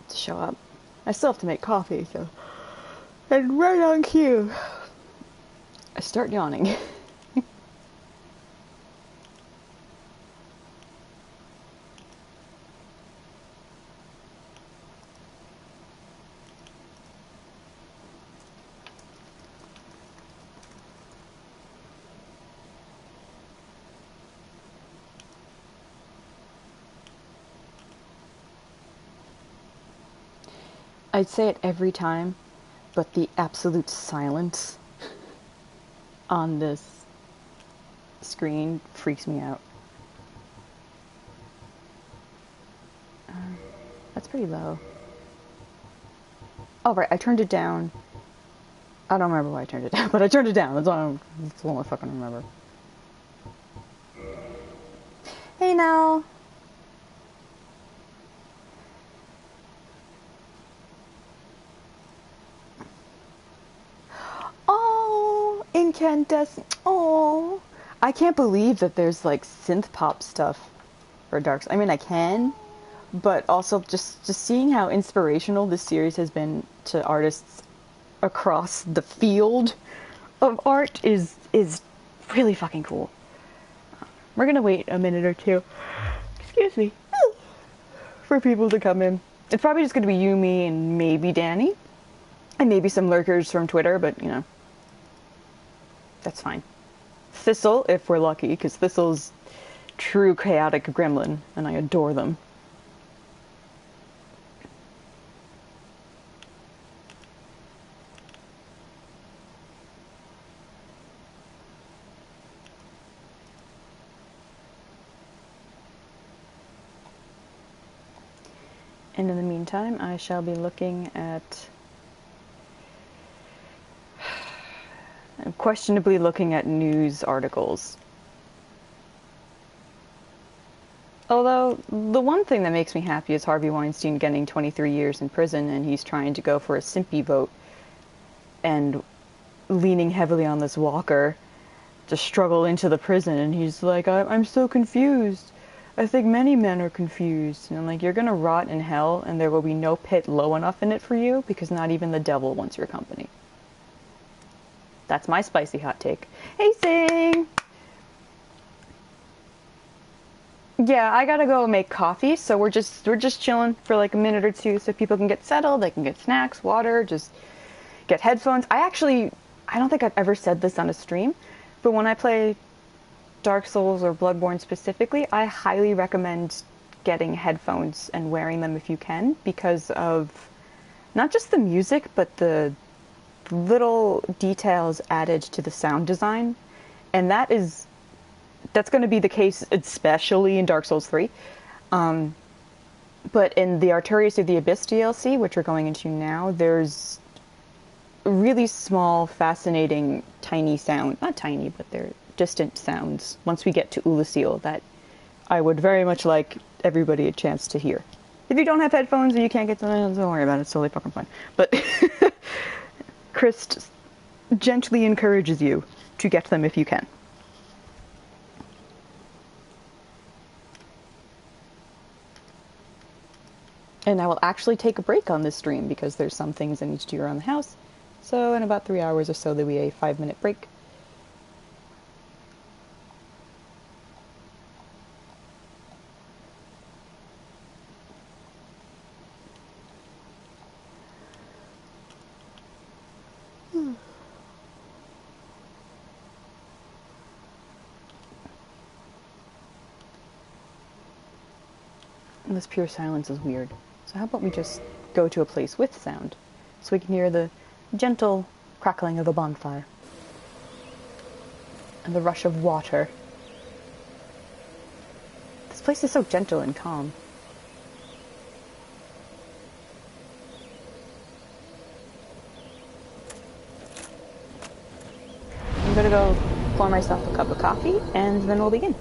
to show up. I still have to make coffee, so... And right on cue, I start yawning. I'd say it every time, but the absolute silence on this screen freaks me out. That's pretty low. Oh, right, I turned it down. I don't remember why I turned it down, but I turned it down. That's all I fucking remember. Hey, now. Oh, incandescent. Oh, I can't believe that there's like synth pop stuff for Dark Souls. I mean, I can, but also just seeing how inspirational this series has been to artists across the field of art is really fucking cool. We're gonna wait a minute or two, excuse me, for people to come in. It's probably just gonna be you, me, and maybe Danny, and maybe some lurkers from Twitter, but you know, that's fine. Thistle, if we're lucky, because Thistle's true chaotic gremlin, and I adore them. And in the meantime, I shall be looking at... I'm questionably looking at news articles. Although, the one thing that makes me happy is Harvey Weinstein getting 23 years in prison, and he's trying to go for a simpy vote, and leaning heavily on this walker to struggle into the prison, and he's like, I'm so confused. I think many men are confused. And I'm like, you're gonna rot in hell, and there will be no pit low enough in it for you, because not even the devil wants your company. That's my spicy hot take. Hey, Sing! Yeah, I gotta go make coffee, so we're just chilling for like a minute or two so people can get settled, they can get snacks, water, just get headphones. I don't think I've ever said this on a stream, but when I play Dark Souls or Bloodborne specifically, I highly recommend getting headphones and wearing them if you can, because of not just the music, but the little details added to the sound design. And that's going to be the case especially in Dark Souls 3. But in the Artorias of the Abyss DLC, which we're going into now, there's really small, fascinating, tiny sound. Not tiny, but they're distant sounds once we get to Ulasil that I would very much like everybody a chance to hear. If you don't have headphones and you can't get them, don't worry about it. It's totally fucking fine. But Krist gently encourages you to get them if you can. And I will actually take a break on this stream because there's some things I need to do around the house. So in about 3 hours or so, there'll be a 5-minute break. And this pure silence is weird. So how about we just go to a place with sound, so we can hear the gentle crackling of a bonfire. And the rush of water. This place is so gentle and calm. I'm gonna go pour myself a cup of coffee, and then we'll begin.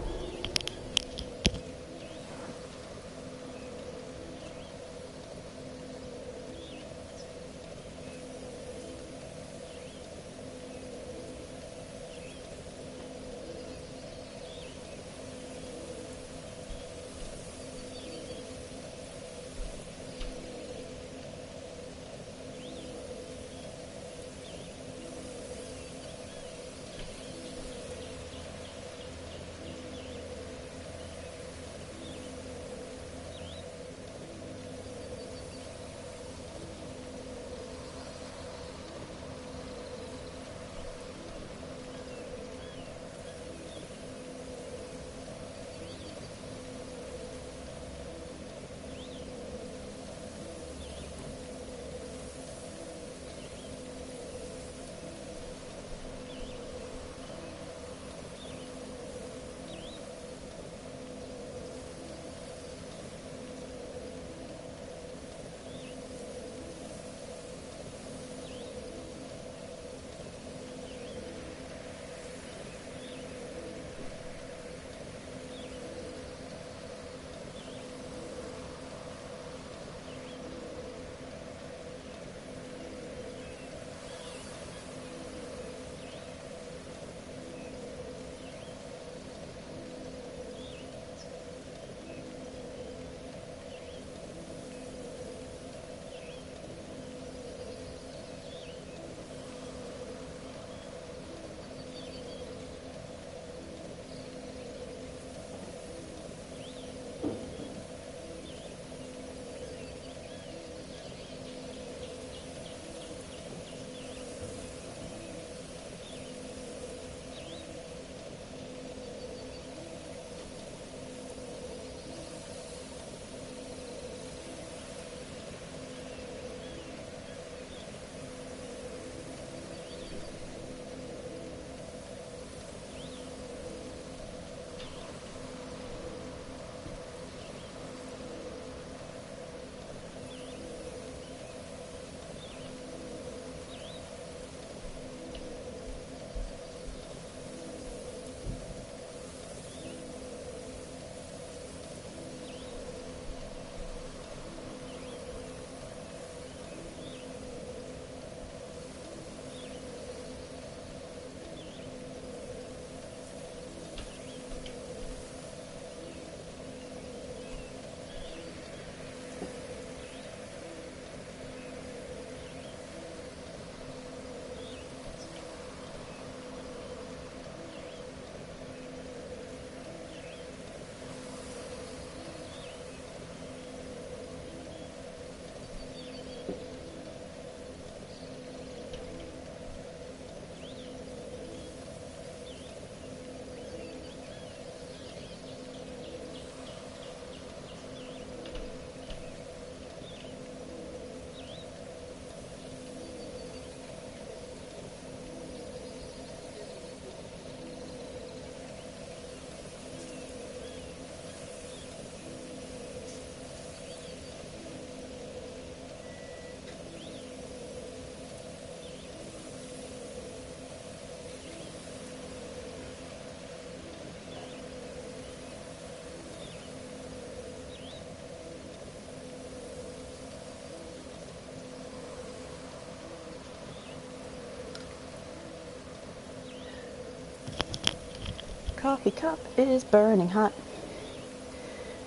coffee cup is burning hot.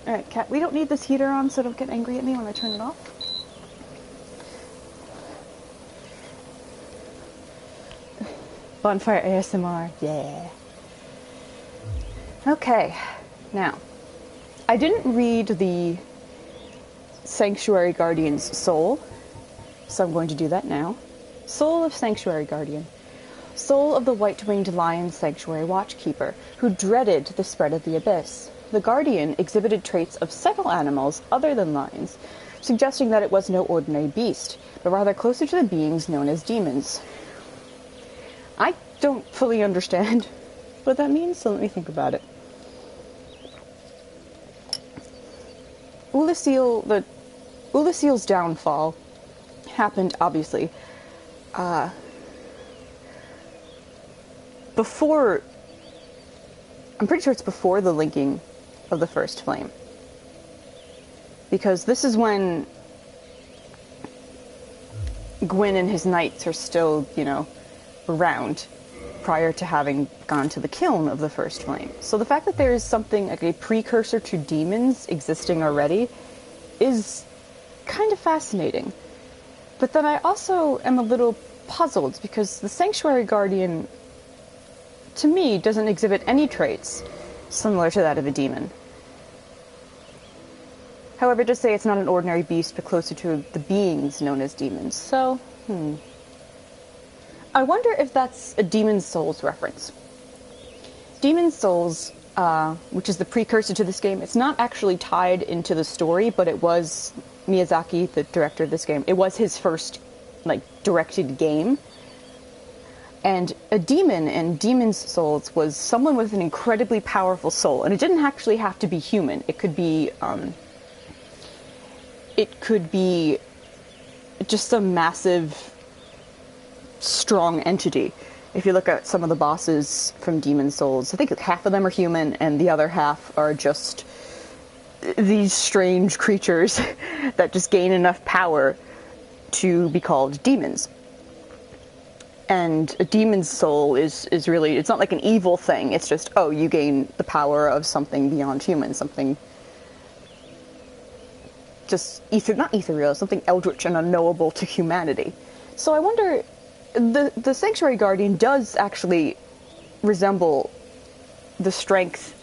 Alright, cat, we don't need this heater on, so don't get angry at me when I turn it off. Bonfire ASMR, yeah. Okay, now, I didn't read the Sanctuary Guardian's soul, so I'm going to do that now. Soul of Sanctuary Guardian. Soul of the white-winged lion sanctuary watchkeeper, who dreaded the spread of the abyss. The Guardian exhibited traits of several animals other than lions, suggesting that it was no ordinary beast, but rather closer to the beings known as demons. I don't fully understand what that means, so let me think about it. Ulaseel's downfall happened, obviously, before... I'm pretty sure it's before the linking of the first flame. Because this is when Gwyn and his knights are still, you know, around, prior to having gone to the kiln of the first flame. So the fact that there is something like a precursor to demons existing already is kind of fascinating. But then I also am a little puzzled because the Sanctuary Guardian, to me, doesn't exhibit any traits similar to that of a demon. However, just say it's not an ordinary beast, but closer to the beings known as demons. So, I wonder if that's a Demon's Souls reference. Demon's Souls, which is the precursor to this game, it's not actually tied into the story, but it was Miyazaki, the director of this game. It was his first, like, directed game. And a demon in Demon's Souls was someone with an incredibly powerful soul. And it didn't actually have to be human. It could be just a massive, strong entity. If you look at some of the bosses from Demon's Souls, I think half of them are human and the other half are just these strange creatures that just gain enough power to be called demons. And a demon's soul is really, it's not like an evil thing, it's just, oh, you gain the power of something beyond human, something just not ethereal, something eldritch and unknowable to humanity. So I wonder, the Sanctuary Guardian does actually resemble the strength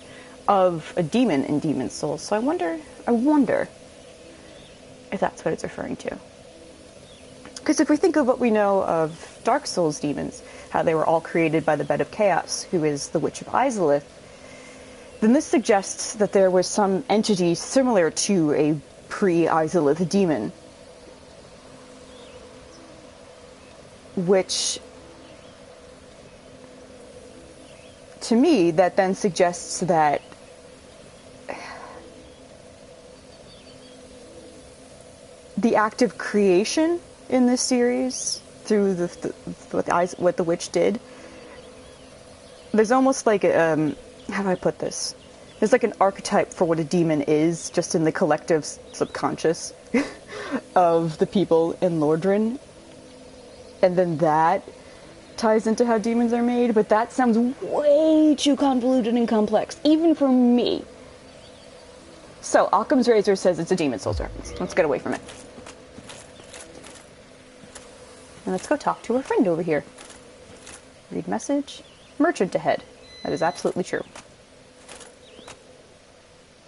of a demon in Demon's Souls. So I wonder if that's what it's referring to. Because if we think of what we know of Dark Souls demons, how they were all created by the Bed of Chaos, who is the Witch of Izalith, then this suggests that there was some entity similar to a pre-Izalith demon, which, to me, that then suggests that the act of creation in this series, through what the witch did, there's almost like how do I put this? There's like an archetype for what a demon is, just in the collective subconscious of the people in Lordran. And then that ties into how demons are made, but that sounds way too convoluted and complex, even for me. So, Occam's Razor says it's a Demon's Souls reference. Let's get away from it. And let's go talk to our friend over here. Read message. Merchant ahead. That is absolutely true.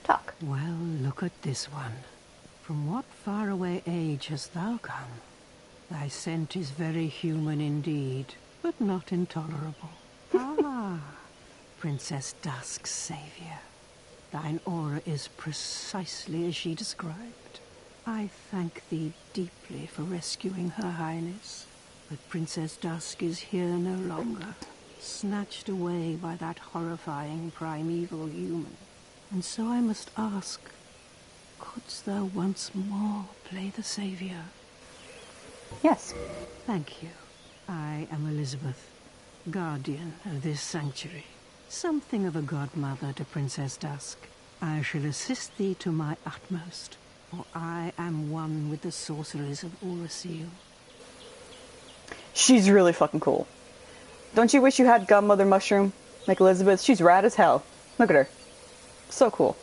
Talk. Well, look at this one. From what faraway age hast thou come? Thy scent is very human indeed, but not intolerable. Ah, Princess Dusk's savior. Thine aura is precisely as she described. I thank thee deeply for rescuing Her Highness. But Princess Dusk is here no longer, snatched away by that horrifying primeval human. And so I must ask, couldst thou once more play the savior? Yes. Thank you. I am Elizabeth, guardian of this sanctuary. Something of a godmother to Princess Dusk. I shall assist thee to my utmost, for I am one with the sorceries of Uruseel. She's really fucking cool. Don't you wish you had Godmother Mushroom? Like Elizabeth, she's rad as hell. Look at her. So cool.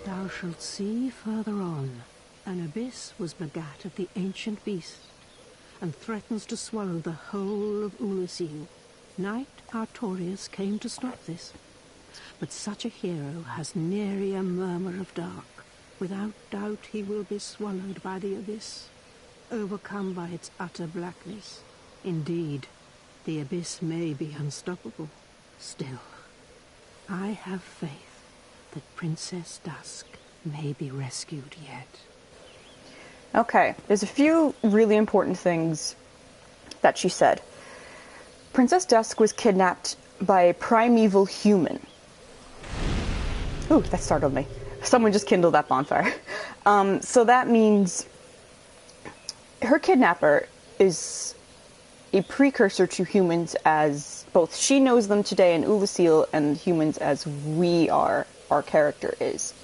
Thou shalt see further on, an abyss was begat of the ancient beast, and threatens to swallow the whole of Ulasil. Knight Artorias came to stop this, but such a hero has nary a murmur of dark. Without doubt he will be swallowed by the abyss, overcome by its utter blackness. Indeed, the abyss may be unstoppable. Still, I have faith that Princess Dusk may be rescued yet. Okay, there's a few really important things that she said. Princess Dusk was kidnapped by a primeval human. Ooh, that startled me. Someone just kindled that bonfire. So that means her kidnapper is a precursor to humans as both she knows them today in Ulasil and humans as we are, our character is.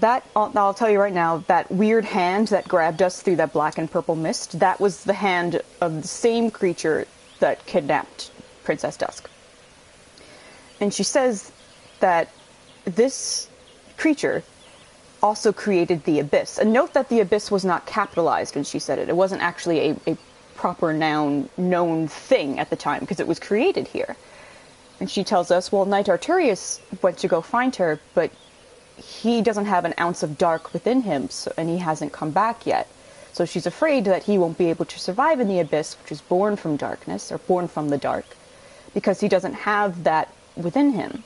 That, I'll tell you right now, that weird hand that grabbed us through that black and purple mist, that was the hand of the same creature that kidnapped Princess Dusk. And she says that this creature also created the abyss. And note that the abyss was not capitalized when she said it. It wasn't actually a proper noun, known thing at the time, because it was created here. And she tells us, well, Knight Artorias went to go find her, but he doesn't have an ounce of dark within him, and he hasn't come back yet. So she's afraid that he won't be able to survive in the abyss, which is born from darkness, or born from the dark, because he doesn't have that within him.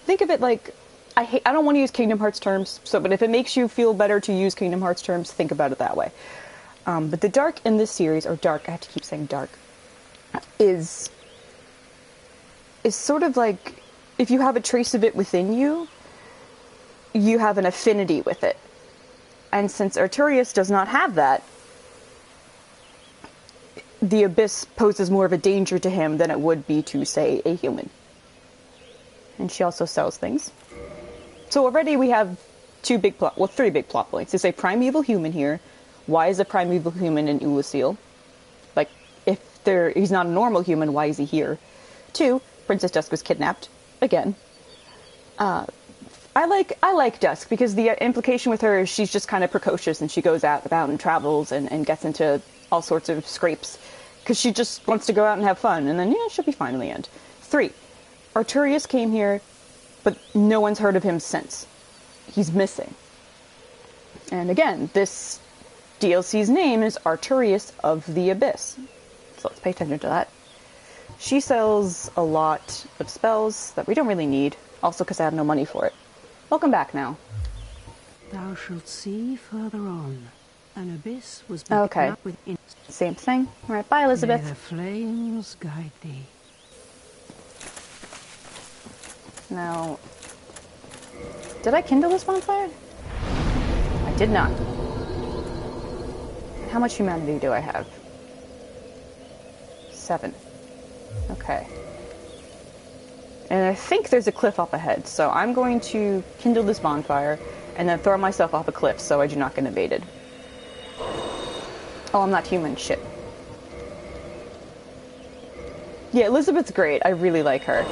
Think of it like, I don't want to use Kingdom Hearts terms, but if it makes you feel better to use Kingdom Hearts terms, think about it that way. But the dark in this series, or dark, I have to keep saying dark, is sort of like, if you have a trace of it within you, you have an affinity with it. And since Artorias does not have that, the abyss poses more of a danger to him than it would be to, say, a human. And she also sells things. So already we have three big plot points. There's a primeval human here. Why is a primeval human in Ulasil? Like, if he's not a normal human, why is he here? 2, Princess Dusk was kidnapped. Again. I like Dusk, because the implication with her is she's just kind of precocious, and she goes out about and travels and gets into all sorts of scrapes. Because she just wants to go out and have fun, and then, yeah, she'll be fine in the end. 3, Artorias came here, but no one's heard of him since. He's missing. And again, this DLC's name is Artorias of the Abyss. So let's pay attention to that. She sells a lot of spells that we don't really need, also because I have no money for it. Welcome back now. Thou shalt see further on. An abyss was okay. Within. Same thing. Alright, bye Elizabeth. May the flames guide thee. Now, did I kindle this bonfire? I did not. How much humanity do I have? 7. Okay. And I think there's a cliff up ahead, so I'm going to kindle this bonfire and then throw myself off a cliff so I do not get invaded. Oh, I'm not human. Shit. Yeah, Elizabeth's great. I really like her.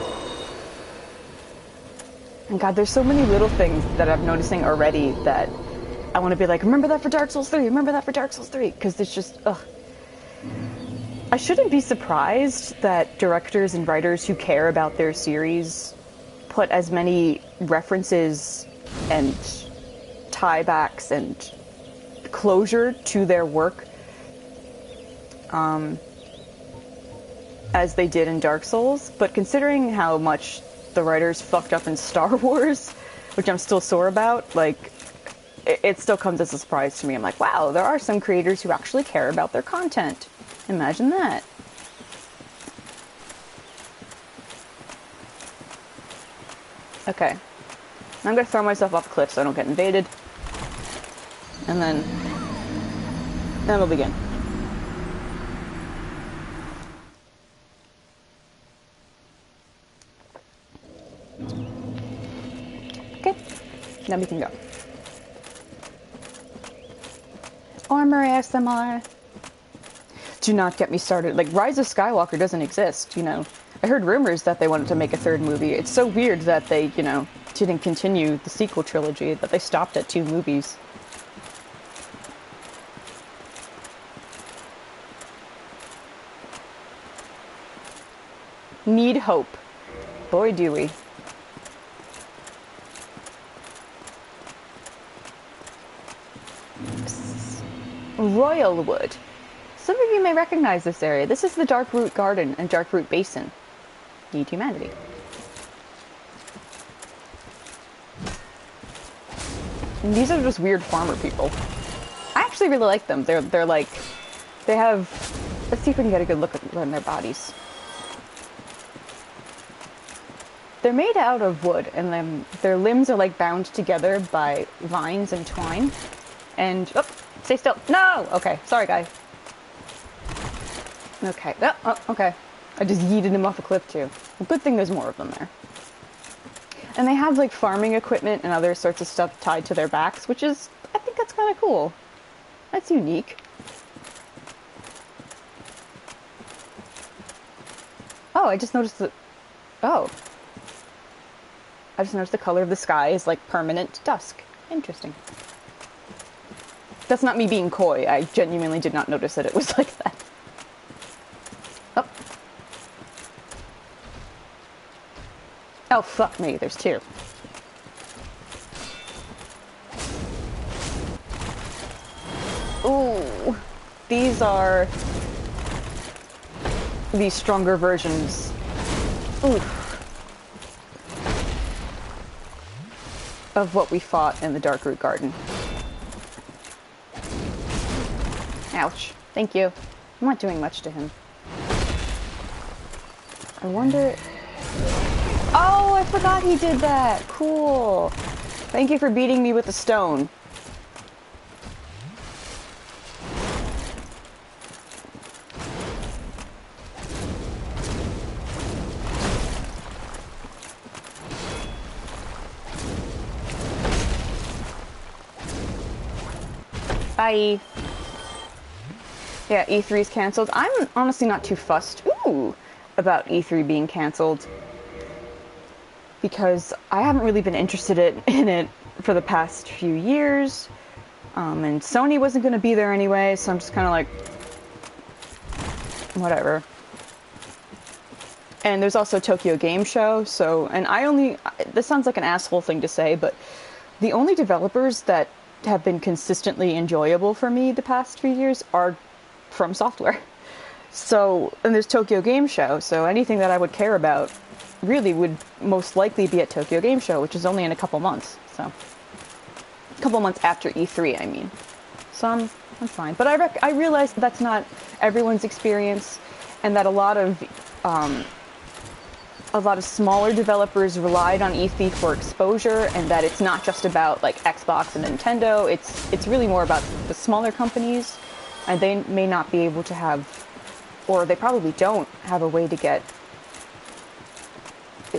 And God, there's so many little things that I'm noticing already that I want to be like, remember that for Dark Souls 3, remember that for Dark Souls 3, because it's just, ugh. I shouldn't be surprised that directors and writers who care about their series put as many references and tiebacks and closure to their work as they did in Dark Souls, but considering how much the writers fucked up in Star Wars, which I'm still sore about, like, it still comes as a surprise to me. I'm like, wow, there are some creators who actually care about their content. Imagine that. Okay. I'm gonna throw myself off a cliff so I don't get invaded. And then we'll begin. Okay. Now we can go. Armor ASMR. Do not get me started. Like, Rise of Skywalker doesn't exist, you know. I heard rumors that they wanted to make a third movie. It's so weird that they, you know, didn't continue the sequel trilogy, that they stopped at 2 movies. Need hope. Boy, do we. Royalwood. Some of you may recognize this area. This is the Darkroot Garden and Darkroot Basin. Need humanity. And these are just weird farmer people. I actually really like them. They're like, they have, let's see if we can get a good look at their bodies. They're made out of wood, and then their limbs are like bound together by vines and twine. And, oh, stay still. No! Okay, sorry guys. Okay, oh, okay. I just yeeted him off a cliff too. Well, good thing there's more of them there. And they have like farming equipment and other sorts of stuff tied to their backs, which is, I think that's kind of cool. That's unique. Oh, I just noticed that, oh. I just noticed the color of the sky is like permanent dusk. Interesting. That's not me being coy. I genuinely did not notice that it was like that. Oh. Oh, fuck me. There's 2. Ooh. These are the stronger versions. Ooh. Of what we fought in the Darkroot Garden. Ouch. Thank you. I'm not doing much to him. I wonder... Oh, I forgot he did that! Cool! Thank you for beating me with a stone. Bye. Yeah, E3's cancelled. I'm honestly not too fussed about E3 being cancelled, because I haven't really been interested in it for the past few years, and Sony wasn't going to be there anyway, so I'm just kind of like, whatever. And there's also Tokyo Game Show, so, and this sounds like an asshole thing to say, but the only developers that have been consistently enjoyable for me the past few years are from software. So, and there's Tokyo Game Show, so anything that I would care about really would most likely be at Tokyo Game Show, which is only in a couple months, so. A couple months after E3, I mean. So I'm fine. But I realize that's not everyone's experience, and that a lot of smaller developers relied on E3 for exposure, and that it's not just about like Xbox and Nintendo. It's really more about the smaller companies, and they may not be able to have, or they probably don't have a way to get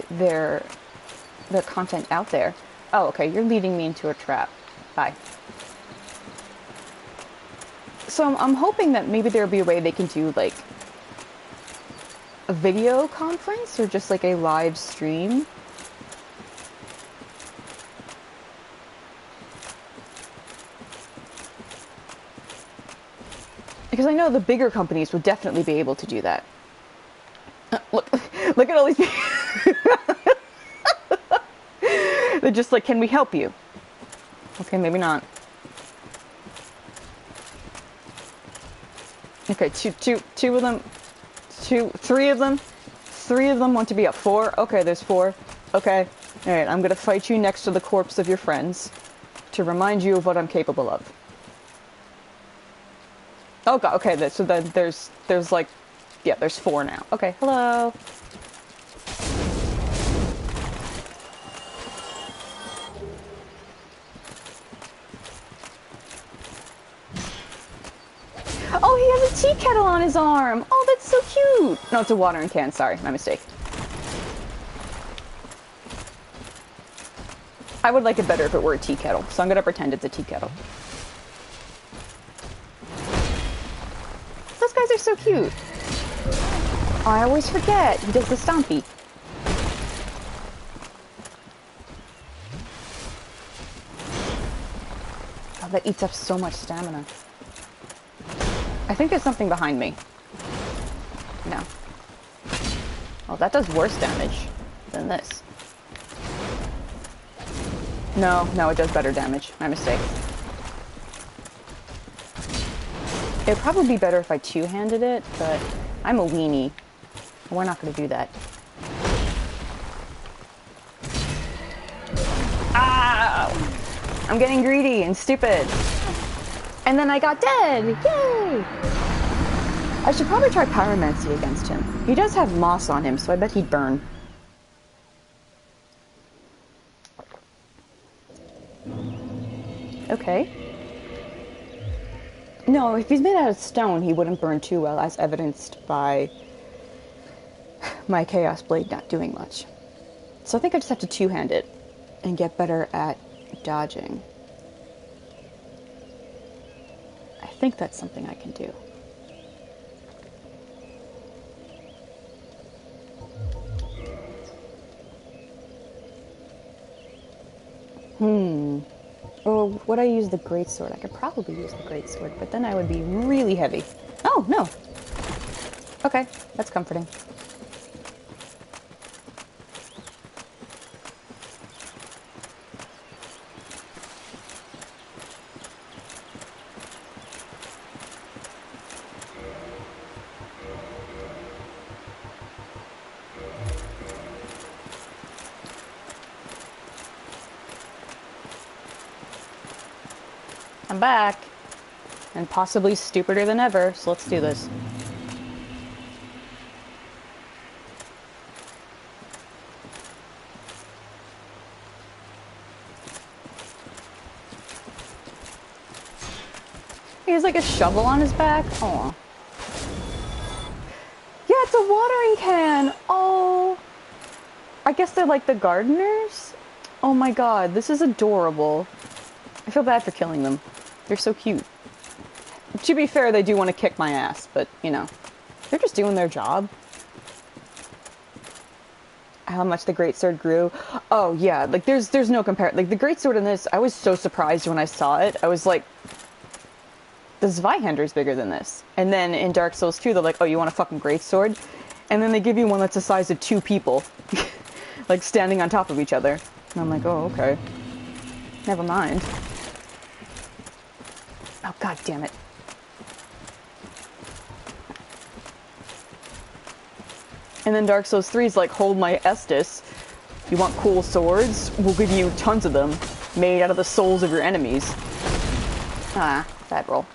their content out there. Oh, okay, you're leading me into a trap. Bye. So I'm hoping that maybe there'll be a way they can do like a video conference or just like a live stream. Because I know the bigger companies would definitely be able to do that. Look at all these people. They're just like, can we help you? Okay, maybe not. Okay, two of them. Three of them. 3 of them want to be up. 4? Okay, there's 4. Okay. Alright, I'm gonna fight you next to the corpse of your friends to remind you of what I'm capable of. Oh god, okay, so then there's like, yeah, there's 4 now. Okay, hello. Oh, he has a tea kettle on his arm! Oh, that's so cute! No, it's a watering can, sorry, my mistake. I would like it better if it were a tea kettle, so I'm gonna pretend it's a tea kettle. Those guys are so cute! I always forget. He does the stompy. Oh, that eats up so much stamina. I think there's something behind me. No. Oh, that does worse damage than this. No, it does better damage. My mistake. It'd probably be better if I two-handed it, but I'm a weenie. We're not going to do that. Ow! I'm getting greedy and stupid. And then I got dead! Yay! I should probably try pyromancy against him. He does have moss on him, so I bet he'd burn. Okay. No, if he's made out of stone, he wouldn't burn too well, as evidenced by my Chaos Blade not doing much. So I think I just have to two-hand it and get better at dodging. I think that's something I can do. Or would I use the greatsword? I could probably use the greatsword, but then I would be really heavy. Oh, no. Okay, that's comforting. I'm back. And possibly stupider than ever, so let's do this. He has like a shovel on his back. Aw. Yeah, it's a watering can. Oh. I guess they're like the gardeners? Oh my god, this is adorable. I feel bad for killing them. They're so cute. To be fair, they do want to kick my ass, but, you know, they're just doing their job. How much the greatsword grew. Oh, yeah, like, there's no comparison. Like, the greatsword in this, I was so surprised when I saw it. I was like, the Zweihander's bigger than this. And then in Dark Souls 2, they're like, oh, you want a fucking greatsword? And then they give you one that's the size of 2 people. Like, standing on top of each other. And I'm like, oh, okay. Never mind. Oh, god damn it. And then Dark Souls 3 is like, hold my Estus. You want cool swords? We'll give you tons of them, made out of the souls of your enemies. Ah, bad roll.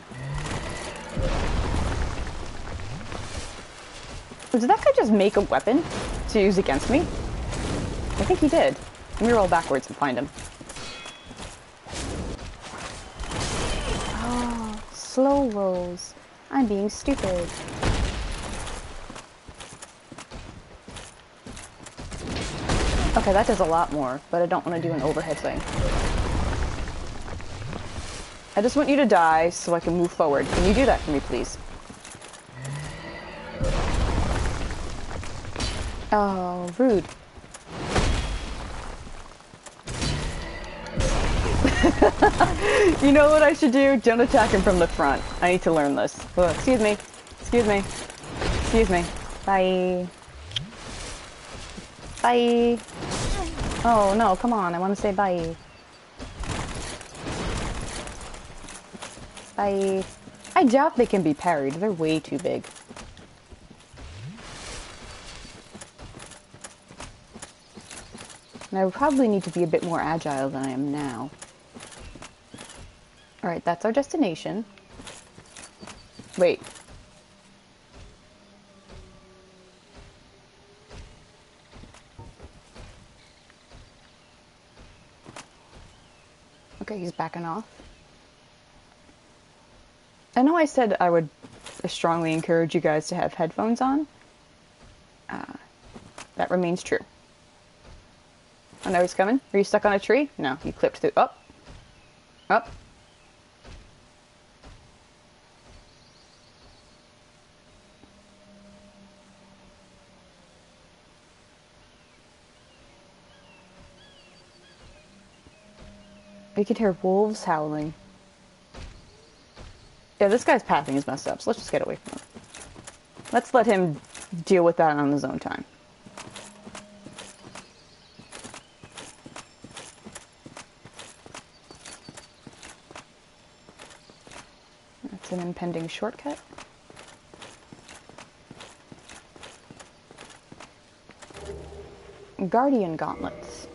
Did that guy just make a weapon to use against me? I think he did. Let me roll backwards and find him. Oh, slow rolls. I'm being stupid. Okay, that does a lot more, but I don't want to do an overhead thing. I just want you to die so I can move forward. Can you do that for me, please? Oh, rude. You know what I should do? Don't attack him from the front. I need to learn this. Oh, excuse me. Excuse me. Excuse me. Bye. Bye. Oh, no, come on. I want to say bye. Bye. I doubt they can be parried. They're way too big. And I would probably need to be a bit more agile than I am now. Alright, that's our destination. Wait. Okay, he's backing off. I know I said I would strongly encourage you guys to have headphones on. That remains true. Oh, no, he's coming. Are you stuck on a tree? No, you clipped through. Up. Up. We could hear wolves howling. Yeah, this guy's pathing is messed up, so let's just get away from him. Let's let him deal with that on his own time. That's an impending shortcut. Guardian gauntlets.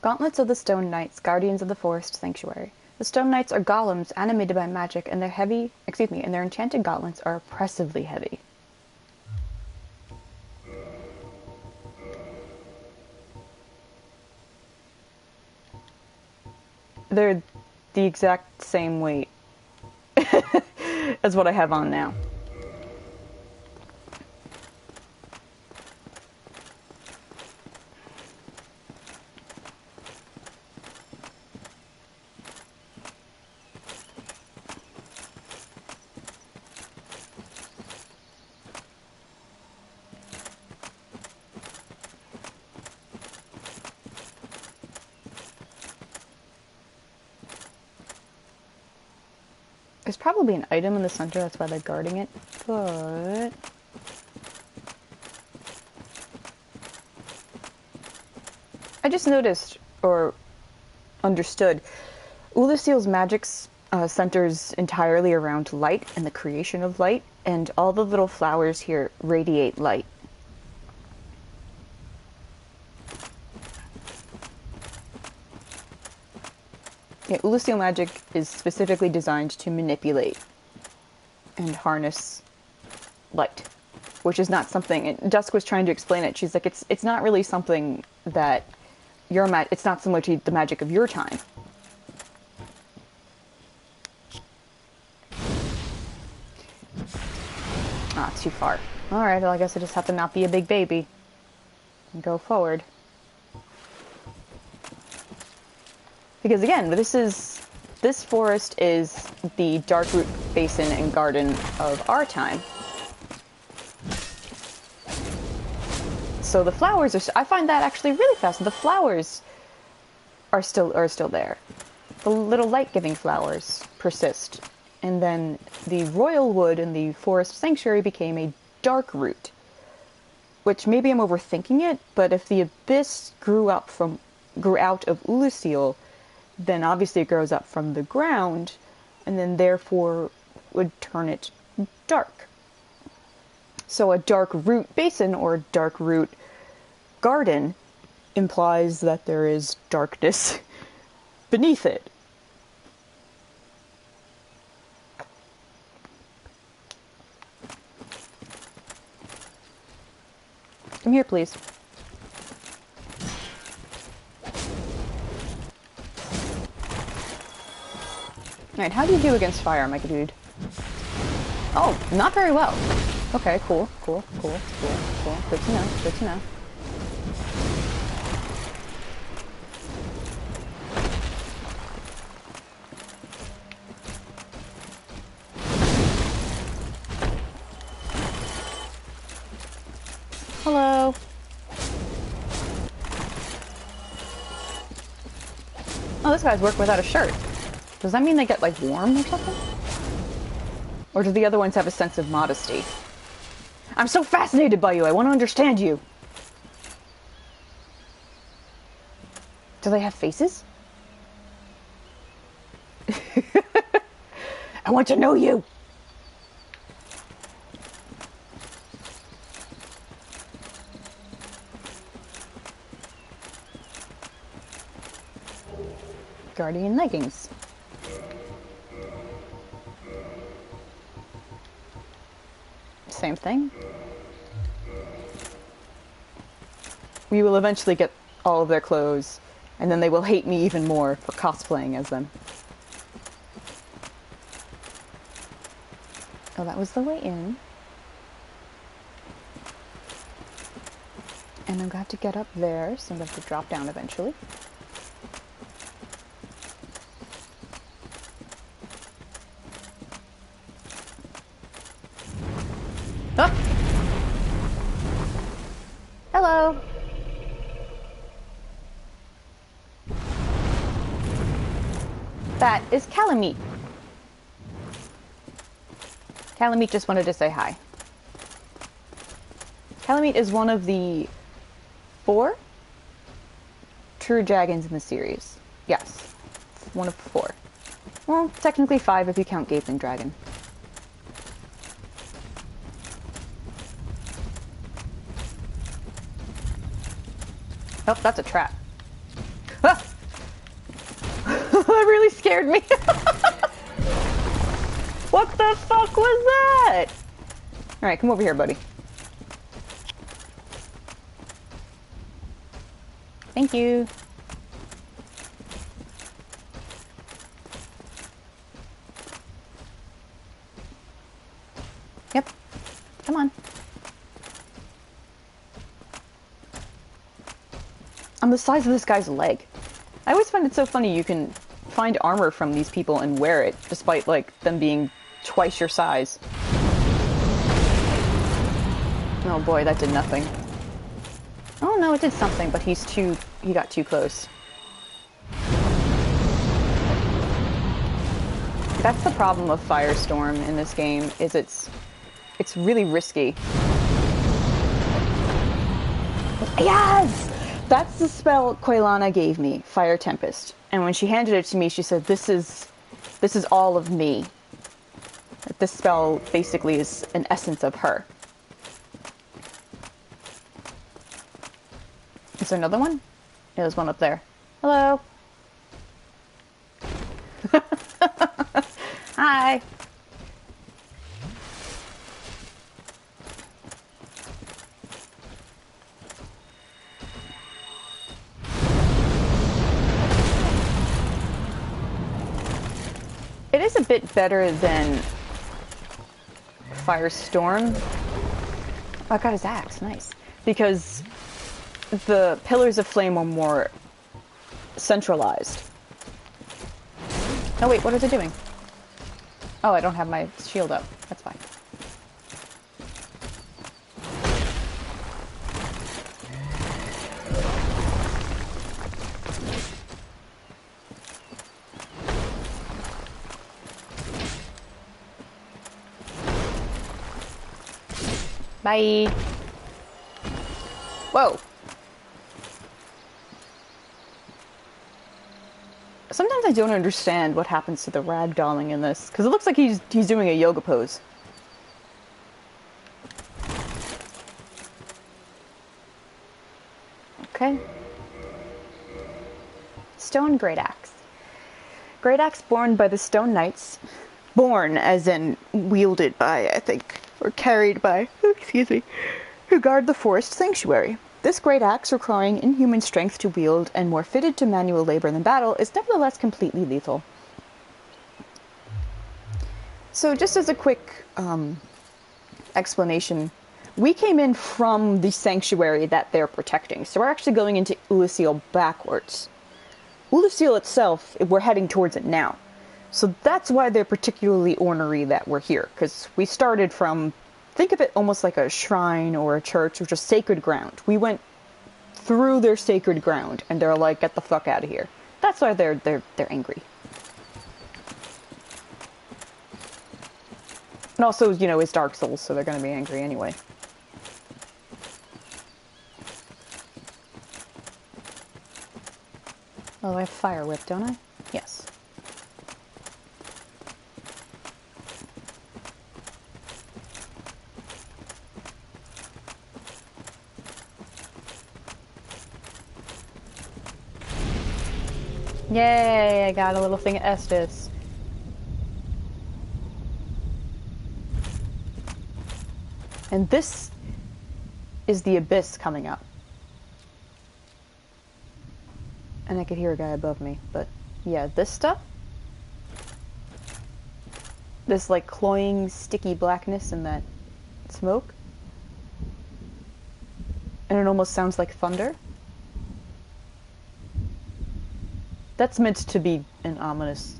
Gauntlets of the Stone Knights, guardians of the forest sanctuary. The Stone Knights are golems animated by magic, and and their enchanted gauntlets are oppressively heavy. They're the exact same weight as what I have on now. There's probably an item in the center, that's why they're guarding it, but... I just noticed, or understood, Ulusiel's magic centers entirely around light and the creation of light, and all the little flowers here radiate light. Yeah, Ulusiel magic is specifically designed to manipulate and harness light, which is not something. And Dusk was trying to explain it. She's like, it's not really something that it's not similar to the magic of your time. Ah, it's too far. All right, well, I guess I just have to not be a big baby and go forward. Because again, this forest is the Darkroot Basin and Garden of our time. So the flowers are, I find that actually really fascinating. The flowers are still there. The little light-giving flowers persist. And then the royal wood in the forest sanctuary became a Darkroot. Which maybe I'm overthinking it, but if the abyss grew out of Ulusiel, then obviously it grows up from the ground, and then therefore would turn it dark. So a dark root basin or dark root garden implies that there is darkness beneath it. Come here, please. Alright, how do you do against fire, my dude? Oh, not very well. Okay, cool. Good to know. Hello. Oh, this guy's working without a shirt. Does that mean they get, like, warm or something? Or do the other ones have a sense of modesty? I'm so fascinated by you, I want to understand you! Do they have faces? I want to know you! Guardian leggings. Same thing. We will eventually get all of their clothes, and then they will hate me even more for cosplaying as them. Oh, that was the way in. And I'm going to have to get up there, so I'm going to have to drop down eventually. Oh! Hello. That is Calamite. Calamite just wanted to say hi. Calamite is one of the 4 true dragons in the series. Yes, one of 4. Well, technically 5 if you count Gaping Dragon. Oh, that's a trap. Ah! That really scared me. What the fuck was that? Alright, come over here, buddy. Thank you. Yep. Come on. I'm the size of this guy's leg. I always find it so funny you can find armor from these people and wear it, despite, like, them being twice your size. Oh boy, that did nothing. Oh no, it did something, but he got too close. That's the problem of Firestorm in this game, is it's really risky. Yes! That's the spell Quailana gave me, Fire Tempest. And when she handed it to me, she said, this is all of me. This spell basically is an essence of her. Is there another one? Yeah, there's one up there. Hello. Hi. It is a bit better than Firestorm. Oh, I got his axe. Nice. Because the Pillars of Flame are more centralized. Oh wait, what are they doing? Oh, I don't have my shield up. That's fine. Bye. Whoa. Sometimes I don't understand what happens to the ragdolling in this, because it looks like he's doing a yoga pose. Okay. Stone Great Axe. Great Axe borne by the Stone Knights. Borne, as in wielded by, I think, or carried by, excuse me, who guard the forest sanctuary. This great axe, requiring inhuman strength to wield and more fitted to manual labor than battle, is nevertheless completely lethal. So just as a quick explanation, we came in from the sanctuary that they're protecting, so we're actually going into Ulasil backwards. Ulasil itself, we're heading towards it now. So that's why they're particularly ornery that we're here, because we started from, think of it almost like a shrine or a church, or just sacred ground. We went through their sacred ground, and they're like, get the fuck out of here. That's why they're angry. And also, you know, it's Dark Souls, so they're gonna be angry anyway. Oh, I have Fire Whip, don't I? Yes. Yay, I got a little thing of Estus. And this is the abyss coming up. And I could hear a guy above me, but yeah, this stuff. This like cloying, sticky blackness and that smoke. And it almost sounds like thunder. That's meant to be an ominous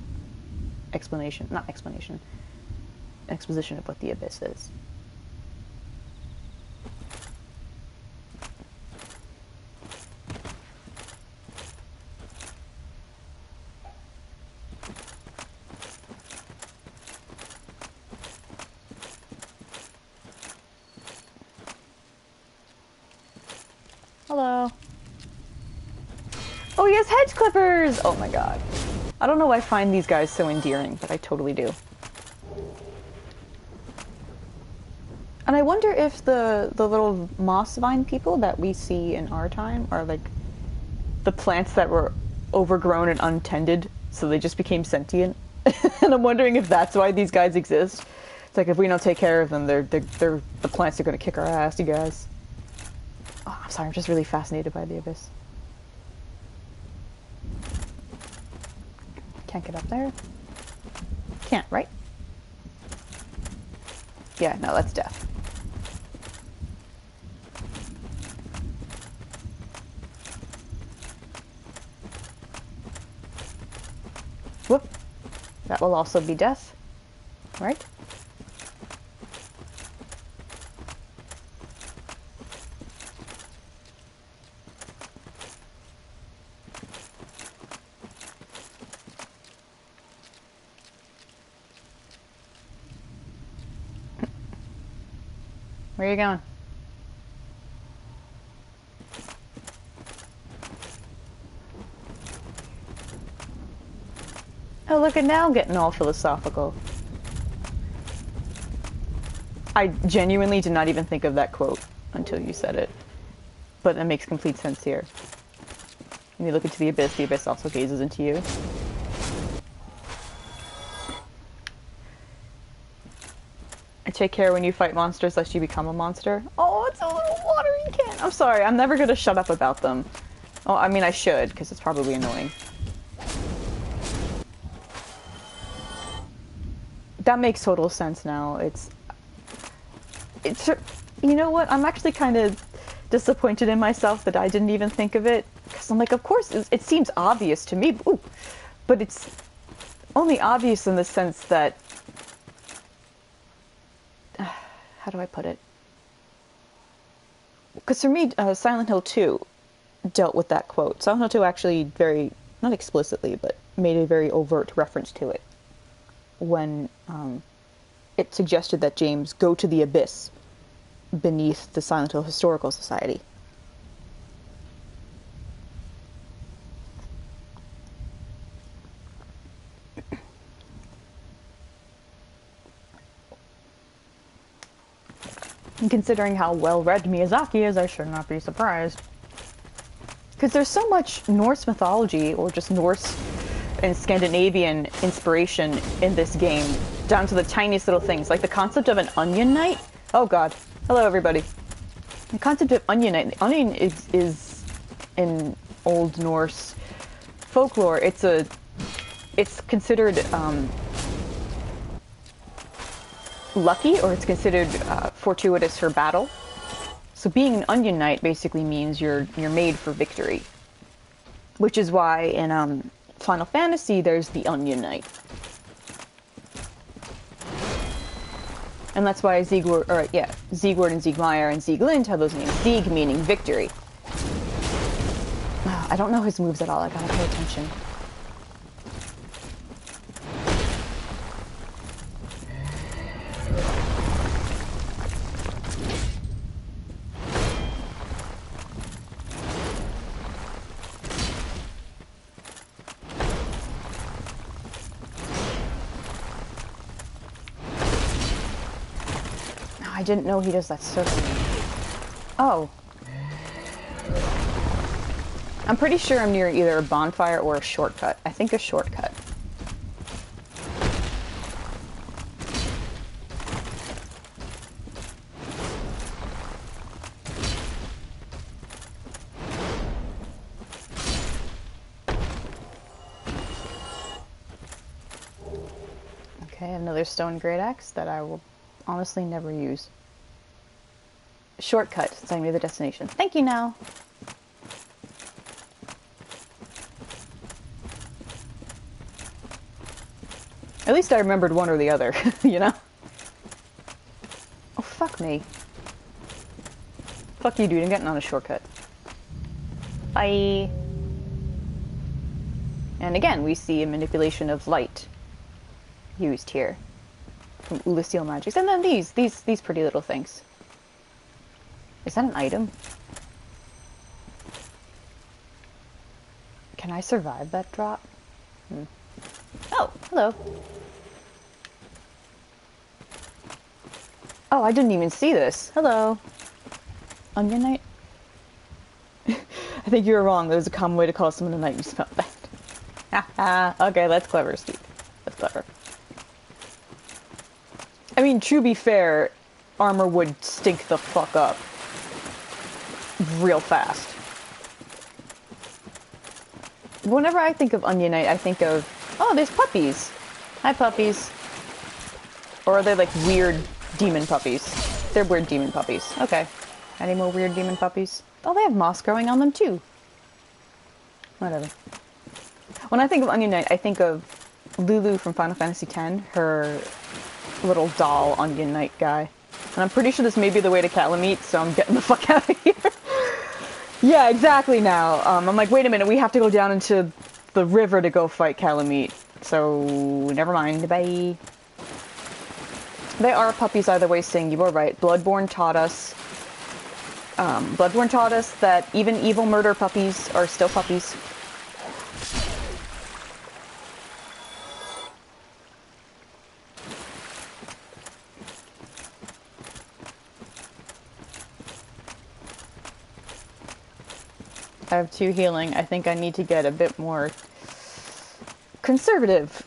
explanation, not explanation, exposition of what the abyss is. Hello. Oh, he has hedge clippers! Oh my god. I don't know why I find these guys so endearing, but I totally do. And I wonder if the little moss vine people that we see in our time are like the plants that were overgrown and untended, so they just became sentient. And I'm wondering if that's why these guys exist. It's like if we don't take care of them, they're the plants are gonna kick our ass, you guys. Oh, I'm sorry, I'm just really fascinated by the abyss. Can't get up there. Can't, right? Yeah, no, that's death. Whoop. That will also be death, right? Where are you going? Oh, look at now getting all philosophical. I genuinely did not even think of that quote until you said it. But it makes complete sense here. When you look into the abyss also gazes into you. And take care when you fight monsters lest you become a monster. Oh, it's a little watering can. I'm sorry, I'm never gonna shut up about them. Oh, I mean I should, because it's probably annoying. That makes total sense now. It's you know what? I'm actually kind of disappointed in myself that I didn't even think of it, because I'm like, of course, it seems obvious to me, but it's only obvious in the sense that, how do I put it? Because for me, Silent Hill 2 dealt with that quote. Silent Hill 2 actually very, not explicitly, but made a very overt reference to it when it suggested that James go to the abyss beneath the Silent Hill Historical Society. And considering how well-read Miyazaki is, I should not be surprised. Because there's so much Norse mythology, or just Norse and Scandinavian inspiration in this game, down to the tiniest little things, like the concept of an onion knight. Oh god. Hello everybody. The concept of onion knight. The onion is in Old Norse folklore, it's considered lucky, or it's considered fortuitous for battle. So being an onion knight basically means you're made for victory. Which is why in Final Fantasy there's the Onion Knight. And that's why Siegward and Siegmeyer and Sieglind have those names. Sieg meaning victory. I don't know his moves at all, I gotta pay attention. I didn't know he does that circle. Oh. I'm pretty sure I'm near either a bonfire or a shortcut. I think a shortcut. Okay, I have another stone great axe that I will honestly never use. Shortcut, since I'm near the destination. Thank you now. At least I remembered one or the other, you know? Oh, fuck me. Fuck you, dude, I'm getting on a shortcut. Bye. And again, we see a manipulation of light used here from Ulysseal Magics. And then these pretty little things. Is that an item? Can I survive that drop? Oh, hello. Oh, I didn't even see this. Hello. Onion Knight? I think you were wrong. There's a common way to call someone a knight. You smell that. Haha. Okay, that's clever, Steve. That's clever. I mean, to be fair, armor would stink the fuck up real fast. Whenever I think of Onion Knight, I think of, oh, there's puppies. Hi, puppies. Or are they like weird demon puppies? They're weird demon puppies. Okay. Any more weird demon puppies? Oh, they have moss growing on them too. Whatever. When I think of Onion Knight, I think of Lulu from Final Fantasy X, her little doll Onion Knight guy. And I'm pretty sure this may be the way to Calamite, so I'm getting the fuck out of here. Yeah, exactly now. I'm like, wait a minute, we have to go down into the river to go fight Calamite. So, never mind, bye. They are puppies either way, Sing, you were right. Bloodborne taught us that even evil murder puppies are still puppies. I have 2 healing. I think I need to get a bit more conservative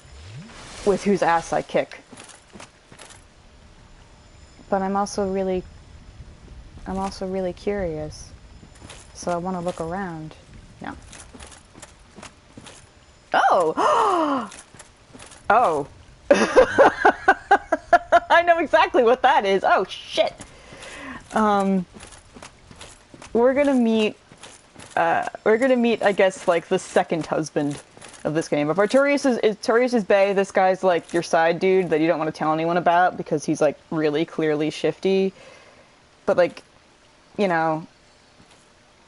with whose ass I kick. But I'm also really curious. So I want to look around. No. Oh! Oh. I know exactly what that is. Oh, shit. We're gonna meet, I guess, like, the second husband of this game. If Artorias is bae, this guy's, like, your side dude that you don't want to tell anyone about because he's, like, really clearly shifty. But, like, you know,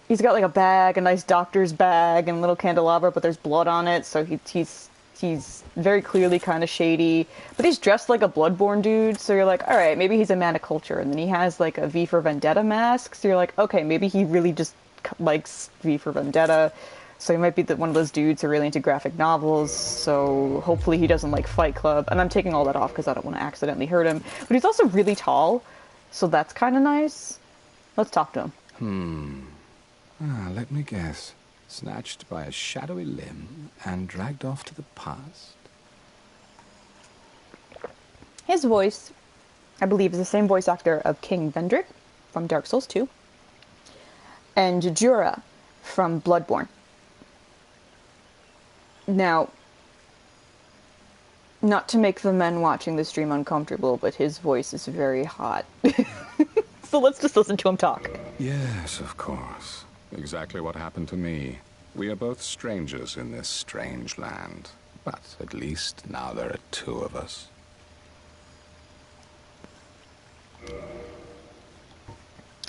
he's got, like, a bag, a nice doctor's bag, and a little candelabra, but there's blood on it, so he's very clearly kind of shady. But he's dressed like a Bloodborne dude, so you're like, alright, maybe he's a man of culture. And then he has, like, a V for Vendetta mask, so you're like, okay, maybe he really just likes V for Vendetta. So he might be one of those dudes who are really into graphic novels, so hopefully he doesn't like Fight Club. And I'm taking all that off because I don't want to accidentally hurt him. But he's also really tall, so that's kind of nice. Let's talk to him. Let me guess. Snatched by a shadowy limb and dragged off to the past. His voice, I believe, is the same voice actor of King Vendrick from Dark Souls 2. And Jura from Bloodborne. Now, not to make the men watching the stream uncomfortable, but his voice is very hot. So let's just listen to him talk. Yes, of course. Exactly what happened to me. We are both strangers in this strange land. But at least now there are 2 of us.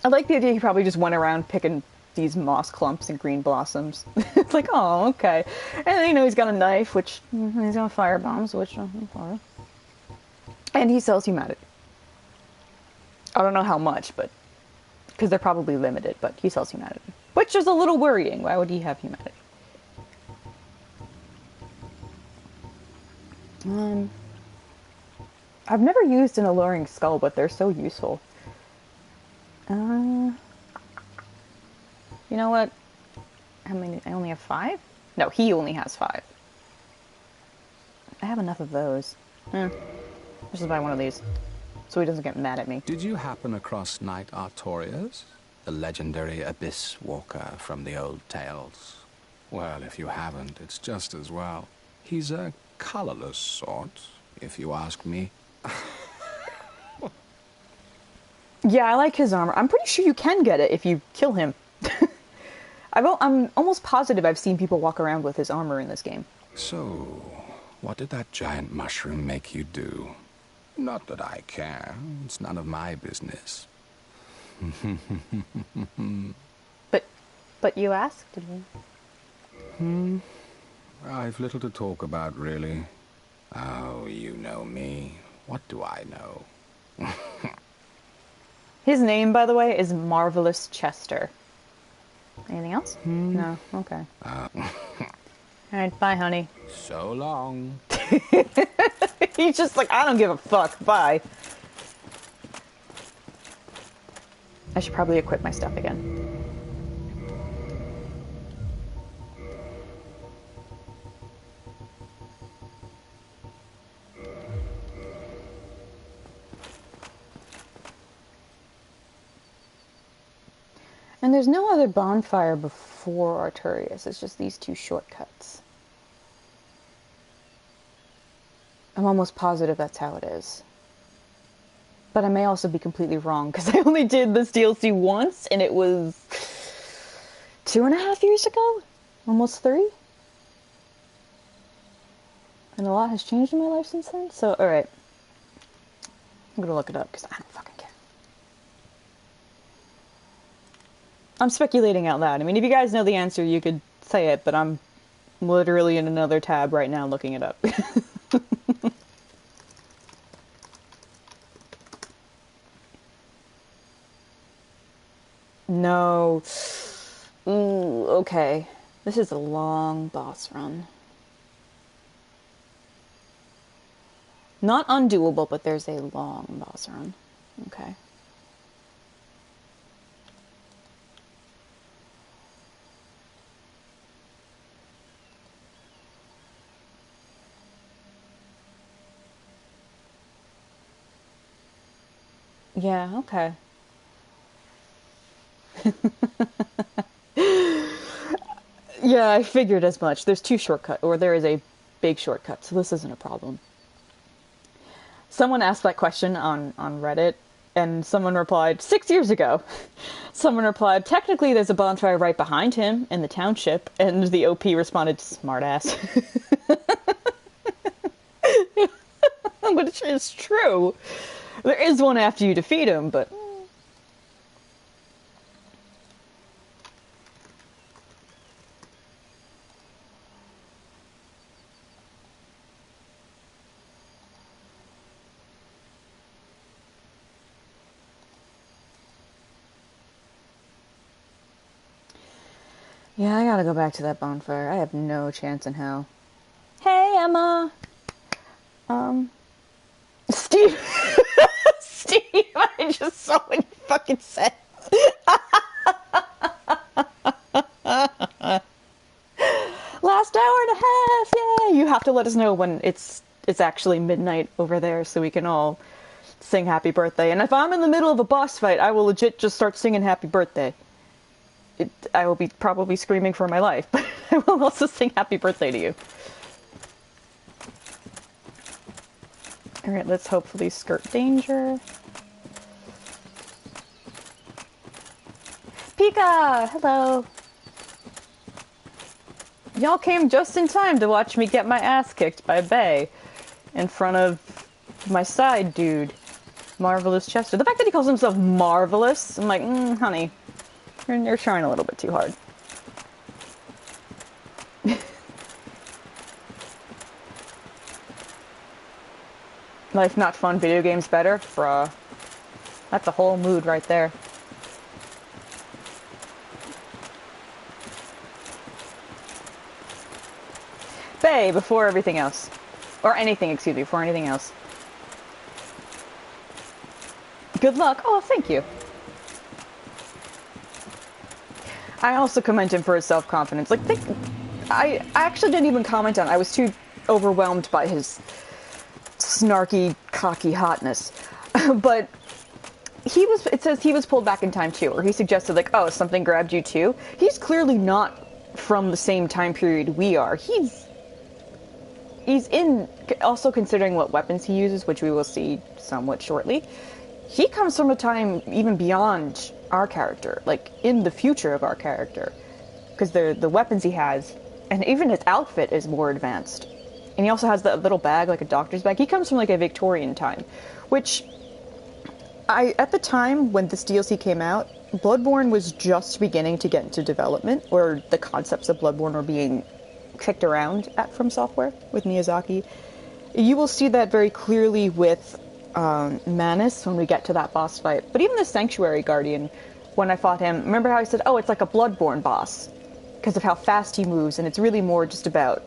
I like the idea he probably just went around picking these moss clumps and green blossoms. It's like, oh, okay. And you know, he's got a knife, which he's got fire bombs, which and he sells humanity. I don't know how much, but because they're probably limited, but he sells humanity, which is a little worrying. Why would he have humanity? I've never used an alluring skull, but they're so useful. You know what? How many? I only have 5? No, he only has 5. I have enough of those. Let's just buy one of these, so he doesn't get mad at me. Did you happen across Knight Artorias? The legendary abyss walker from the old tales? Well, if you haven't, it's just as well. He's a colorless sort, if you ask me. Yeah, I like his armor. I'm pretty sure you can get it if you kill him. I'm almost positive I've seen people walk around with his armor in this game. So, what did that giant mushroom make you do? Not that I care. It's none of my business. But you asked, didn't you? I've little to talk about, really. Oh, you know me. What do I know? His name, by the way, is Marvelous Chester. Anything else? No? Okay. Alright, bye, honey. So long. He's just like, I don't give a fuck. Bye. I should probably equip my stuff again. And there's no other bonfire before Artorias. It's just these two shortcuts. I'm almost positive that's how it is. But I may also be completely wrong, because I only did this DLC once, and it was 2.5 years ago? Almost 3? And a lot has changed in my life since then, so alright. I'm gonna look it up, because I don't fucking care. I'm speculating out loud. I mean, if you guys know the answer, you could say it, but I'm literally in another tab right now looking it up. No. Ooh, okay. This is a long boss run. Not undoable, but there's a long boss run. Okay. Yeah, okay. Yeah, I figured as much. There's two shortcuts, or there is a big shortcut, so this isn't a problem. Someone asked that question on Reddit, and someone replied, 6 years ago. Someone replied, technically there's a bonfire right behind him in the township, and the OP responded, smartass. Which is true. There is one after you defeat him, but... Yeah, I gotta go back to that bonfire. I have no chance in hell. Hey, Emma! Steve! Steve, I just saw what you fucking said. Last hour and a half, yeah! You have to let us know when it's actually midnight over there so we can all sing happy birthday. And if I'm in the middle of a boss fight, I will legit just start singing happy birthday. I will be probably screaming for my life, but I will also sing happy birthday to you. Alright, let's hopefully skirt danger. Pika! Hello! Y'all came just in time to watch me get my ass kicked by Bay in front of my side dude, Marvelous Chester. The fact that he calls himself Marvelous, I'm like, honey, you're trying a little bit too hard. Life not fun, video games better? Bruh. That's a whole mood right there. Bay, before everything else. Or anything, excuse me, before anything else. Good luck. Oh, thank you. I also commend him for his self-confidence. Like, I actually didn't even comment on it. I was too overwhelmed by his snarky, cocky hotness. But it says he was pulled back in time too, or he suggested like, oh, something grabbed you too. He's clearly not from the same time period we are. He's in, also considering what weapons he uses, which we will see somewhat shortly, he comes from a time even beyond our character, like in the future of our character, because the weapons he has, and even his outfit is more advanced. And he also has that little bag, like a doctor's bag. He comes from like a Victorian time, which at the time when this DLC came out, Bloodborne was just beginning to get into development, or the concepts of Bloodborne were being kicked around at From Software with Miyazaki. You will see that very clearly with Manus when we get to that boss fight. But even the Sanctuary Guardian, when I fought him, remember how I said, oh, it's like a Bloodborne boss? because of how fast he moves, and it's really more just about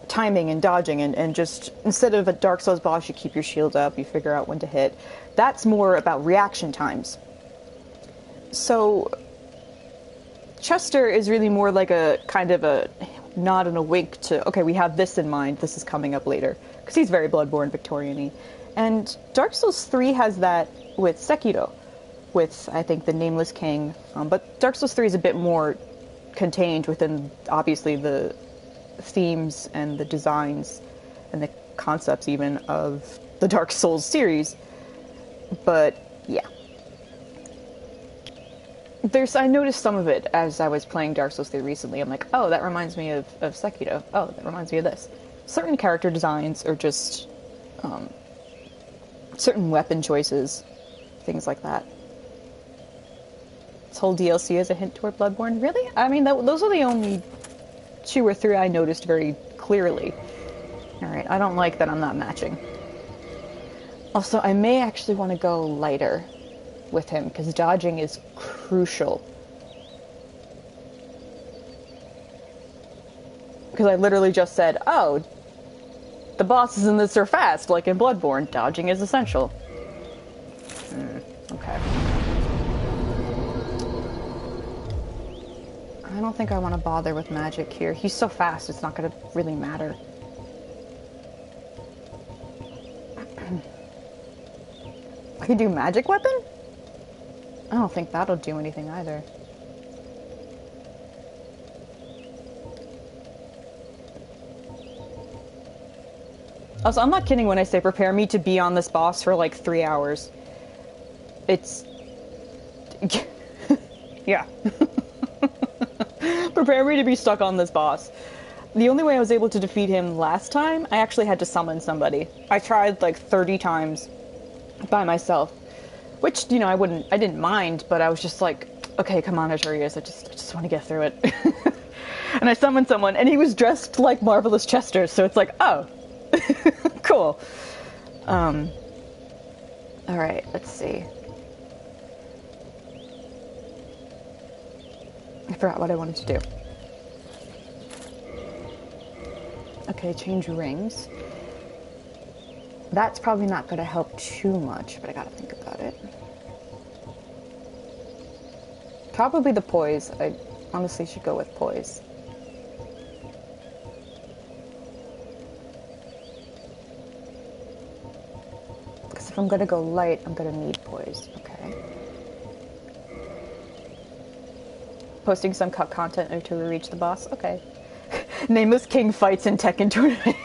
timing and dodging, and just, instead of a Dark Souls boss, you keep your shield up, you figure out when to hit. That's more about reaction times. So Chester is really more like a kind of a nod and a wink to, okay, we have this in mind, this is coming up later, because he's very Bloodborne Victorian-y. And Dark Souls 3 has that with Sekiro, with, I think, the Nameless King, but Dark Souls 3 is a bit more contained within, obviously, the themes and the designs and the concepts even of the Dark Souls series. But yeah, I noticed some of it as I was playing Dark Souls 3 recently. I'm like, oh, that reminds me of Sekiro. Oh, that reminds me of this. Certain character designs, or just certain weapon choices, things like that. This whole DLC is a hint toward Bloodborne. Really? I mean, those are the only 2 or 3 I noticed very clearly. Alright, I don't like that I'm not matching. Also, I may actually want to go lighter with him, because dodging is crucial. Because I literally just said, oh, the bosses in this are fast, like in Bloodborne. Dodging is essential. Okay. I don't think I want to bother with magic here. He's so fast, it's not going to really matter. I could do magic weapon? I don't think that'll do anything either. Also, I'm not kidding when I say prepare me to be on this boss for like 3 hours. It's... yeah. Prepare me to be stuck on this boss. The only way I was able to defeat him last time, I actually had to summon somebody. I tried like 30 times by myself. Which, you know, I didn't mind, but I was just like, okay, come on, Artorias, I just want to get through it. And I summoned someone, and he was dressed like Marvelous Chester, so it's like, oh, cool. Alright, let's see. I forgot what I wanted to do. Okay, change rings. That's probably not going to help too much, but I gotta think about it. Probably the poise. I honestly should go with poise. Because if I'm going to go light, I'm going to need poise. Okay. Posting some cut content until we reach the boss. Okay. Nameless King fights in Tekken tournament.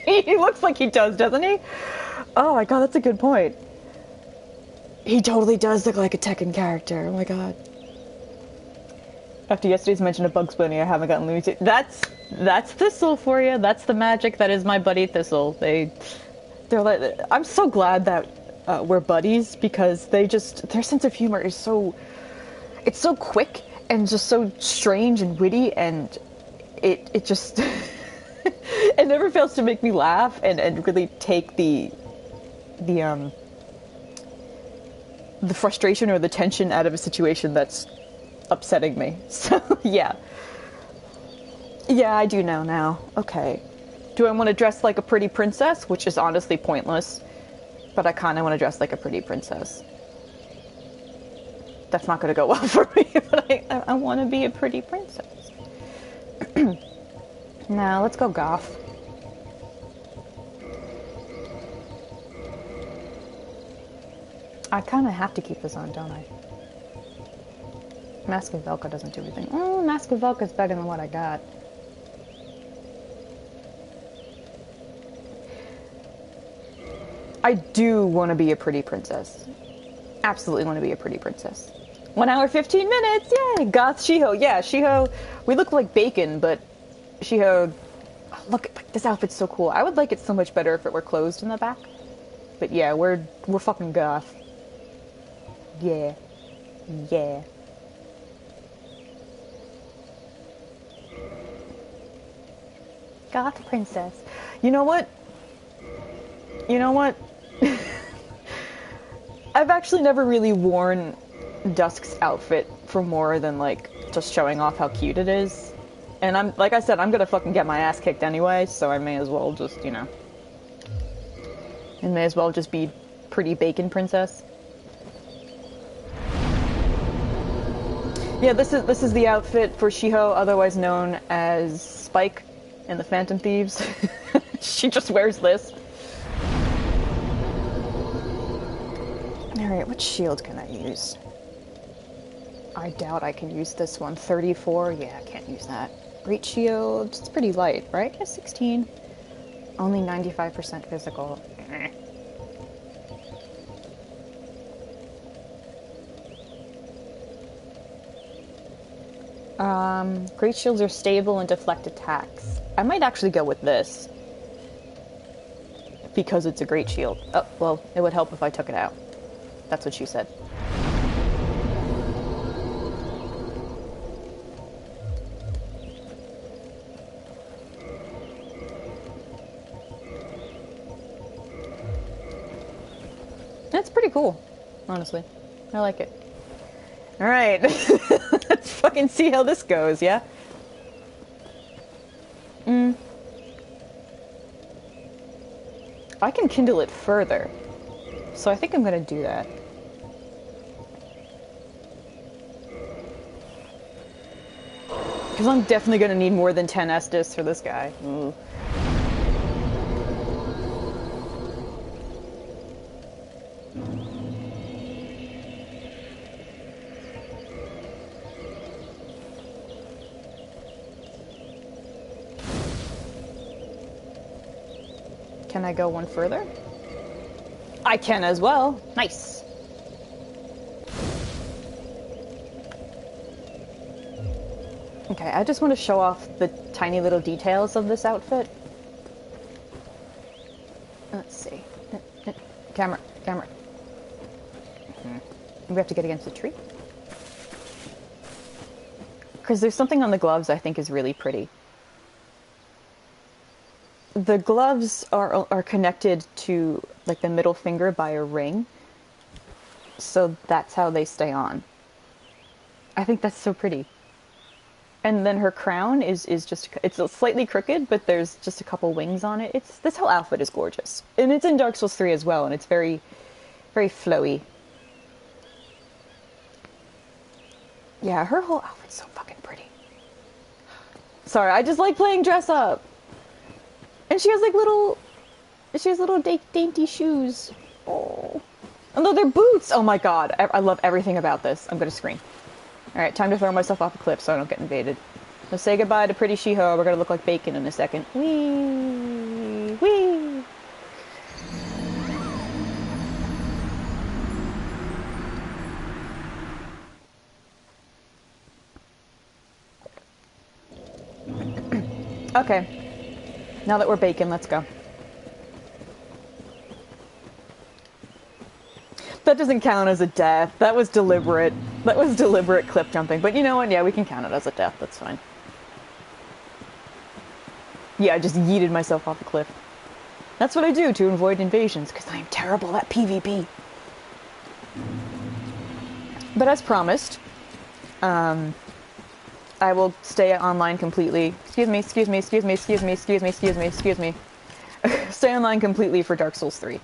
He looks like he does, doesn't he? Oh my god, that's a good point. He totally does look like a Tekken character. Oh my god. After yesterday's mention of Bugs Bunny, I haven't gotten limited. That's Thistle for you. That's the magic. That is my buddy Thistle. They're like, I'm so glad that we're buddies, because their sense of humor is it's so quick and just so strange and witty, and it just it never fails to make me laugh and really take the frustration or the tension out of a situation that's upsetting me. So yeah, I do know now. Okay, do I want to dress like a pretty princess, which is honestly pointless, but I kind of want to dress like a pretty princess. That's not going to go well for me, but I want to be a pretty princess. Now, let's go goth. I kind of have to keep this on, don't I? Mask of Velka doesn't do anything. Oh, Mask of Velka's better than what I got. I do want to be a pretty princess. Absolutely want to be a pretty princess. 1 hour, 15 minutes! Yay! Goth Shiho. Yeah, Shiho. We look like bacon, but Shiho... Oh, look, this outfit's so cool. I would like it so much better if it were closed in the back. But yeah, we're fucking goth. Yeah. Yeah. Goth princess. You know what? I've actually never really worn Dusk's outfit for more than like just showing off how cute it is. And I'm, like I said, I'm gonna fucking get my ass kicked anyway, so I may as well just, you know. It may as well just be pretty bacon princess. Yeah, this is the outfit for Shiho, otherwise known as Spike in the Phantom Thieves. She just wears this. Alright, what shield can I use? I doubt I can use this one. 34? Yeah, I can't use that. Great shield, it's pretty light, right? Yeah, 16. Only 95% physical. Great shields are stable and deflect attacks. I might actually go with this. Because it's a great shield. Oh, well, it would help if I took it out. That's what she said. That's pretty cool, honestly. I like it. Alright. Let's fucking see how this goes, yeah? I can kindle it further. So I think I'm gonna do that. Because I'm definitely gonna need more than 10 Estus for this guy. Ooh. Can I go one further? I can as well. Nice. Okay, I just want to show off the tiny little details of this outfit. Let's see. Camera. We have to get against the tree. Because there's something on the gloves I think is really pretty. The gloves are connected to, like, the middle finger by a ring. So that's how they stay on. I think that's so pretty. And then her crown is just, it's slightly crooked, but there's just a couple wings on it. This whole outfit is gorgeous. And it's in Dark Souls 3 as well, and it's very, very flowy. Yeah, her whole outfit's so fucking pretty. Sorry, I just like playing dress up. And she has like little dainty shoes. Oh. And they're boots! Oh my god, I love everything about this. I'm gonna scream. Alright, time to throw myself off a cliff so I don't get invaded. So say goodbye to pretty Shiho, we're gonna look like bacon in a second. Whee! Whee! Okay. Now that we're bacon, let's go. That doesn't count as a death. That was deliberate. That was deliberate cliff jumping. But you know what? Yeah, we can count it as a death. That's fine. Yeah, I just yeeted myself off a cliff. That's what I do to avoid invasions, because I am terrible at PvP. But as promised, I will stay online completely. Excuse me. Stay online completely for Dark Souls 3.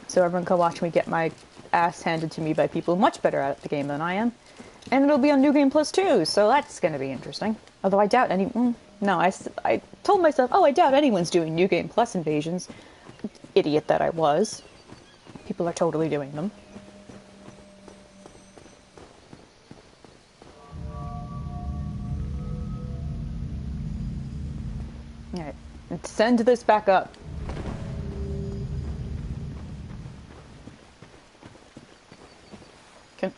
So everyone can watch me get my ass handed to me by people much better at the game than I am. And it'll be on New Game Plus too, so that's gonna be interesting. Although I doubt any... no, I told myself, oh, I doubt anyone's doing New Game Plus invasions. Idiot that I was. People are totally doing them. Alright, let's send this back up.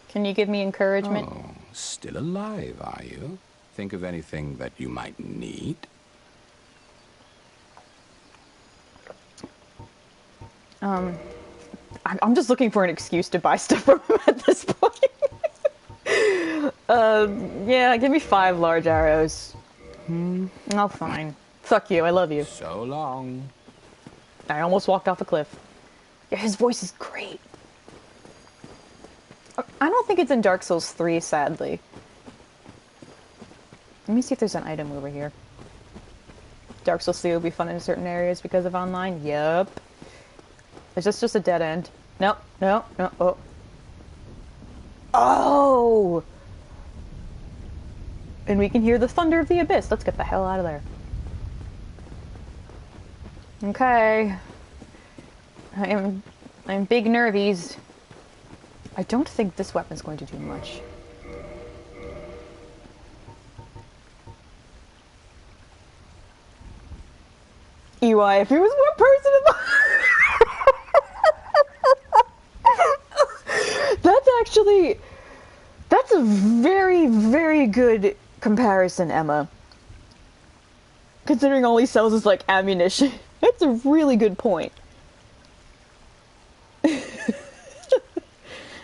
Can you give me encouragement? Oh, still alive, are you? Think of anything that you might need? I'm just looking for an excuse to buy stuff from him at this point. Yeah, give me 5 large arrows. Oh, fine. Fuck you, I love you. So long. I almost walked off a cliff. Yeah, his voice is great. I don't think it's in Dark Souls 3, sadly. Let me see if there's an item over here. Dark Souls 3 will be fun in certain areas because of online. Yep. Is this just a dead end? No, no, no. Oh. Oh! And we can hear the thunder of the abyss. Let's get the hell out of there. Okay. I'm big nervies. I don't think this weapon's going to do much. EY, if he was one person That's actually... That's a very, very good comparison, Emma. Considering all he sells is, like, ammunition. That's a really good point.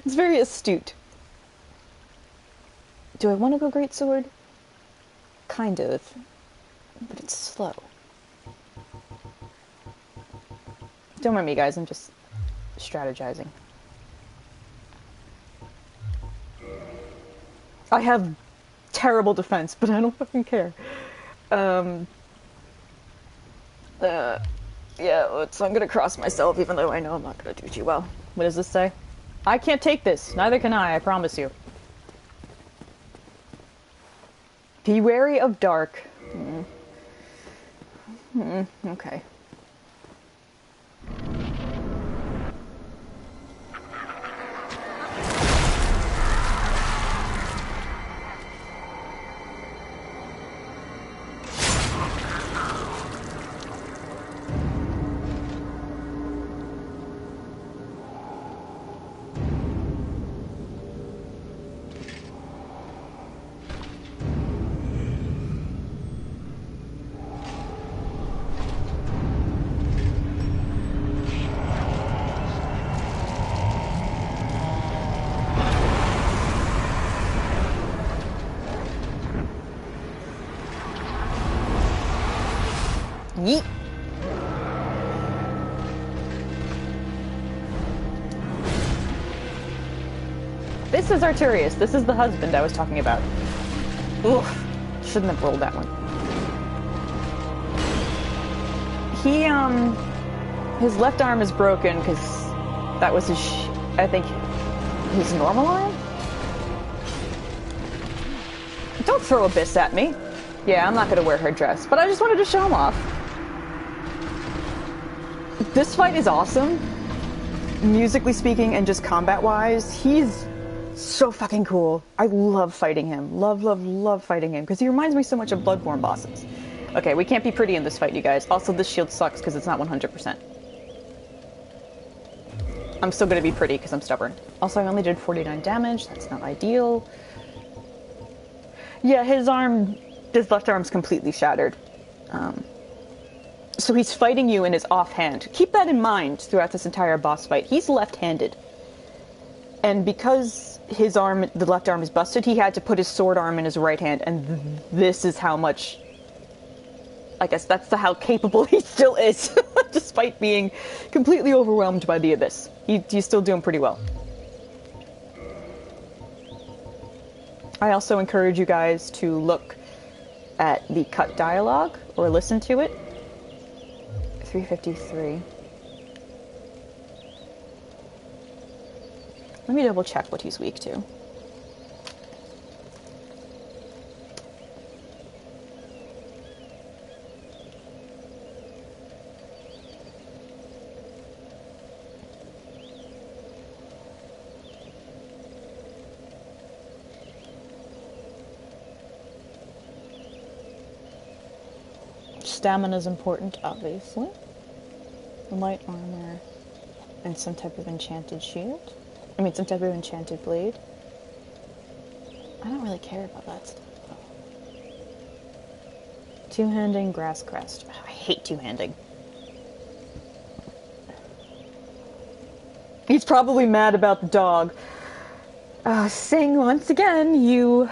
It's very astute. Do I want to go greatsword? Kind of. But it's slow. Don't mind me, guys. I'm just strategizing. I have terrible defense, but I don't fucking care. Yeah, so I'm gonna cross myself, even though I know I'm not gonna do too well. What does this say? I can't take this. Neither can I promise you. Be wary of dark. Okay. Yeet. This is Artorias. This is the husband I was talking about. Ugh. Shouldn't have rolled that one. He, his left arm is broken because that was his, I think, his normal arm? Don't throw Abyss at me. Yeah, I'm not gonna wear her dress, but I just wanted to show him off. This fight is awesome. Musically speaking and just combat-wise, he's so fucking cool. I love fighting him. Love, love, love fighting him, because he reminds me so much of Bloodborne bosses. Okay, we can't be pretty in this fight, you guys. Also, this shield sucks because it's not 100%. I'm still gonna be pretty because I'm stubborn. Also, I only did 49 damage. That's not ideal. Yeah, his left arm's completely shattered. So he's fighting you in his offhand. Keep that in mind throughout this entire boss fight. He's left-handed. And because his arm, the left arm is busted, he had to put his sword arm in his right hand, and this is how much... I guess that's how capable he still is, despite being completely overwhelmed by the Abyss. He's still doing pretty well. I also encourage you guys to look at the cut dialogue, or listen to it. 353. Let me double check what he's weak to. Stamina is important, obviously. Light armor and some type of enchanted shield. I mean, some type of enchanted blade. I don't really care about that stuff, though. Two-handing, grass crest. I hate two-handing. He's probably mad about the dog. Sing, once again, you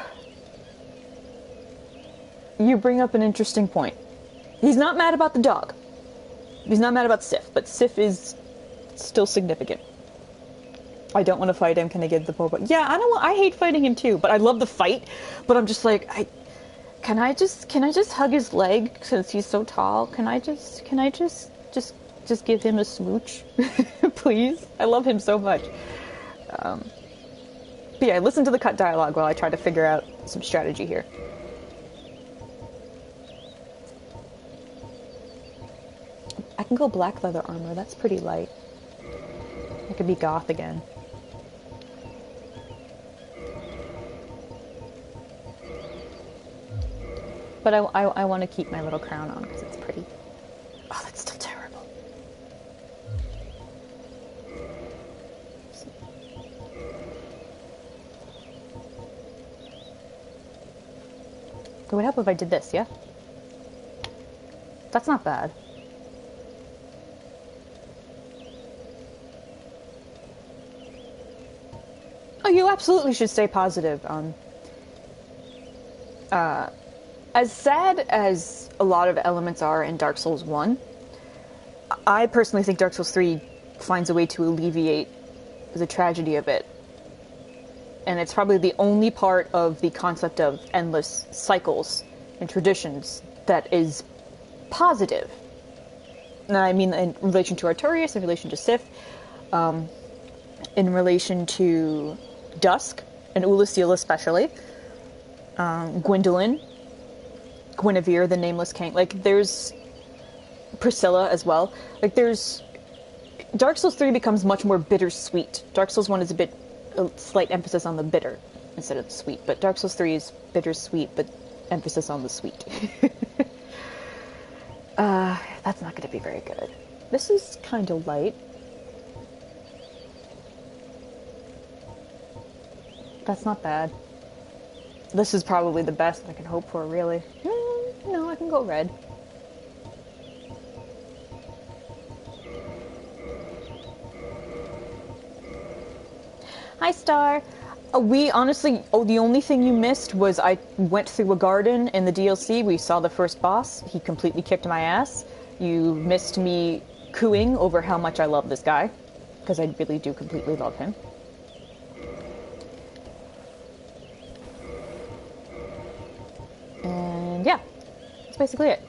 bring up an interesting point. He's not mad about the dog. He's not mad about Sif, but Sif is still significant. I don't want to fight him. Can I give the poor boy? Yeah, I don't want, I hate fighting him too, but I love the fight. But I'm just like, can I just hug his leg since he's so tall? Can I just give him a smooch, please? I love him so much. But yeah, listen to the cut dialogue while I try to figure out some strategy here. I can go black leather armor. That's pretty light. I could be goth again. But I want to keep my little crown on because it's pretty. Oh, that's still terrible. It would help if I did this, yeah? That's not bad. Oh, you absolutely should stay positive. As sad as a lot of elements are in Dark Souls 1, I personally think Dark Souls 3 finds a way to alleviate the tragedy of it. And it's probably the only part of the concept of endless cycles and traditions that is positive. And I mean in relation to Artorias, in relation to Sif, in relation to Dusk, and Ulasil especially, Gwendolyn, Guinevere, the Nameless King. Like, there's Priscilla as well. Like, there's... Dark Souls 3 becomes much more bittersweet. Dark Souls 1 is a slight emphasis on the bitter instead of the sweet. But Dark Souls 3 is bittersweet, but emphasis on the sweet. That's not going to be very good. This is kind of light. That's not bad. This is probably the best I can hope for, really. No, I can go red. Hi, Star. We honestly... Oh, the only thing you missed was I went through a garden in the DLC. We saw the first boss. He completely kicked my ass. You missed me cooing over how much I love this guy. Because I really do completely love him. And yeah, that's basically it.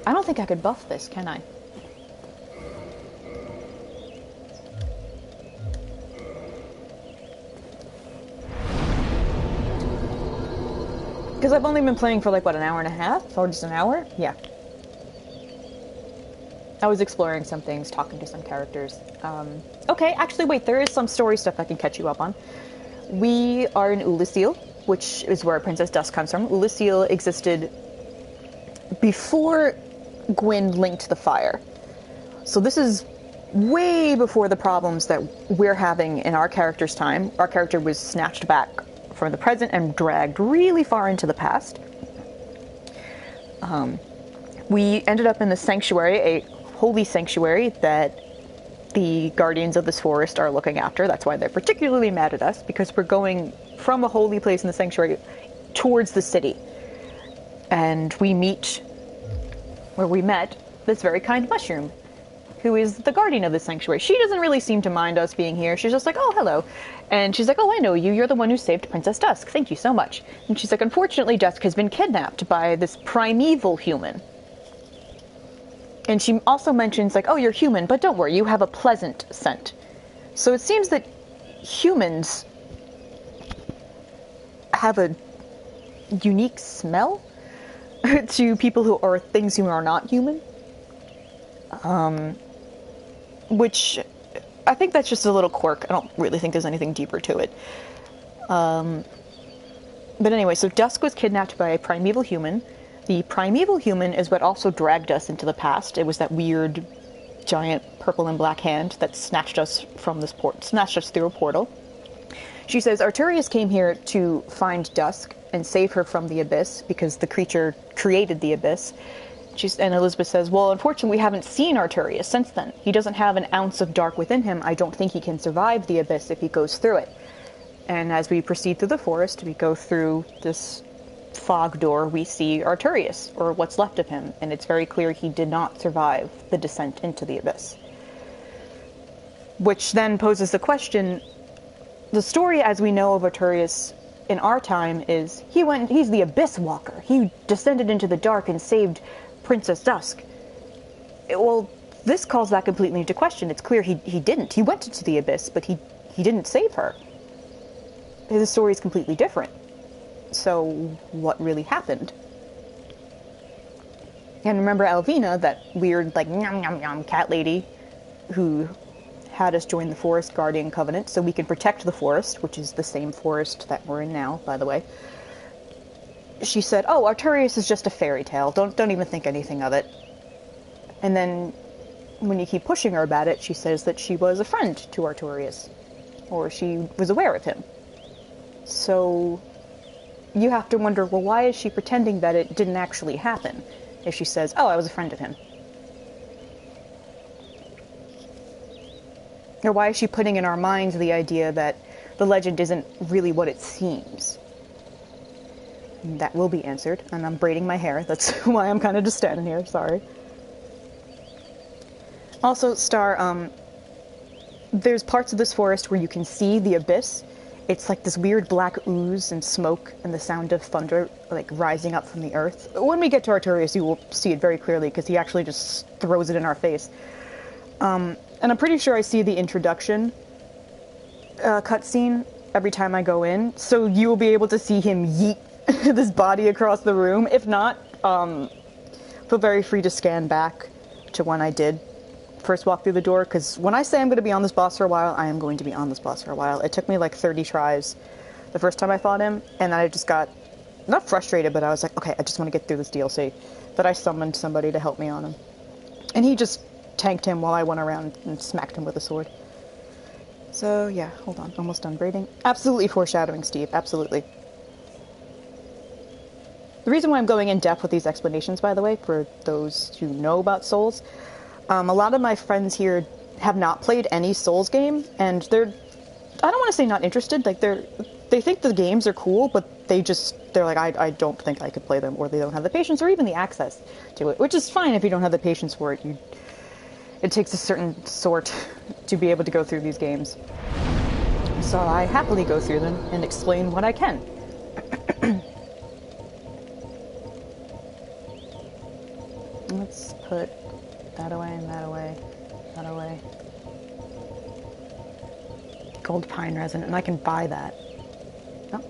I don't think I could buff this, can I? Because I've only been playing for like, what, an hour and a half? Or just an hour? Yeah. I was exploring some things, talking to some characters. Okay, actually, wait, there is some story stuff I can catch you up on. We are in Ulasil, which is where Princess Dusk comes from. Ulasil existed before Gwyn linked the fire. So this is way before the problems that we're having in our character's time. Our character was snatched back from the present and dragged really far into the past. We ended up in the sanctuary, a holy sanctuary that the guardians of this forest are looking after. That's why they're particularly mad at us, because we're going from a holy place in the sanctuary towards the city. And we met this very kind mushroom, who is the guardian of the sanctuary. She doesn't really seem to mind us being here. She's just like, oh, hello. And she's like, oh, I know you. You're the one who saved Princess Dusk. Thank you so much. And she's like, unfortunately, Dusk has been kidnapped by this primeval human. And she also mentions, like, oh, you're human, but don't worry, you have a pleasant scent. So it seems that humans have a unique smell to people who are things who are not human. Which I think that's just a little quirk. I don't really think there's anything deeper to it. But anyway, so Dusk was kidnapped by a primeval human. The primeval human is what also dragged us into the past. It was that weird, giant purple and black hand that snatched us from this snatched us through a portal. She says Artorias came here to find Dusk and save her from the abyss because the creature created the abyss. And Elizabeth says, well, unfortunately, we haven't seen Artorias since then. He doesn't have an ounce of dark within him. I don't think he can survive the abyss if he goes through it. And as we proceed through the forest, we go through this fog door, we see Artorias, or what's left of him, and it's very clear he did not survive the descent into the abyss. Which then poses the question, the story as we know of Artorias in our time is, he's the Abyss Walker. He descended into the dark and saved Princess Dusk. Well, this calls that completely into question. It's clear he didn't. He went into the Abyss, but he didn't save her. His story is completely different. So, what really happened? And remember Alvina, that weird, like, nom nom nom cat lady who had us join the Forest Guardian Covenant so we can protect the forest, which is the same forest that we're in now, by the way. She said, oh, Artorias is just a fairy tale. Don't even think anything of it. And then, when you keep pushing her about it, she says that she was a friend to Artorias. Or she was aware of him. So, you have to wonder, well, why is she pretending that it didn't actually happen? If she says, oh, I was a friend of him. Or why is she putting in our minds the idea that the legend isn't really what it seems? That will be answered, and I'm braiding my hair. That's why I'm kind of just standing here, sorry. Also, Star, there's parts of this forest where you can see the abyss. It's like this weird black ooze and smoke and the sound of thunder, like, rising up from the earth. When we get to Artorias, you will see it very clearly, because he actually just throws it in our face. And I'm pretty sure I see the introduction cutscene every time I go in, so you will be able to see him yeet this body across the room. If not, feel very free to scan back to when I did first walk through the door, because when I say I'm going to be on this boss for a while, I am going to be on this boss for a while. It took me like 30 tries the first time I fought him, and I just got, not frustrated, but I was like, okay, I just want to get through this DLC. But I summoned somebody to help me on him. And he just tanked him while I went around and smacked him with a sword. So, yeah, hold on. Almost done braiding. Absolutely foreshadowing, Steve. Absolutely. The reason why I'm going in depth with these explanations, by the way, for those who know about Souls, a lot of my friends here have not played any Souls game, and they're, I don't want to say not interested, like, they think the games are cool, but they're like, I don't think I could play them, or they don't have the patience, or even the access to it, which is fine if you don't have the patience for it. It takes a certain sort to be able to go through these games. So I happily go through them and explain what I can. Let's put that away and that away, that away. Gold pine resin, and I can buy that. Oh.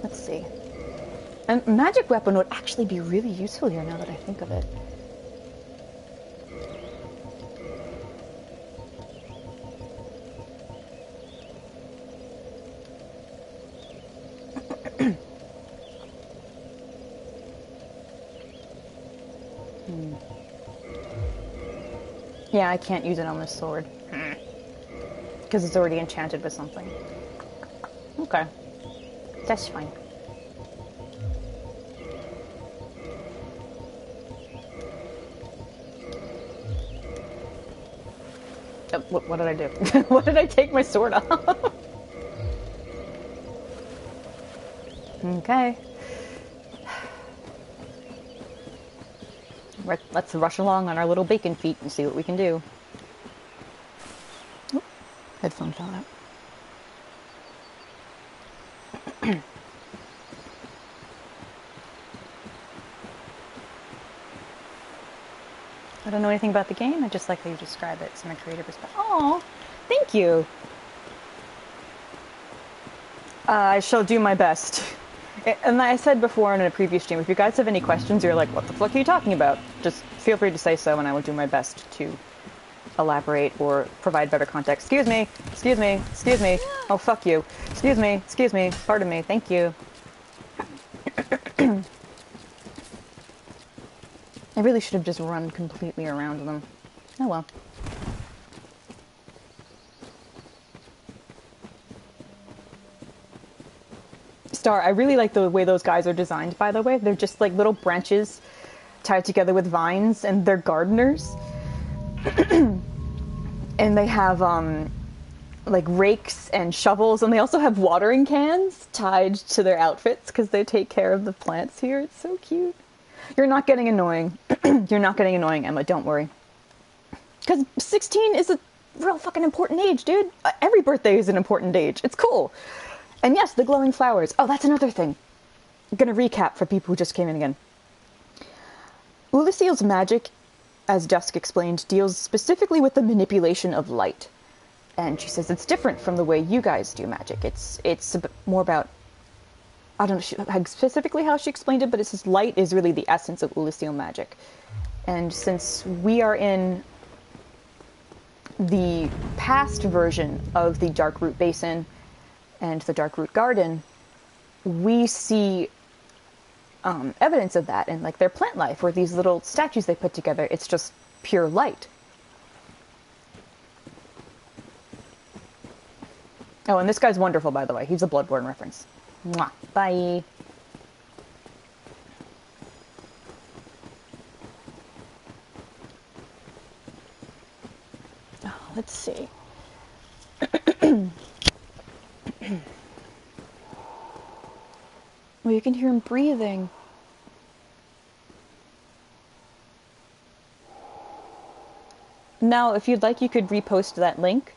Let's see. And magic weapon would actually be really useful here now that I think of it. Yeah, I can't use it on this sword. Because it's already enchanted with something. Okay. That's fine. What did I do? What did I take my sword off? Okay. Let's rush along on our little bacon feet and see what we can do. Oop, headphone fell out. I don't know anything about the game, I just like how you describe it. It's my creative perspective. Oh, thank you. I shall do my best. And I said before in a previous stream, if you guys have any questions, you're like, what the fuck are you talking about? Just feel free to say so, and I will do my best to elaborate or provide better context. Excuse me, excuse me, excuse me. Oh, fuck you. Excuse me, pardon me, thank you. I really should have just run completely around them. Oh well. Star, I really like the way those guys are designed, by the way. They're just like little branches tied together with vines, and they're gardeners. And they have, like rakes and shovels, and they also have watering cans tied to their outfits because they take care of the plants here. It's so cute. You're not getting annoying. You're not getting annoying, Emma, don't worry. Because 16 is a real fucking important age, dude. Every birthday is an important age. It's cool. And yes, the glowing flowers. Oh, that's another thing. I'm gonna recap for people who just came in again. Ulysseel's magic, as Dusk explained, deals specifically with the manipulation of light. And she says it's different from the way you guys do magic. It's a bit more about, I don't know specifically how she explained it, but it says light is really the essence of Ulysseal magic. And since we are in the past version of the Darkroot Basin and the Darkroot Garden, we see evidence of that in like their plant life, or these little statues they put together. It's just pure light. Oh, and this guy's wonderful, by the way. He's a Bloodborne reference. Mwah. Bye. Oh, let's see. Well, you can hear him breathing. Now, if you'd like, you could repost that link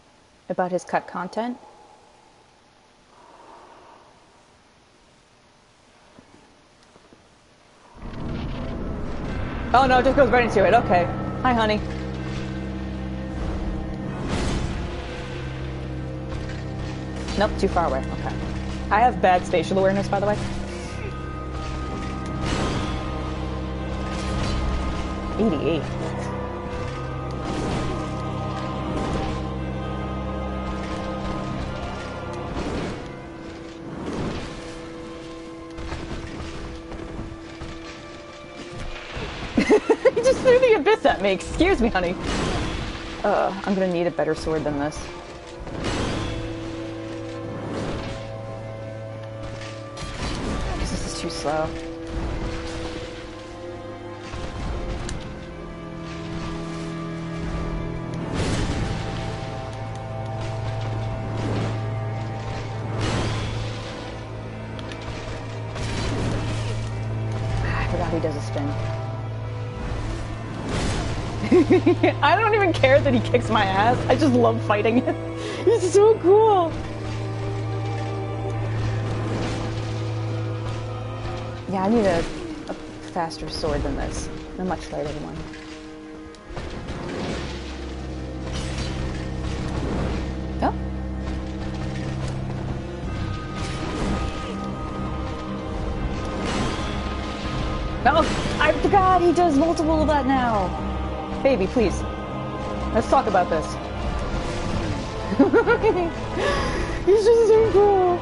about his cut content. Oh no, it just goes right into it. Okay. Hi, honey. Nope, too far away. Okay. I have bad spatial awareness, by the way. 88. He just threw the abyss at me. Excuse me, honey. I'm gonna need a better sword than this. This is too slow. I forgot he does a spin. I don't even care that he kicks my ass. I just love fighting him. He's so cool. Yeah, I need a faster sword than this. A much lighter one. Oh. Oh, I forgot he does multiple of that now. Baby, please. Let's talk about this. He's just so cool.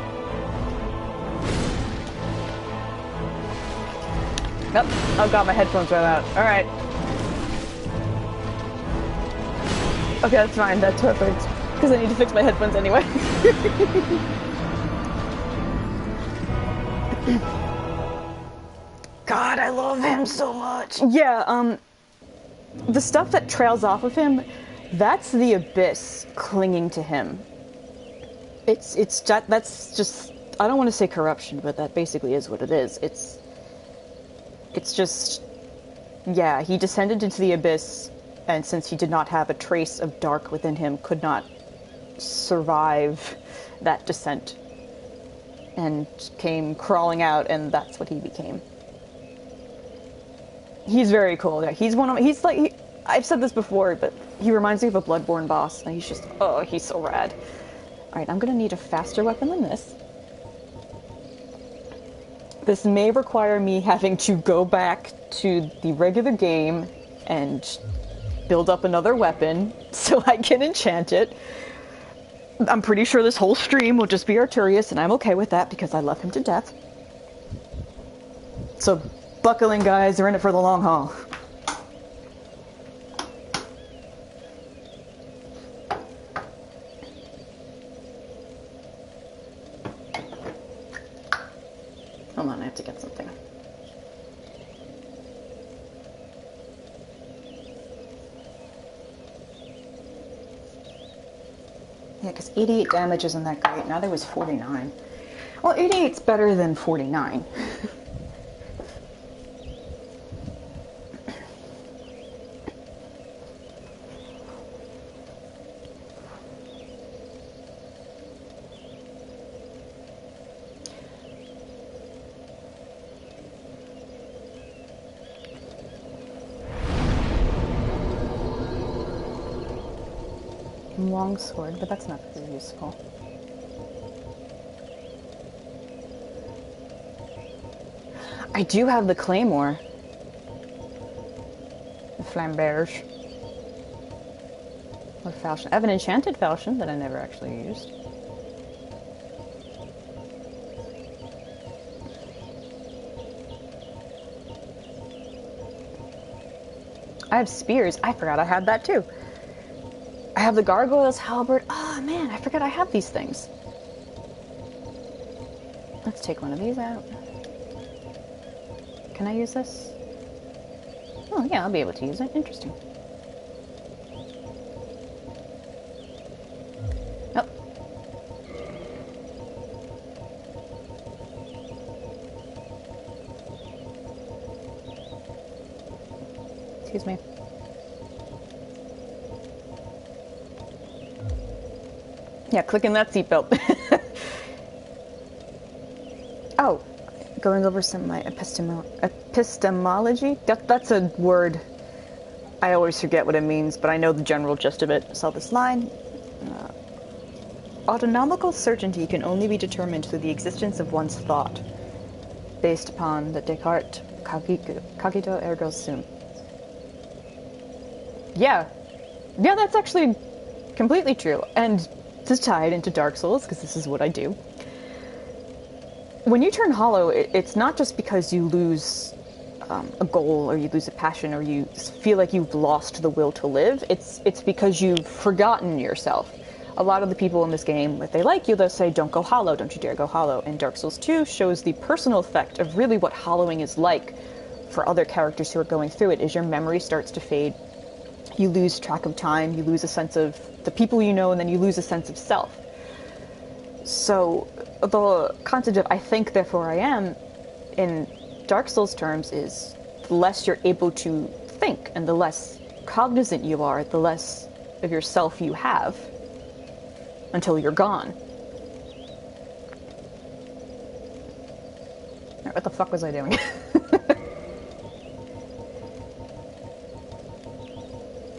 Nope. Oh god, my headphones ran out. Alright. Okay, that's fine. That's perfect. Because I need to fix my headphones anyway. God, I love him so much. Yeah, the stuff that trails off of him, that's the abyss clinging to him. That's just, I don't want to say corruption, but that basically is what it is. It's just, yeah, he descended into the abyss, and since he did not have a trace of dark within him, could not survive that descent, and came crawling out, and that's what he became. He's very cool. Yeah, he's like, I've said this before, but he reminds me of a Bloodborne boss, and he's just, oh, he's so rad. Alright, I'm gonna need a faster weapon than this. This may require me having to go back to the regular game and build up another weapon so I can enchant it. I'm pretty sure this whole stream will just be Artorias, and I'm okay with that because I love him to death. So, buckle in, guys. We're in it for the long haul. Hold on, I have to get something. Yeah, because 88 damage isn't that great. Now there was 49. Well, 88's better than 49. longsword, but that's not very useful. I do have the claymore. The flambears. Or falchion. I have an enchanted falchion that I never actually used. I have spears. I forgot I had that too. I have the gargoyle's halberd. Oh man, I forgot I have these things. Let's take one of these out. Can I use this? Oh yeah, I'll be able to use it. Interesting. Oh. Excuse me. Yeah, clicking that seatbelt. Oh, going over some of my epistemology. That's a word. I always forget what it means, but I know the general gist of it. Saw this line. Autonomical certainty can only be determined through the existence of one's thought, based upon the Descartes cogito ergo sum. Yeah, that's actually completely true. And to tie it into Dark Souls, because this is what I do. When you turn hollow, it's not just because you lose a goal, or you lose a passion, or you feel like you've lost the will to live. It's because you've forgotten yourself. A lot of the people in this game, if they like you, they'll say, don't go hollow, don't you dare go hollow. And Dark Souls 2 shows the personal effect of really what hollowing is like for other characters who are going through it, is your memory starts to fade. You lose track of time, you lose a sense of the people you know, and then you lose a sense of self. So the concept of I think, therefore I am, in Dark Souls terms, is the less you're able to think, and the less cognizant you are, the less of yourself you have, until you're gone. What the fuck was I doing?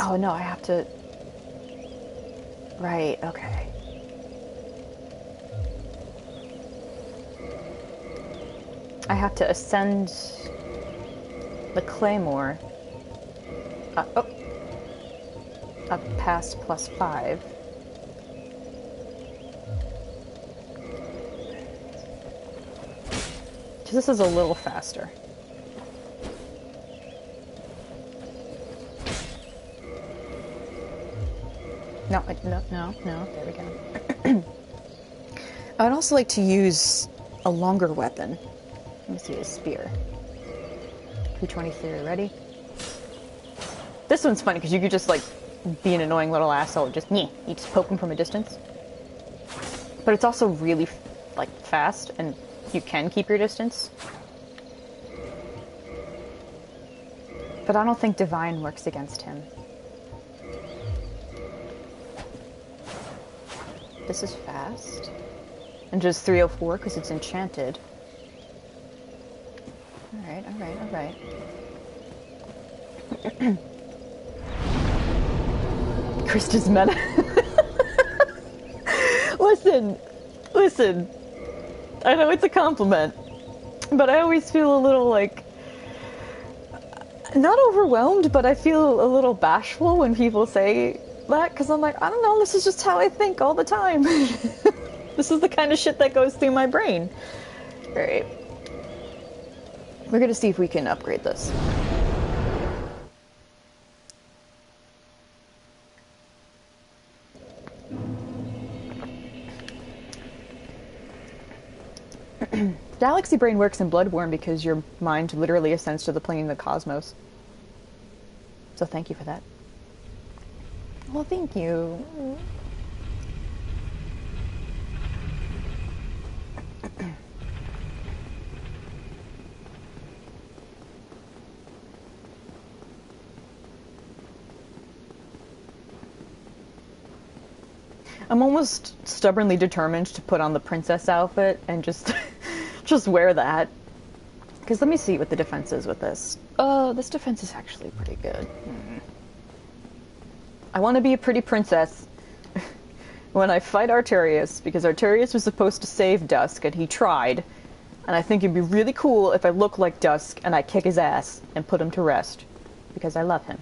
Oh no, I have to... Right, okay. I have to ascend the claymore up past +5. So this is a little faster. No, there we go. I would also like to use a longer weapon. Let me see, a spear. P23, ready? This one's funny because you could just like be an annoying little asshole, just you just poke him from a distance. But it's also really like fast, and you can keep your distance. But I don't think Divine works against him. This is fast. And just 304 because it's enchanted. Alright. Krist is meta. Listen. I know it's a compliment, but I always feel a little like... Not overwhelmed, but I feel a little bashful when people say that, because I'm like, I don't know, this is just how I think all the time. This is the kind of shit that goes through my brain. Alright. We're gonna see if we can upgrade this. Galaxy Brain works in Bloodborne because your mind literally ascends to the plane of the cosmos. So thank you for that. Well, thank you. I'm almost stubbornly determined to put on the princess outfit and just just wear that. Because let me see what the defense is with this. Oh, this defense is actually pretty good. I want to be a pretty princess. when I fight Artorias, because Artorias was supposed to save Dusk, and he tried, and I think it'd be really cool if I look like Dusk and I kick his ass and put him to rest, because I love him.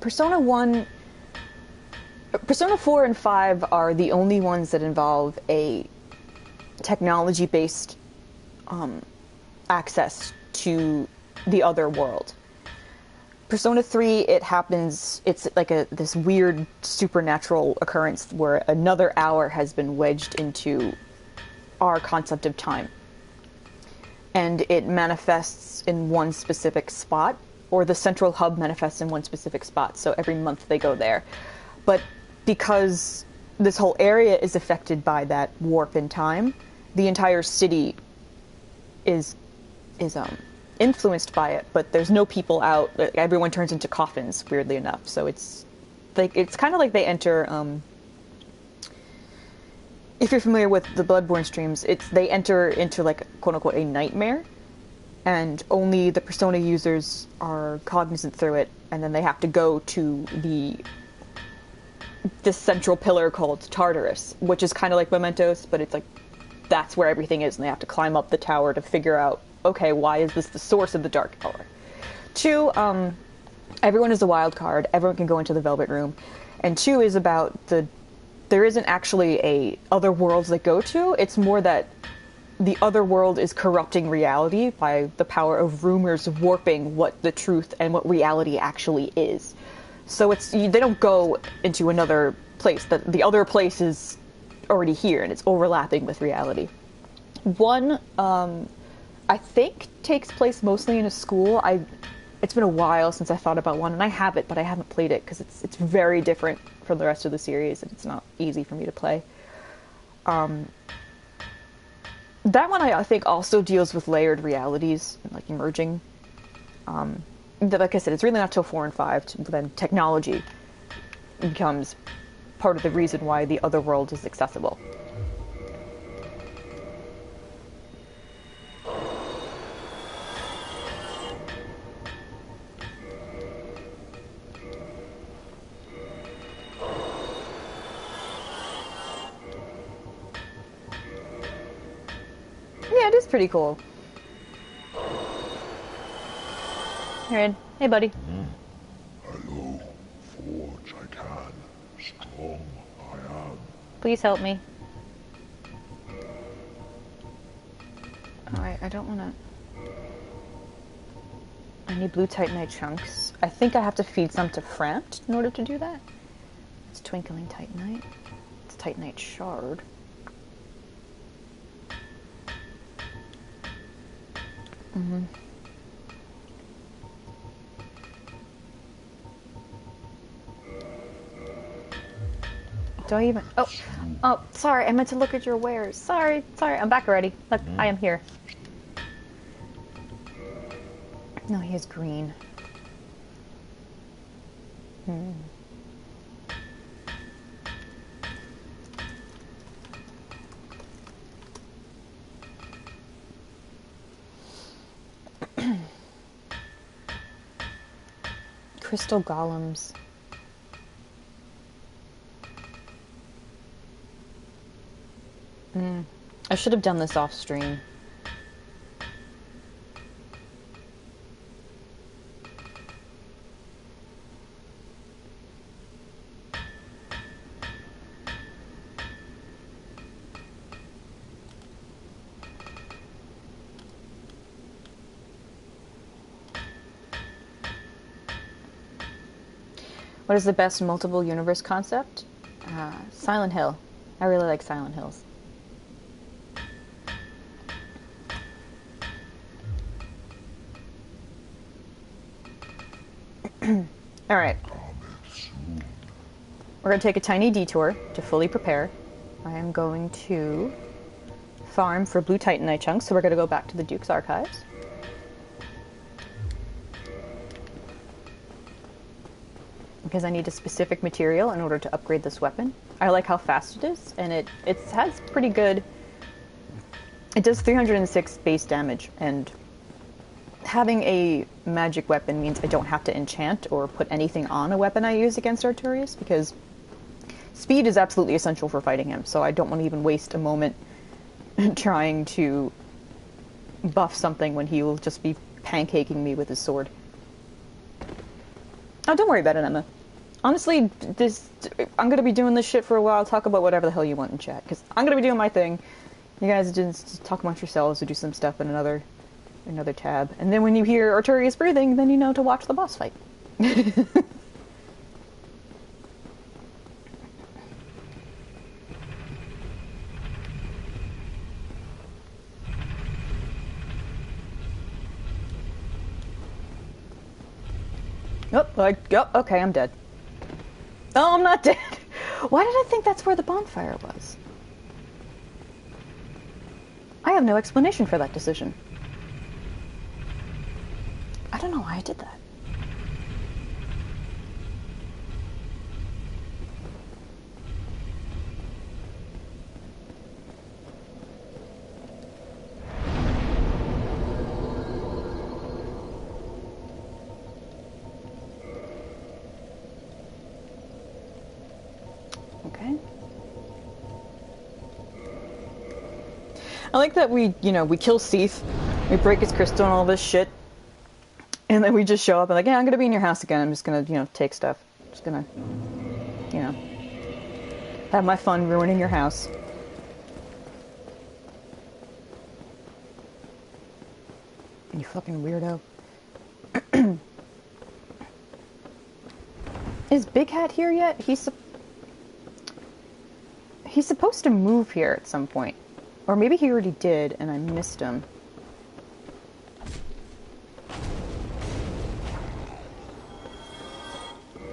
Persona 1... Persona 4 and 5 are the only ones that involve a technology-based access to the other world. Persona 3, it happens, it's like this weird supernatural occurrence where another hour has been wedged into our concept of time. And it manifests in one specific spot, or the central hub manifests in one specific spot, so every month they go there. But because this whole area is affected by that warp in time, the entire city is influenced by it, but there's no people out. Everyone turns into coffins, weirdly enough. So it's kind of like they enter. If you're familiar with the Bloodborne streams, they enter into like quote unquote a nightmare, and only the Persona users are cognizant through it, and then they have to go to this central pillar called Tartarus, which is kind of like Mementos, but it's like that's where everything is, and they have to climb up the tower to figure out, okay, why is this the source of the Dark Tower? 2, everyone is a wild card, everyone can go into the Velvet Room, and 2 is about there isn't actually a other worlds they go to, it's more that the other world is corrupting reality by the power of rumors warping what the truth and what reality actually is. So they don't go into another place. The other place is already here, and it's overlapping with reality. 1, I think, takes place mostly in a school. It's been a while since I thought about 1, and I have it, but I haven't played it because it's very different from the rest of the series, and it's not easy for me to play. That one I think also deals with layered realities, like emerging. Like I said, it's really not till 4 and 5 then technology becomes part of the reason why the other world is accessible. Yeah, it is pretty cool. Aaron, hey buddy. Hello, forge I can, strong I am. Please help me. Alright, I don't wanna... I need blue Titanite chunks. I think I have to feed some to Framped in order to do that. It's twinkling Titanite. It's Titanite shard. Do I even... Oh, sorry, I meant to look at your wares. Sorry, I'm back already. Look, I am here. No, he has green. Crystal golems. I should have done this off stream. What is the best multiple universe concept? Silent Hill. I really like Silent Hills. Alright. We're going to take a tiny detour to fully prepare. I am going to farm for blue Titanite chunks, so we're going to go back to the Duke's Archives. because I need a specific material in order to upgrade this weapon. I like how fast it is, and it has pretty good... It does 306 base damage, and having a magic weapon means I don't have to enchant or put anything on a weapon I use against Artorias, because speed is absolutely essential for fighting him, so I don't want to even waste a moment trying to buff something when he will just be pancaking me with his sword. Oh, don't worry about it, Emma. Honestly, I'm going to be doing this shit for a while. Talk about whatever the hell you want in chat, because I'm going to be doing my thing. You guys just talk amongst yourselves or do some stuff in another tab. And then when you hear Artorias breathing, then you know to watch the boss fight. Oh, okay, I'm dead. Oh, I'm not dead. Why did I think that's where the bonfire was? I have no explanation for that decision. I don't know why I did that. Okay. I like that we kill Seath, we break his crystal and all this shit, and then we just show up and like, yeah, I'm gonna be in your house again, I'm just gonna, take stuff. Just gonna, have my fun ruining your house. You fucking weirdo. Is Big Hat here yet? He's supposed to move here at some point. Or maybe he already did and I missed him.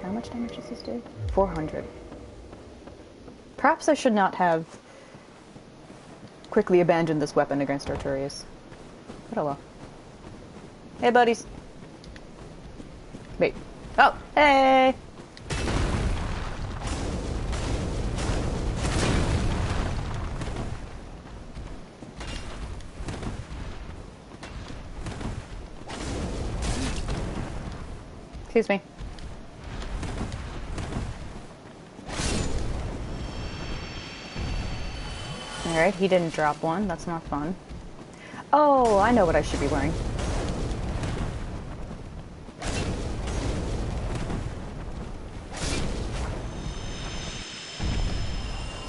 How much damage does this do? 400. Perhaps I should not have quickly abandoned this weapon against Artorias. But oh well. Hey, buddies. Wait. Oh, hey! Excuse me. Alright, he didn't drop one. That's not fun. Oh, I know what I should be wearing.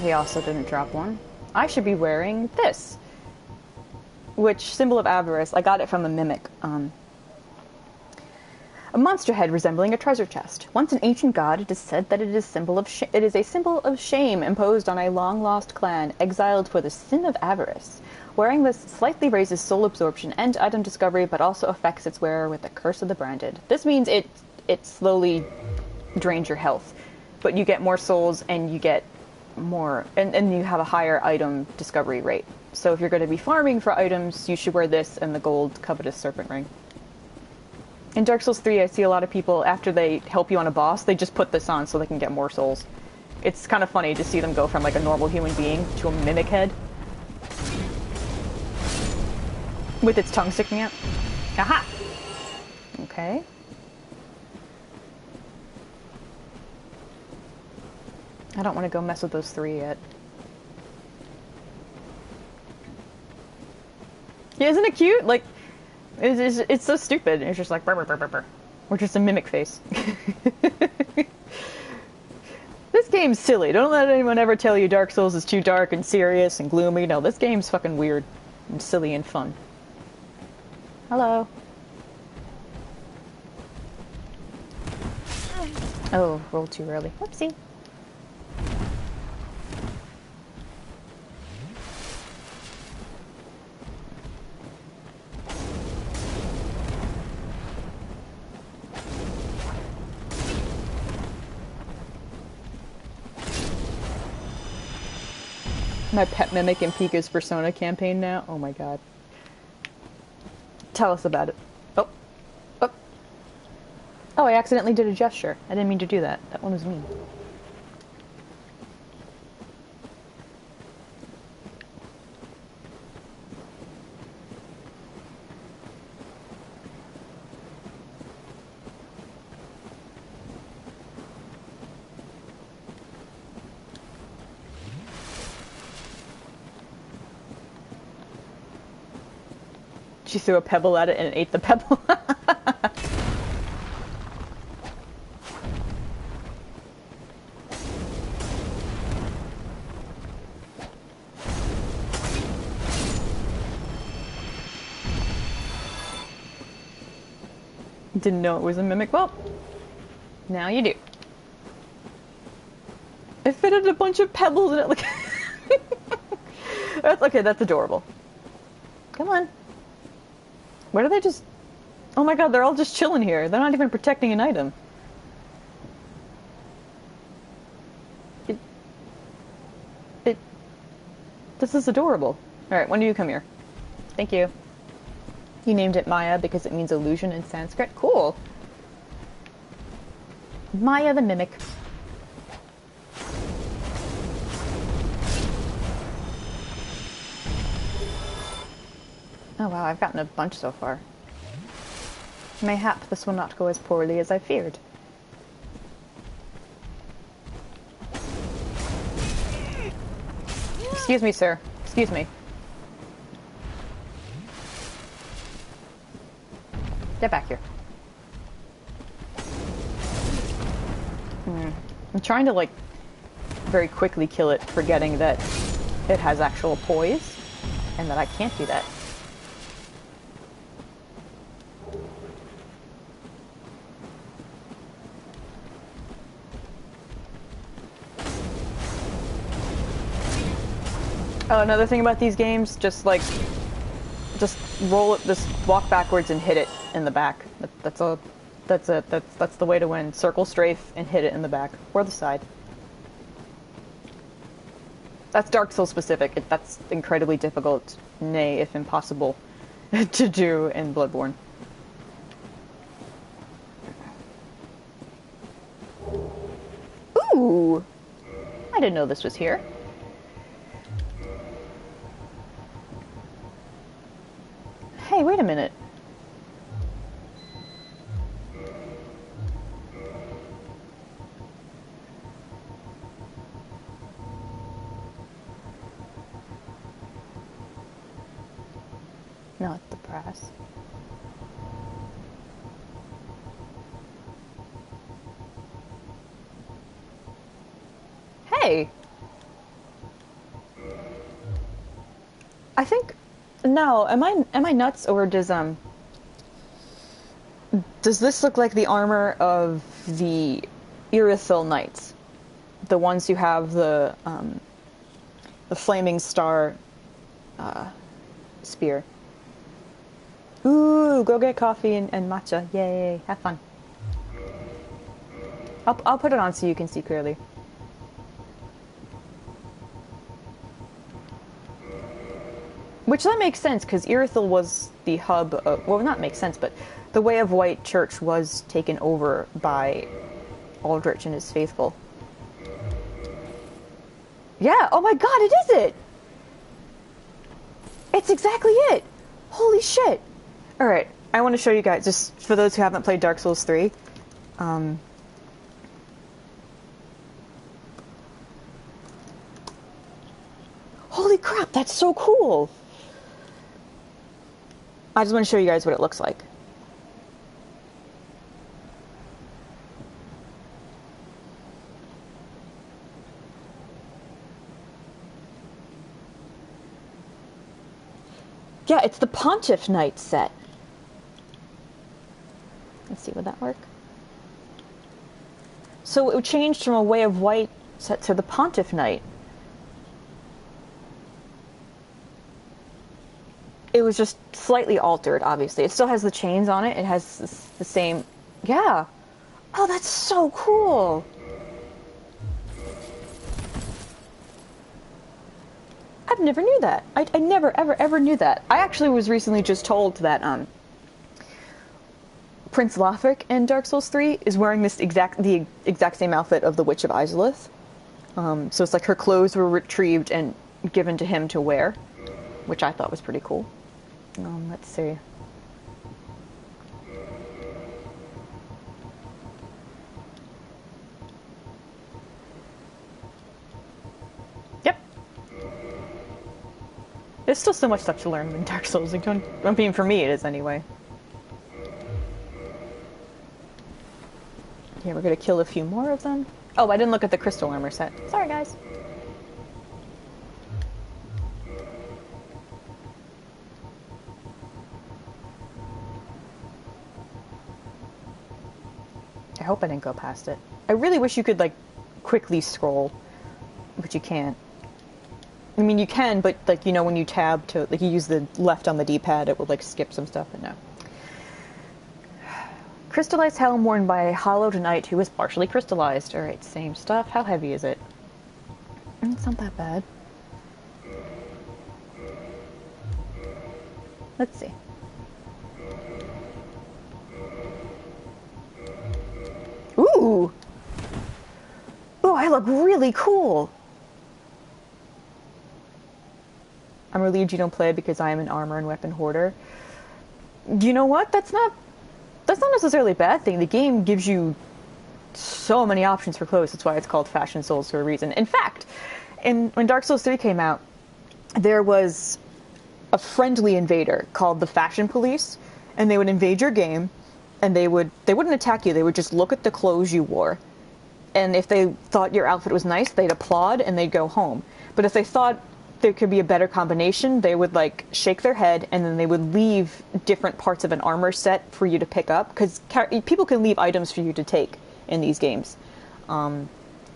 He also didn't drop one. I should be wearing this. Which, symbol of avarice, I got it from a mimic. A monster head resembling a treasure chest. Once an ancient god, it is said that it is a symbol of shame imposed on a long-lost clan, exiled for the sin of avarice. Wearing this slightly raises soul absorption and item discovery, but also affects its wearer with the curse of the branded. This means it slowly drains your health, but you get more souls and you get more, and you have a higher item discovery rate. So if you're going to be farming for items, you should wear this and the gold covetous serpent ring. In Dark Souls 3, I see a lot of people, after they help you on a boss, they just put this on so they can get more souls. It's kind of funny to see them go from like a normal human being to a mimic head. With its tongue sticking out. Aha! Okay. I don't want to go mess with those three yet. Yeah, isn't it cute? Like, it's so stupid. It's just like, burr, burr, burr, burr, burr. Or just a mimic face. This game's silly. Don't let anyone ever tell you Dark Souls is too dark and serious and gloomy. No, this game's fucking weird and silly and fun. Hello. Oh, rolled too early. Whoopsie. My pet mimic in Pika's Persona campaign now. Oh my god. Tell us about it. Oh. Oh. Oh, I accidentally did a gesture. I didn't mean to do that. That one was mean. She threw a pebble at it and it ate the pebble. Didn't know it was a mimic. Well, now you do. It fitted a bunch of pebbles in it. Like, that's okay. That's adorable. Come on. Where do they just? Oh my god, they're all just chilling here. They're not even protecting an item. This is adorable. All right, when do you come here? Thank you. You named it Maya because it means illusion in Sanskrit. Cool. Maya the mimic. Oh wow, I've gotten a bunch so far. Mayhap this will not go as poorly as I feared. Excuse me, sir. Excuse me. Get back here. I'm trying to, like, very quickly kill it, forgetting that it has actual poise, and that I can't do that. Oh, another thing about these games, just roll it, just walk backwards and hit it in the back. That's the way to win. Circle strafe and hit it in the back or the side. That's Dark Souls specific. That's incredibly difficult, nay, if impossible, to do in Bloodborne. Ooh! I didn't know this was here. Hey, wait a minute. Not the brass. Hey! I think... No, am I nuts, or does this look like the armor of the Irithil Knights? The ones who have the flaming star spear. Ooh, go get coffee and matcha. Yay, have fun. I'll put it on so you can see clearly. Which that makes sense, because Irithil was the hub of... Well, not makes sense, but the Way of White Church was taken over by Aldrich and his faithful. Yeah, oh my god, it is it! It's exactly it! Holy shit! Alright, I want to show you guys, just for those who haven't played Dark Souls 3. Holy crap, that's so cool! I just want to show you guys what it looks like. Yeah, it's the Pontiff Knight set. Let's see, would that work? So it changed from a Way of White set to the Pontiff Knight. It was just slightly altered, obviously. It still has the chains on it. It has the same... Yeah. Oh, that's so cool. I've never knew that. I never, ever, ever knew that. I actually was recently just told that, Prince Lothric in Dark Souls 3 is wearing the exact same outfit of the Witch of Izalith. So it's like her clothes were retrieved and given to him to wear, which I thought was pretty cool. Let's see. Yep. There's still so much stuff to learn in Dark Souls. Like, I mean, for me it is anyway. Yeah, we're gonna kill a few more of them. Oh, I didn't look at the crystal armor set. Sorry, guys. I hope I didn't go past it. I really wish you could, like, quickly scroll, but you can't. I mean, you can, but, like, you know, when you tab to, like, you use the left on the D-pad, it will, like, skip some stuff, but no. Crystallized helm worn by a hollowed knight who is partially crystallized. Alright, same stuff. How heavy is it? It's not that bad. Let's see. Ooh! Oh, I look really cool! I'm relieved you don't play because I am an armor and weapon hoarder. You know what? That's not necessarily a bad thing. The game gives you so many options for clothes. That's why it's called Fashion Souls for a reason. In fact, when Dark Souls 3 came out, there was a friendly invader called the Fashion Police, and they would invade your game, and they wouldn't attack you. They would just look at the clothes you wore, and if they thought your outfit was nice, they'd applaud and they'd go home. But if they thought there could be a better combination, they would, like, shake their head, and then they would leave different parts of an armor set for you to pick up, because people can leave items for you to take in these games.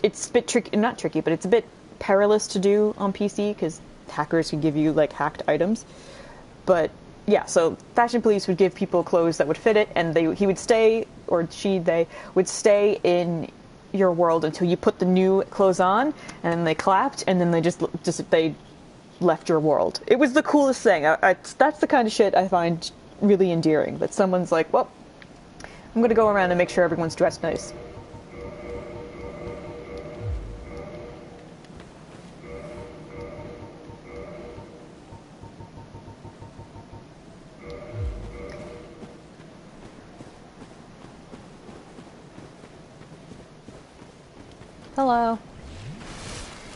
It's a bit tricky, not tricky, but it's a bit perilous to do on PC, because hackers can give you, like, hacked items. But yeah, so Fashion Police would give people clothes that would fit it, and he would stay, or they would stay in your world until you put the new clothes on, and then they clapped, and then they left your world. It was the coolest thing. That's the kind of shit I find really endearing, that someone's like, well, I'm gonna go around and make sure everyone's dressed nice. Hello.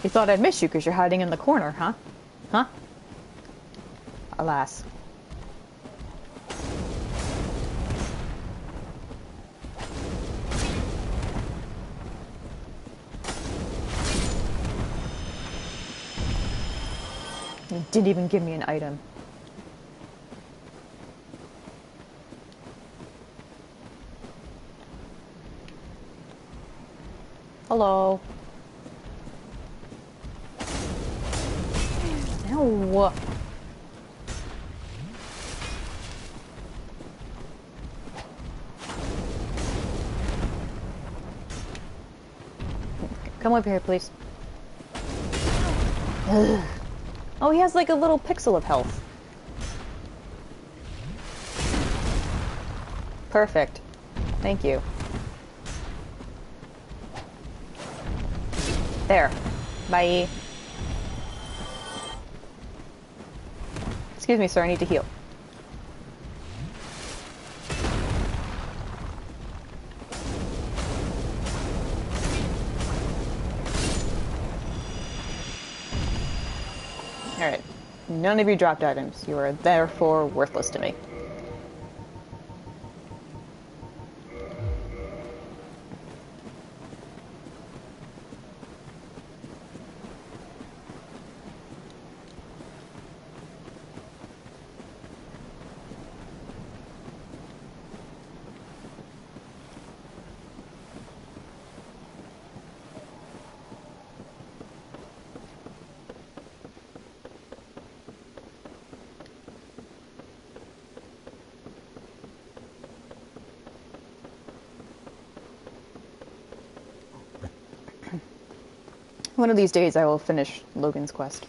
You thought I'd miss you because you're hiding in the corner, huh? Huh? Alas. You didn't even give me an item. Hello. No. Come over here, please. Ugh. Oh, he has like a little pixel of health. Perfect. Thank you. There. Bye. Excuse me, sir, I need to heal. Alright. None of you dropped items. You are therefore worthless to me. One of these days I will finish Logan's quest.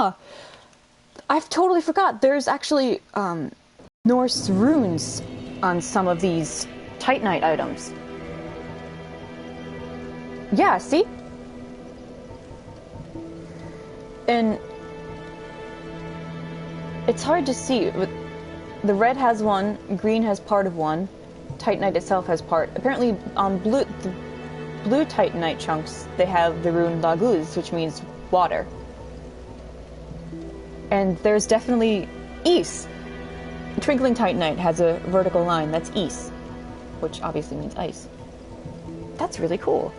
huh, I've totally forgot. There's actually Norse runes on some of these Titanite items. Yeah, see? And it's hard to see. The red has one, green has part of one, Titanite itself has part. Apparently on the blue Titanite chunks, they have the rune Laguz, which means water. And there's definitely Is. Twinkling Titanite has a vertical line, that's Is, which obviously means ice. That's really cool.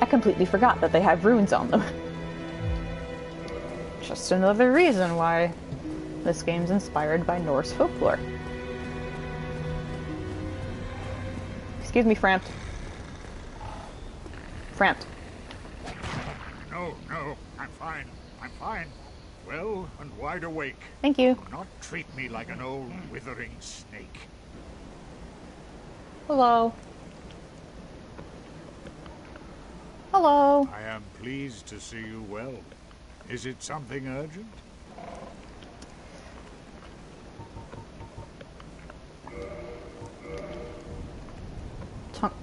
I completely forgot that they have runes on them. Just another reason why this game's inspired by Norse folklore. Excuse me, Frampt. Frampt. No, I'm fine. I'm fine. Well and wide awake. Thank you. Do not treat me like an old withering snake. Hello. Hello. I am pleased to see you well. Is it something urgent?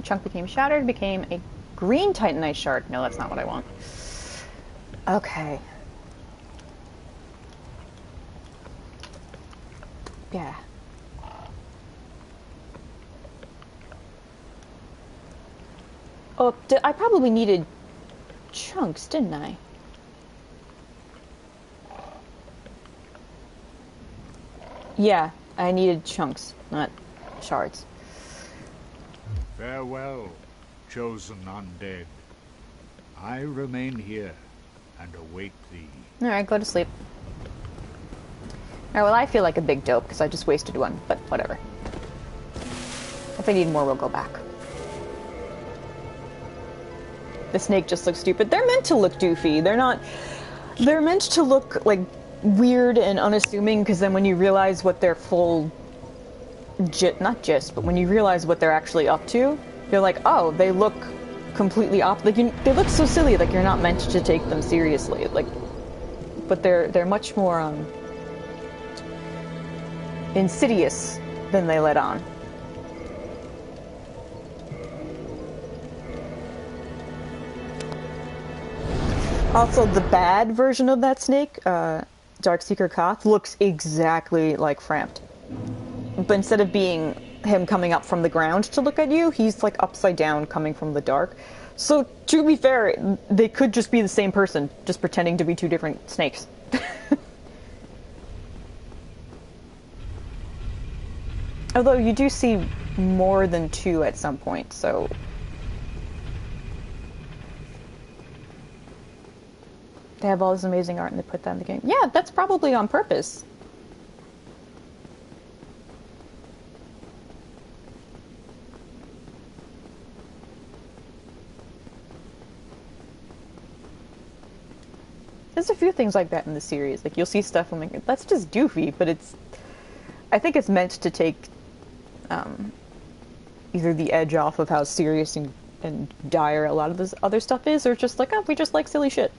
Chunk became shattered, became a green Titanite shard. No, that's not what I want. Okay. Yeah. Oh, I probably needed chunks, didn't I? Yeah, I needed chunks, not shards. Farewell, chosen undead. I remain here and await thee. Alright, go to sleep. Alright, well I feel like a big dope because I just wasted one, but whatever. If I need more, we'll go back. The snake just looks stupid. They're meant to look doofy. They're meant to look like weird and unassuming because then when you realize what their full not gist, but when you realize what they're actually up to, you're like, oh, they look completely they look so silly, like you're not meant to take them seriously. Like, but they're much more insidious than they let on. Also, the bad version of that snake, Darkseeker Koth, looks exactly like Frampt. But instead of being him coming up from the ground to look at you, he's like upside down coming from the dark. So, to be fair, they could just be the same person, just pretending to be two different snakes. Although you do see more than two at some point, so... They have all this amazing art and they put that in the game. Yeah, that's probably on purpose. There's a few things like that in the series. Like, you'll see stuff and like, that's just doofy, but it's... I think it's meant to take either the edge off of how serious and dire a lot of this other stuff is, or just like, oh, we just like silly shit.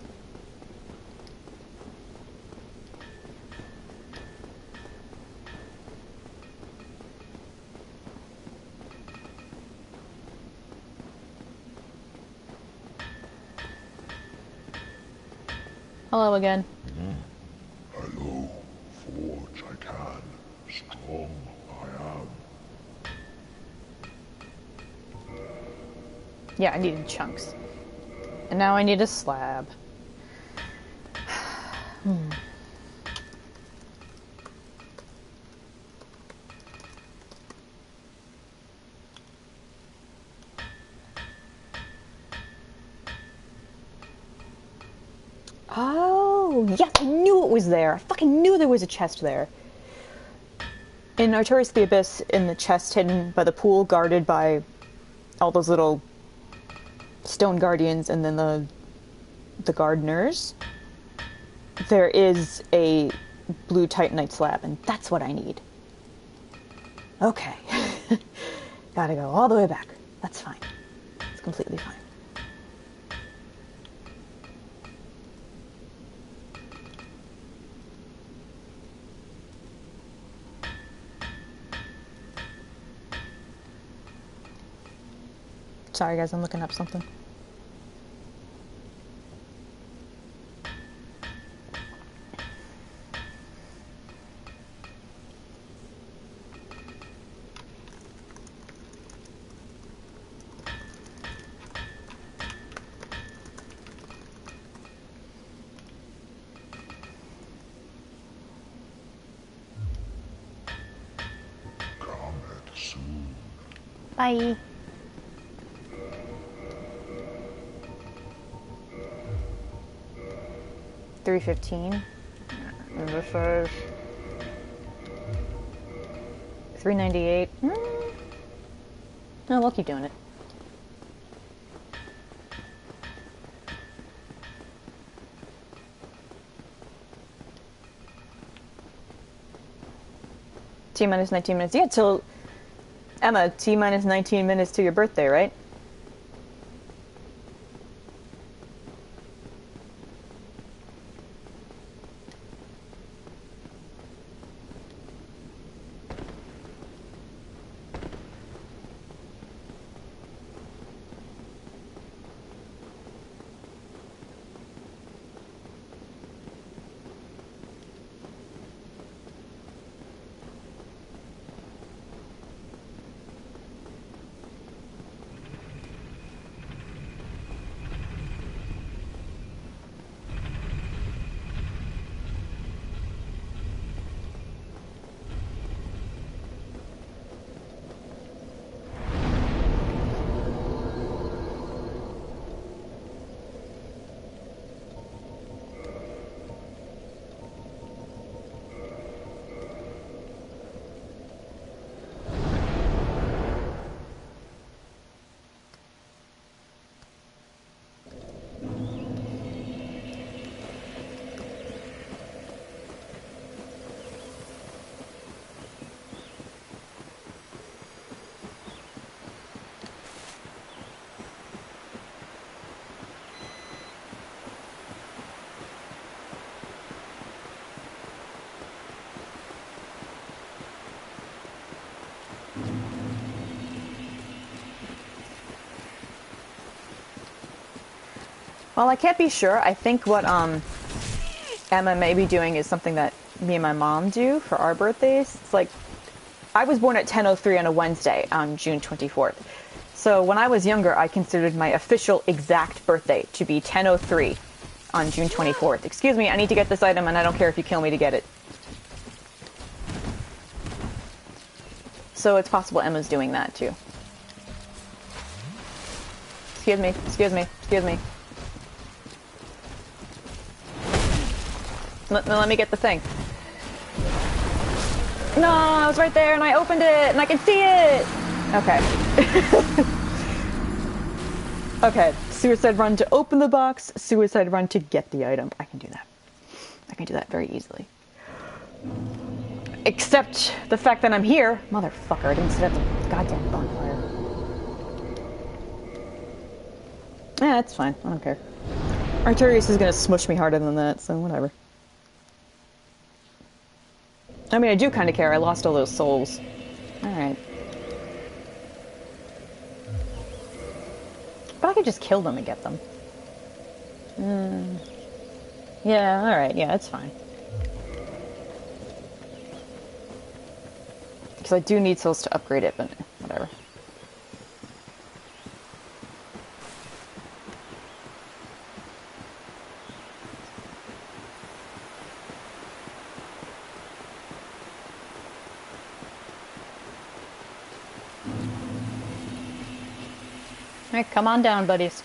Hello again. Hello, forge I can, strong I am. Yeah, I needed chunks. And now I need a slab. Oh, yes, I knew it was there. I fucking knew there was a chest there. In Artorias the Abyss, in the chest hidden by the pool, guarded by all those little stone guardians and then the gardeners, there is a blue Titanite slab, and that's what I need. Okay. Gotta go all the way back. That's fine. It's completely fine. Sorry guys, I'm looking up something. Comment soon. Bye. $3.15. And this is $3.98. No, we'll keep doing it. T minus 19 minutes. Yeah, till Emma, T minus 19 minutes to your birthday, right? Well, I can't be sure. I think what Emma may be doing is something that me and my mom do for our birthdays. It's like, I was born at 10:03 on a Wednesday on June 24th. So when I was younger, I considered my official exact birthday to be 10:03 on June 24th. Excuse me, I need to get this item and I don't care if you kill me to get it. So it's possible Emma's doing that too. Excuse me, excuse me, excuse me. Let me get the thing. No, I was right there and I opened it and I can see it! Okay. Okay, suicide run to open the box, suicide run to get the item. I can do that. I can do that very easily. Except the fact that I'm here. Motherfucker, I didn't set up the goddamn bonfire. Yeah, that's fine. I don't care. Artorias is gonna smush me harder than that, so whatever. I mean, I do kind of care. I lost all those souls. Alright. But I could just kill them and get them. Yeah, alright. Yeah, it's fine. Because I do need souls to upgrade it, but whatever. Alright, come on down, buddies.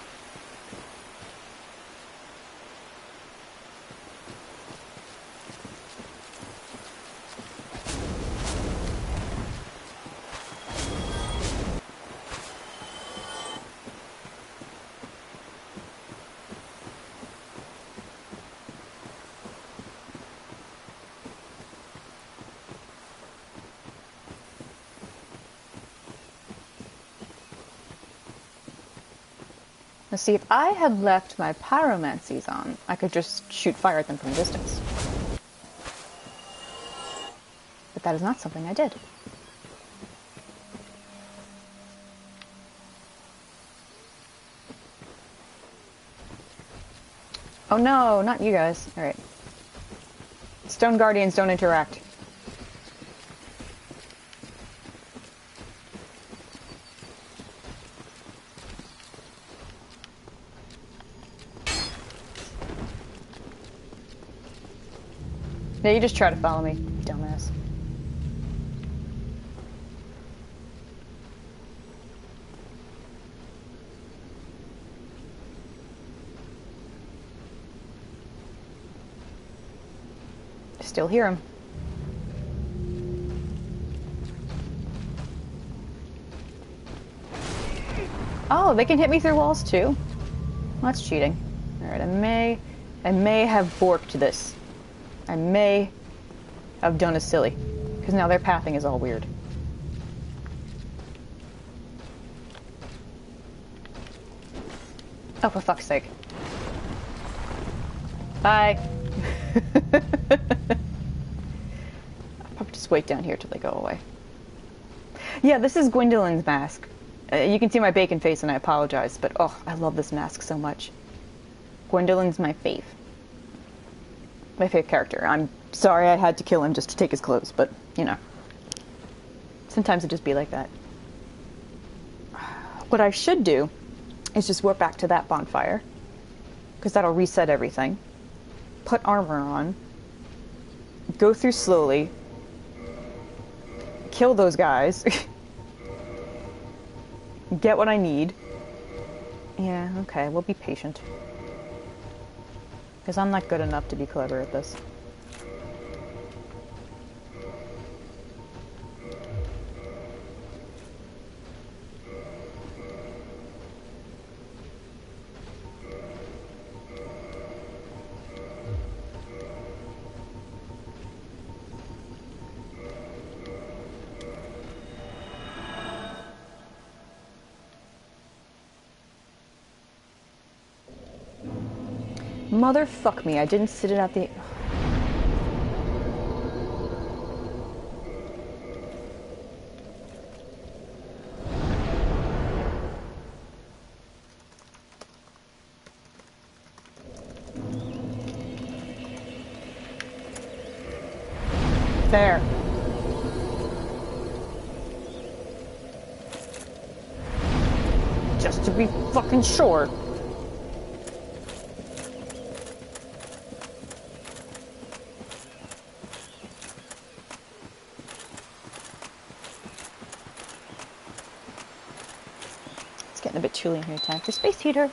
Now see, if I had left my pyromancies on, I could just shoot fire at them from a distance. But that is not something I did. Oh no, not you guys. Alright. Stone Guardians don't interact. Yeah, you just try to follow me, dumbass. Still hear him. Oh, they can hit me through walls too. Well, that's cheating. Alright, I may have borked this. I may have done a silly. Because now their pathing is all weird. Oh, for fuck's sake. Bye. I'll probably just wait down here till they go away. Yeah, this is Gwendolyn's mask. You can see my bacon face and I apologize, but oh, I love this mask so much. Gwendolyn's my fave. My fave character. I'm sorry I had to kill him just to take his clothes, but, you know. Sometimes it just be like that. What I should do is just warp back to that bonfire, because that'll reset everything. Put armor on. Go through slowly. Kill those guys. Get what I need. Yeah, okay, we'll be patient. Because I'm not good enough to be clever at this. Motherfuck me, I didn't sit it out the... There. Just to be fucking sure. Getting a bit chilly in here. Time for space heater.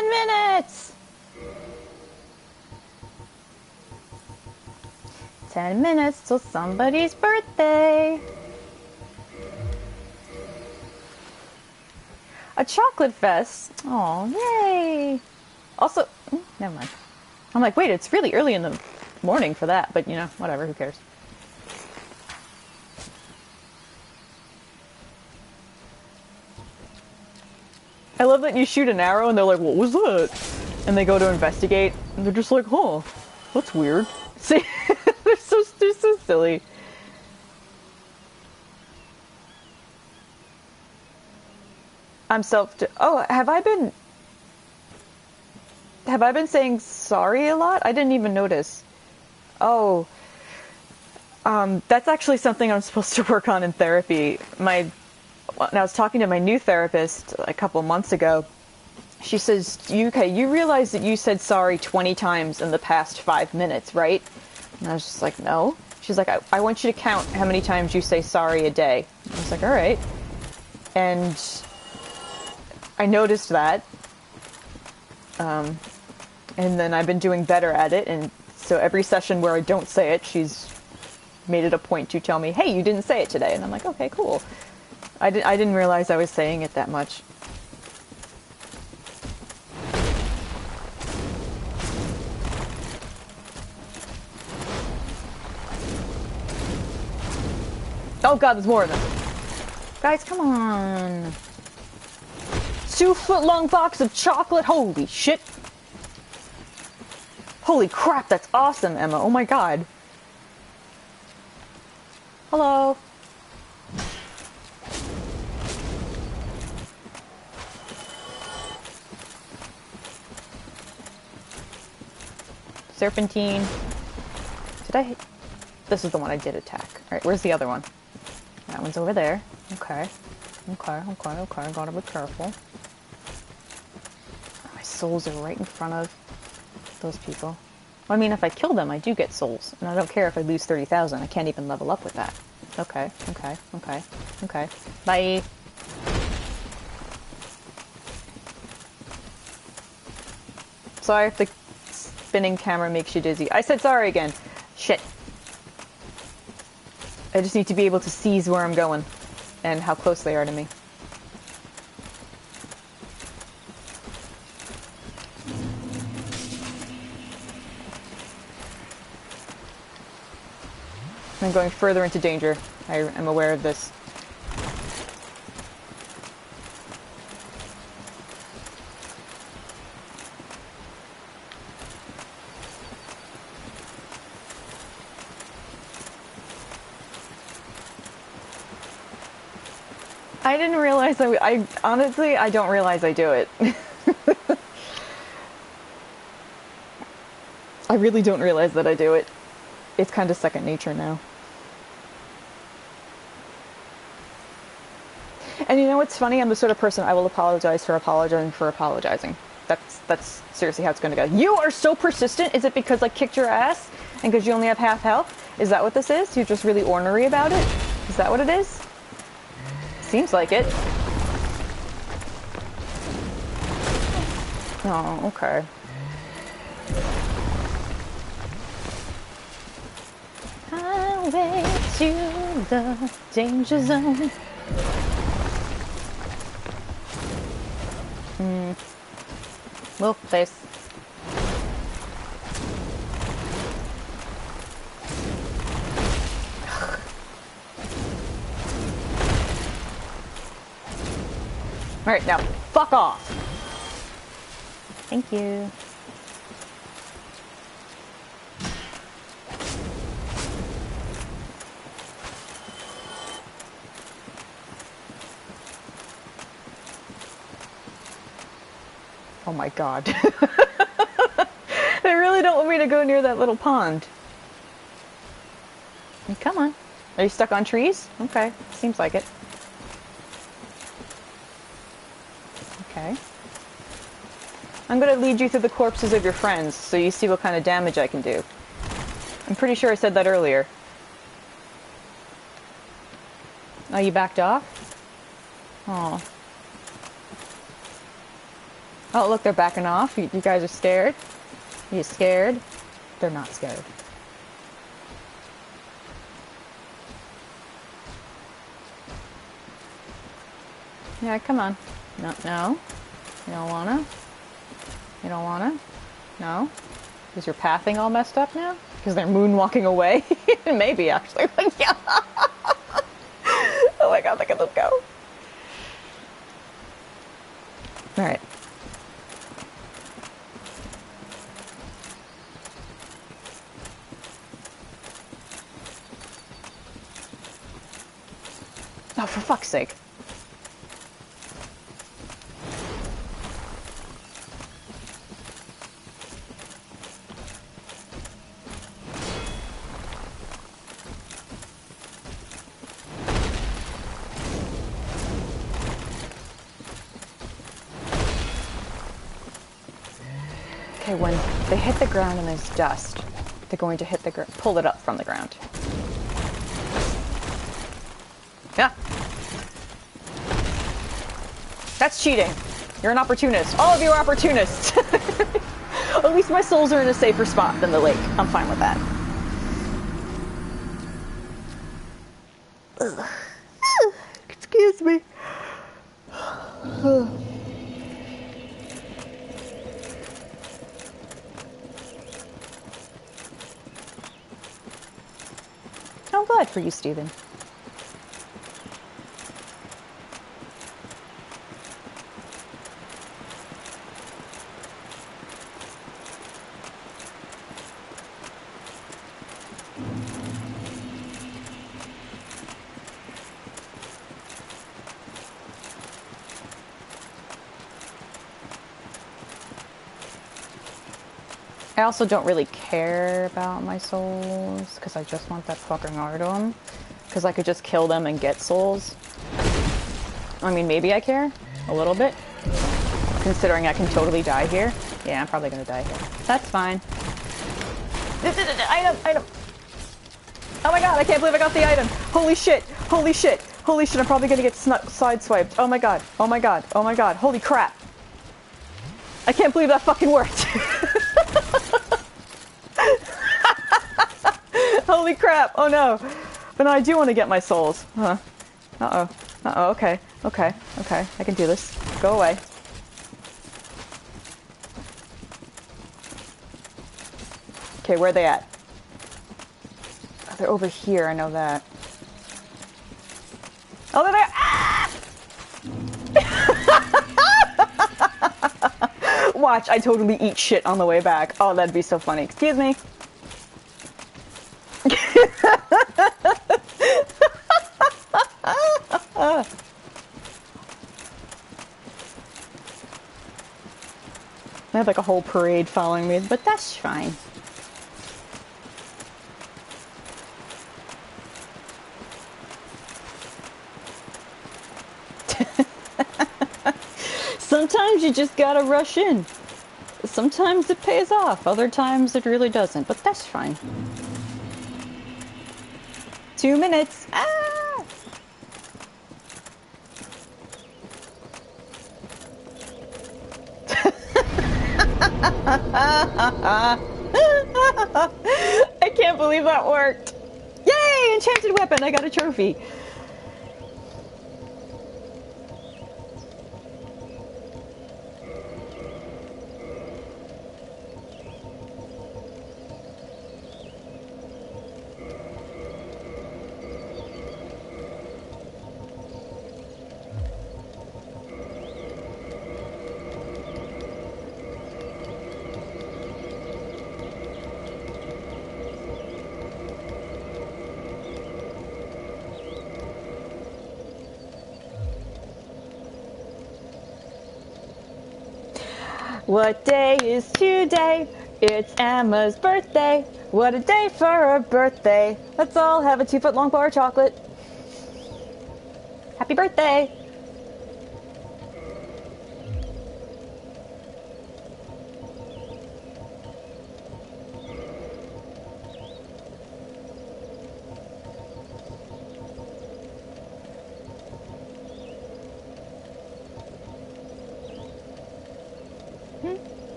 Minutes! 10 minutes till somebody's birthday. A chocolate fest. Oh, yay! Also, never mind. I'm like, wait, it's really early in the morning for that, but you know, whatever, who cares? I love that you shoot an arrow and they're like, what was that? And they go to investigate and they're just like, huh, that's weird. See, they're so silly. Oh, have I been saying sorry a lot? I didn't even notice. Oh, that's actually something I'm supposed to work on in therapy. When I was talking to my new therapist a couple months ago, she says, you realize that you said sorry 20 times in the past 5 minutes, right? And I was just like, no. She's like, I want you to count how many times you say sorry a day. I was like, all right. And I noticed that. And then I've been doing better at it, and so every session where I don't say it, she's made it a point to tell me, hey, you didn't say it today. And I'm like, okay, cool. I didn't realize I was saying it that much. Oh god, there's more of them. Guys, come on. 2-foot-long box of chocolate. Holy shit. Holy crap, that's awesome, Emma. Oh my god. Hello. Serpentine. Did I... This is the one I did attack. Alright, where's the other one? That one's over there. Okay. Okay. Gotta be careful. My souls are right in front of those people. Well, I mean, if I kill them, I do get souls. And I don't care if I lose 30,000. I can't even level up with that. Okay. Bye. Sorry if the spinning camera makes you dizzy. I said sorry again. Shit. I just need to be able to seize where I'm going and how close they are to me. I'm going further into danger. I am aware of this. I didn't realize I honestly, I don't realize I do it. I really don't realize that I do it. It's kind of second nature now. And you know what's funny? I'm the sort of person I will apologize for apologizing for apologizing. That's seriously how it's going to go. You are so persistent. Is it because I kicked your ass and because you only have half health? Is that what this is? You're just really ornery about it? Is that what it is? Seems like it. Oh, okay. Highway to the danger zone. Well, place. Alright, now, fuck off! Thank you. Oh my god. They really don't want me to go near that little pond. Come on. Are you stuck on trees? Okay, seems like it. Okay. I'm gonna lead you through the corpses of your friends so you see what kind of damage I can do. I'm pretty sure I said that earlier. Oh, you backed off? Oh. Oh, look, they're backing off. You guys are scared? Are you scared? They're not scared. Yeah, come on. No, no. You don't wanna? You don't wanna? No? Is your pathing all messed up now? Because they're moonwalking away? Maybe, actually. Yeah. Oh my god, look at them go. Alright. Oh, for fuck's sake. Okay, when they hit the ground and there's dust, they're going to hit the pull it up from the ground. Yeah. That's cheating. You're an opportunist. All of you are opportunists. At least my souls are in a safer spot than the lake. I'm fine with that. Excuse me. I'm glad for you, Stephen. I also don't really care about my souls, because I just want that fucking Ardom. Because I could just kill them and get souls. I mean, maybe I care. A little bit. Considering I can totally die here. Yeah, I'm probably gonna die here. That's fine. Item! Item! Oh my god, I can't believe I got the item! Holy shit! Holy shit! Holy shit, I'm probably gonna get sideswiped. Oh my god. Oh my god. Oh my god. Holy crap. I can't believe that fucking worked. Holy crap! Oh no! But no, I do want to get my souls. Huh. Uh-oh. Uh-oh, okay. Okay. Okay. I can do this. Go away. Okay, where are they at? Oh, they're over here, I know that. Oh, they're there! Ah! Watch, I totally eat shit on the way back. Oh, that'd be so funny. Excuse me. I have like a whole parade following me, but that's fine. Sometimes you just gotta rush in. Sometimes it pays off, other times it really doesn't, but that's fine. 2 minutes. Ah! I can't believe that worked. Yay! Enchanted weapon. I got a trophy. What day is today? It's Emma's birthday. What a day for her birthday. Let's all have a 2-foot-long bar of chocolate. Happy birthday!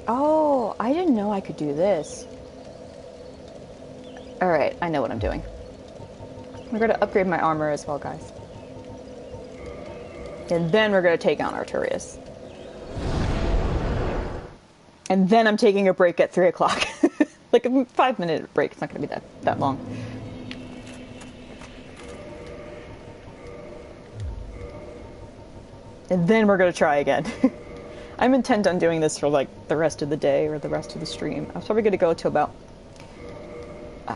Oh, I didn't know I could do this. Alright, I know what I'm doing. We're going to upgrade my armor as well, guys. And then we're going to take on Artorias. And then I'm taking a break at 3 o'clock. Like a 5-minute break. It's not going to be that long. And then we're going to try again. I'm intent on doing this for like the rest of the day or the rest of the stream. I was probably going to go to about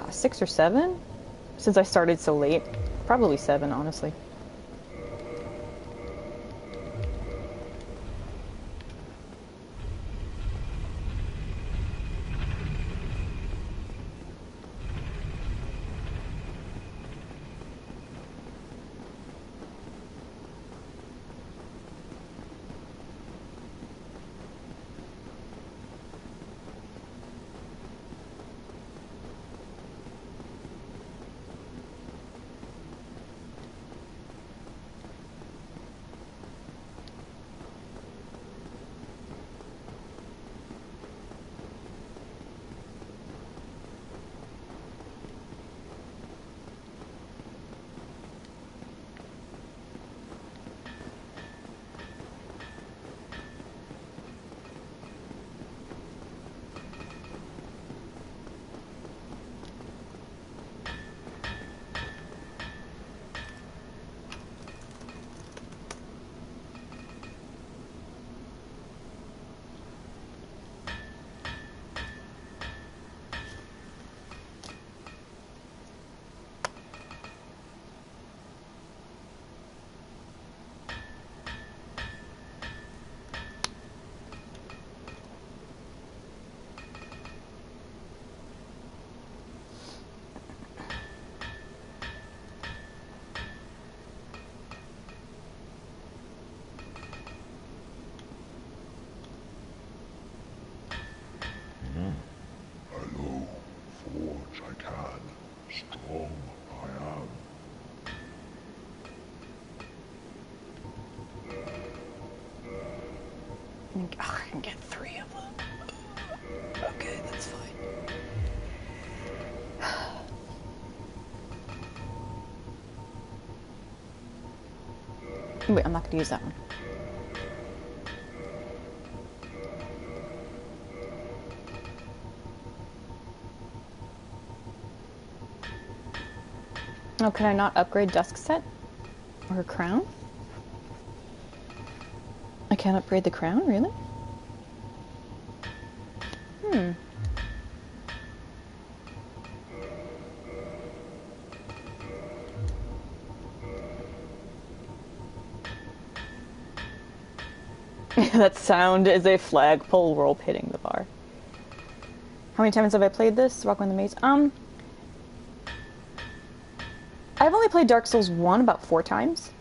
6 or 7 since I started so late. Probably 7, honestly. Strong I am. I can get 3 of them. Okay, that's fine. Wait, I'm not going to use that one. Oh, can I not upgrade Dusk Set? Or Crown? I can't upgrade the Crown, really? Hmm. That sound is a flagpole rope hitting the bar. How many times have I played this? Walk on the Maze? I've only played Dark Souls 1 about 4 times.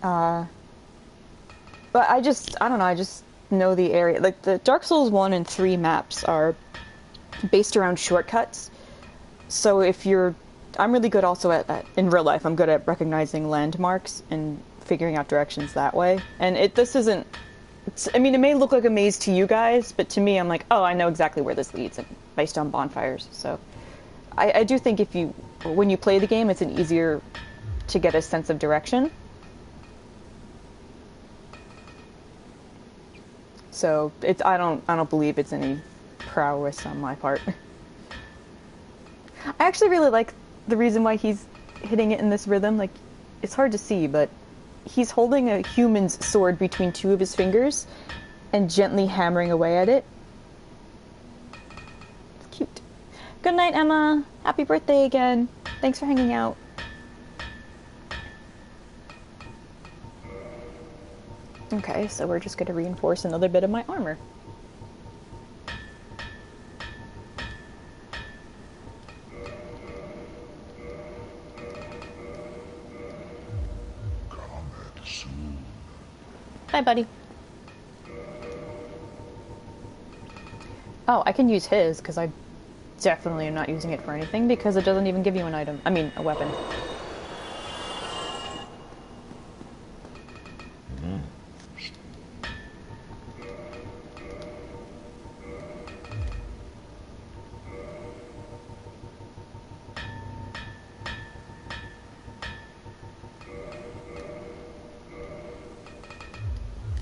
But I don't know, I just know the area. Like, the Dark Souls 1 and 3 maps are based around shortcuts. So if you're... I'm really good also in real life, I'm good at recognizing landmarks and figuring out directions that way. And this isn't... I mean, it may look like a maze to you guys, but to me, I'm like, oh, I know exactly where this leads, and based on bonfires. So I do think when you play the game, it's an easier to get a sense of direction. So I don't believe it's any prowess on my part. I actually really like the reason why he's hitting it in this rhythm. Like, it's hard to see, but he's holding a human's sword between 2 of his fingers and gently hammering away at it. It's cute. Good night, Emma. Happy birthday again. Thanks for hanging out. Okay, so we're just going to reinforce another bit of my armor. Cometh soon. Bye, buddy. Oh, I can use his, because I definitely am not using it for anything, because it doesn't even give you an item. I mean, a weapon.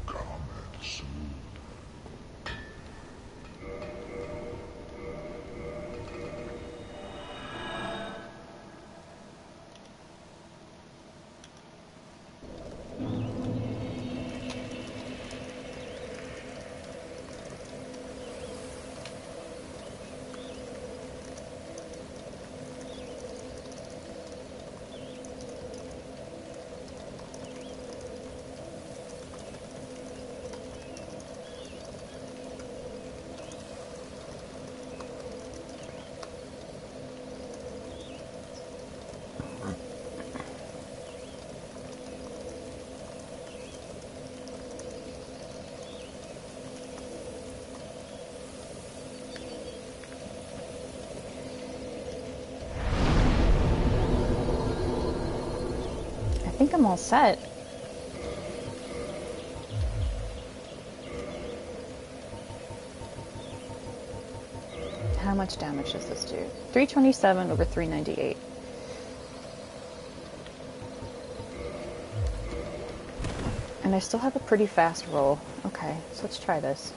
Cometh soon. I think I'm all set. How much damage does this do? 327 over 398. And I still have a pretty fast roll. Okay, so let's try this.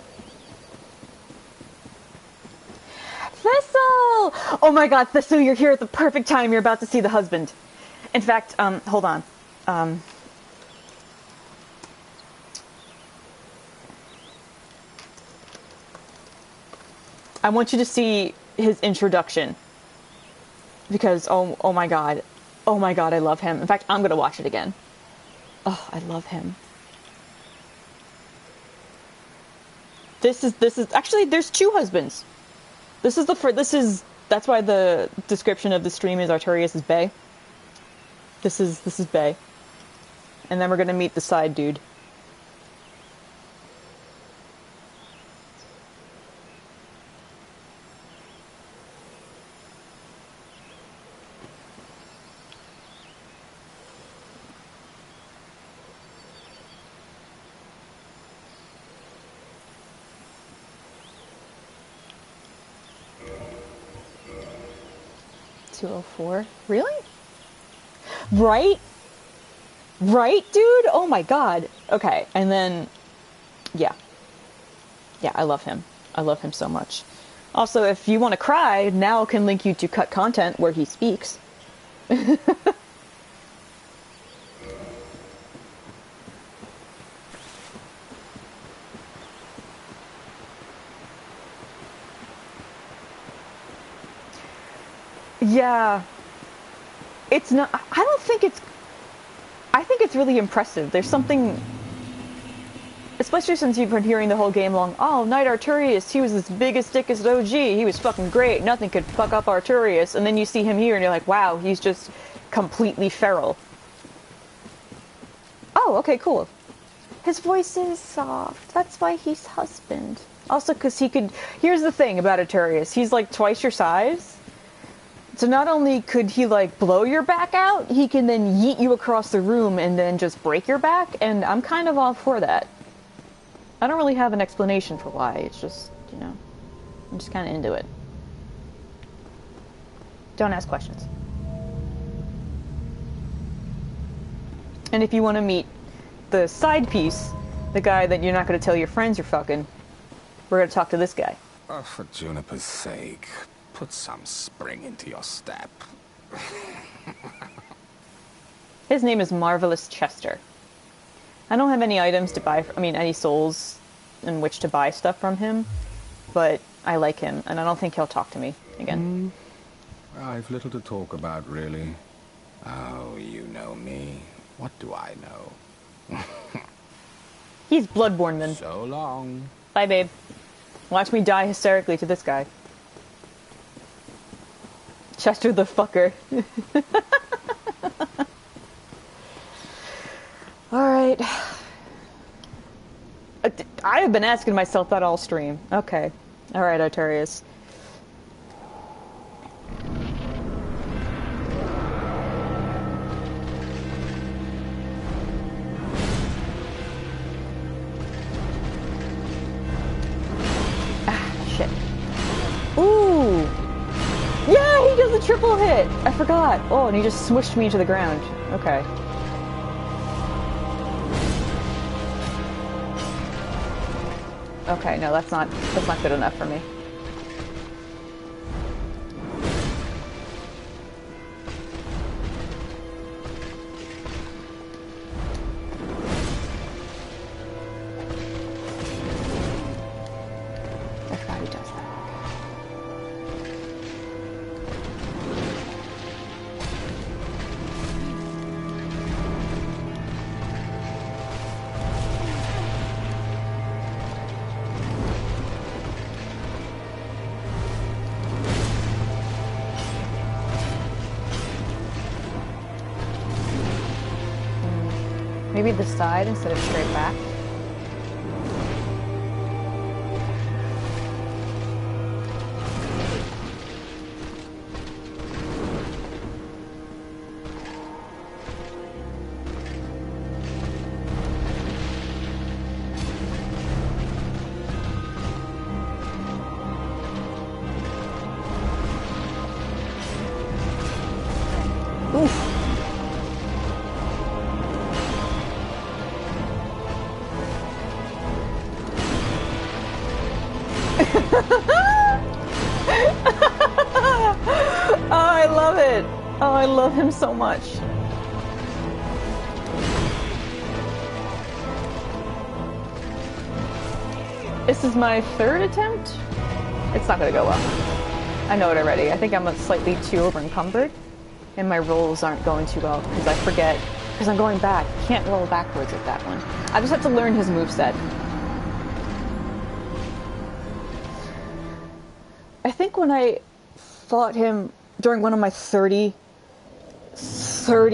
Thistle! Oh my god, Thistle, you're here at the perfect time. You're about to see the husband. In fact, hold on. I want you to see his introduction. Because, oh my god. Oh my god, I love him. In fact, I'm gonna watch it again. Oh, I love him. This is, actually, there's 2 husbands. That's why the description of the stream is Artorias is bae. This is bae. And then we're gonna meet the side dude. 204. Really? Right? Right, dude? Oh my god. Okay, and then... Yeah. Yeah, I love him. I love him so much. Also, if you want to cry, now can link you to cut content where he speaks. Yeah. It's not... I don't think it's... I think it's really impressive. There's something... Especially since you've been hearing the whole game long, oh, Knight Artorias, he was this biggest, dickest OG, he was fucking great, nothing could fuck up Artorias, and then you see him here and you're like, wow, he's just completely feral. Oh, okay, cool. His voice is soft, that's why he's husband. Also, because he could... Here's the thing about Artorias, he's like twice your size, so not only could he like blow your back out, he can then yeet you across the room and then just break your back, and I'm kind of all for that. I don't really have an explanation for why, it's just, you know, I'm just kind of into it. Don't ask questions. And if you want to meet the side piece, the guy that you're not going to tell your friends you're fucking, we're going to talk to this guy. Oh, for Juniper's sake, put some spring into your step. His name is Marvelous Chester. I don't have any items to buy, any souls in which to buy stuff from him, but I like him, and I don't think he'll talk to me again. I've little to talk about, really. Oh, you know me. What do I know? He's Bloodborne, then. So long. Bye, babe. Watch me die hysterically to this guy. Chester the fucker. Alright. I have been asking myself that all stream. Okay. Alright, Artorias. Ah, shit. Ooh! Yeah, he does a triple hit! I forgot. Oh, and he just smushed me into the ground. Okay. Okay, no, that's not good enough for me. I forgot he does that. Maybe the side instead of straight back. Oof. Oh, I love it. Oh, I love him so much. This is my third attempt. It's not gonna go well. I know it already. I think I'm slightly too over encumbered, and my rolls aren't going too well because I forget. Because I'm going back. Can't roll backwards with that one. I just have to learn his moveset. I think when I fought him during one of my 30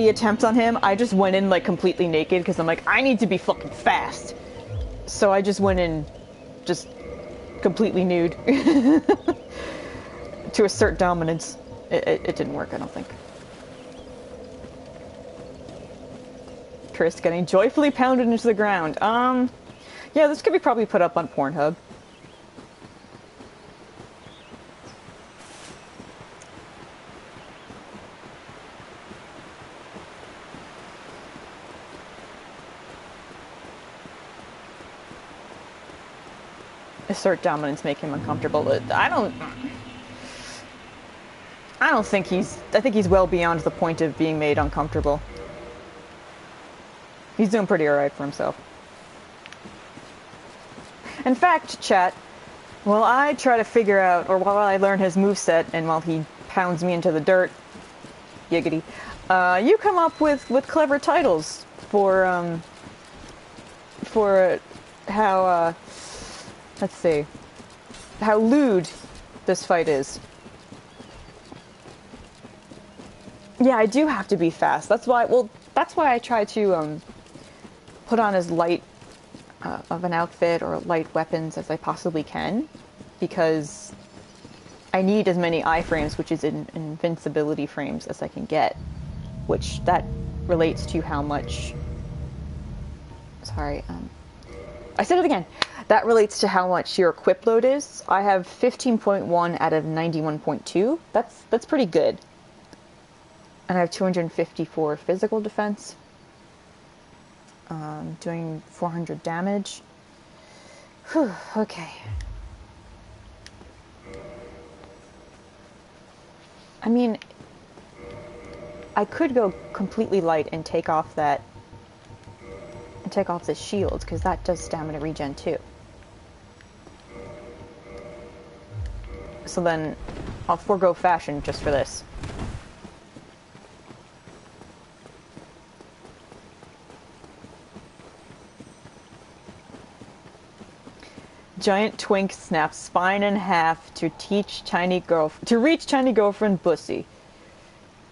attempts on him, I just went in like completely naked because I'm like, I need to be fucking fast. So I just went in just completely nude to assert dominance. It didn't work, I don't think. Krist getting joyfully pounded into the ground. Yeah, this could be probably put up on Pornhub. assert dominance make him uncomfortable. I don't think he's... I think he's well beyond the point of being made uncomfortable. He's doing pretty alright for himself. In fact, chat, while I try to figure out, or while I learn his moveset, and while he pounds me into the dirt, yiggity, you come up with clever titles for how, let's see, how lewd this fight is. Yeah, I do have to be fast. That's why I try to put on as light of an outfit or light weapons as I possibly can, because I need as many iframes, which is invincibility frames, as I can get, which that relates to how much... Sorry, I said it again. That relates to how much your equip load is. I have 15.1 out of 91.2. That's pretty good. And I have 254 physical defense. Doing 400 damage. Whew, okay. I mean, I could go completely light and take off that... and take off this shield, because that does stamina regen too. So then, I'll forego fashion just for this. Giant twink snaps spine in half to reach tiny girlfriend Bussy.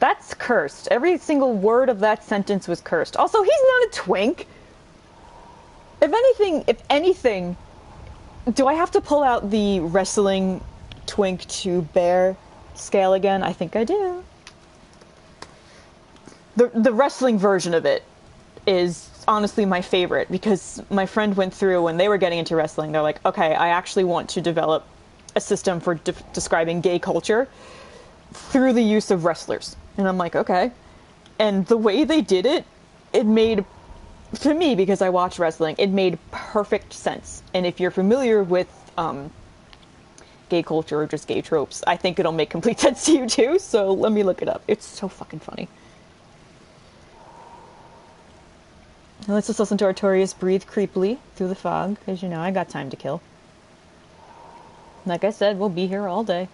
That's cursed. Every single word of that sentence was cursed. Also, he's not a twink. If anything, do I have to pull out the wrestling twink to bear scale again? I think I do. The wrestling version of it is honestly my favorite, because my friend went through when they were getting into wrestling. They're like, okay, I actually want to develop a system for describing gay culture through the use of wrestlers. And I'm like, okay. And the way they did it, it made, to me, because I watch wrestling, it made perfect sense. And if you're familiar with gay culture or just gay tropes, I think it'll make complete sense to you too. So let me look it up. It's so fucking funny. Now let's just listen to Artorias breathe creepily through the fog, because, you know, I got time to kill. Like I said, we'll be here all day.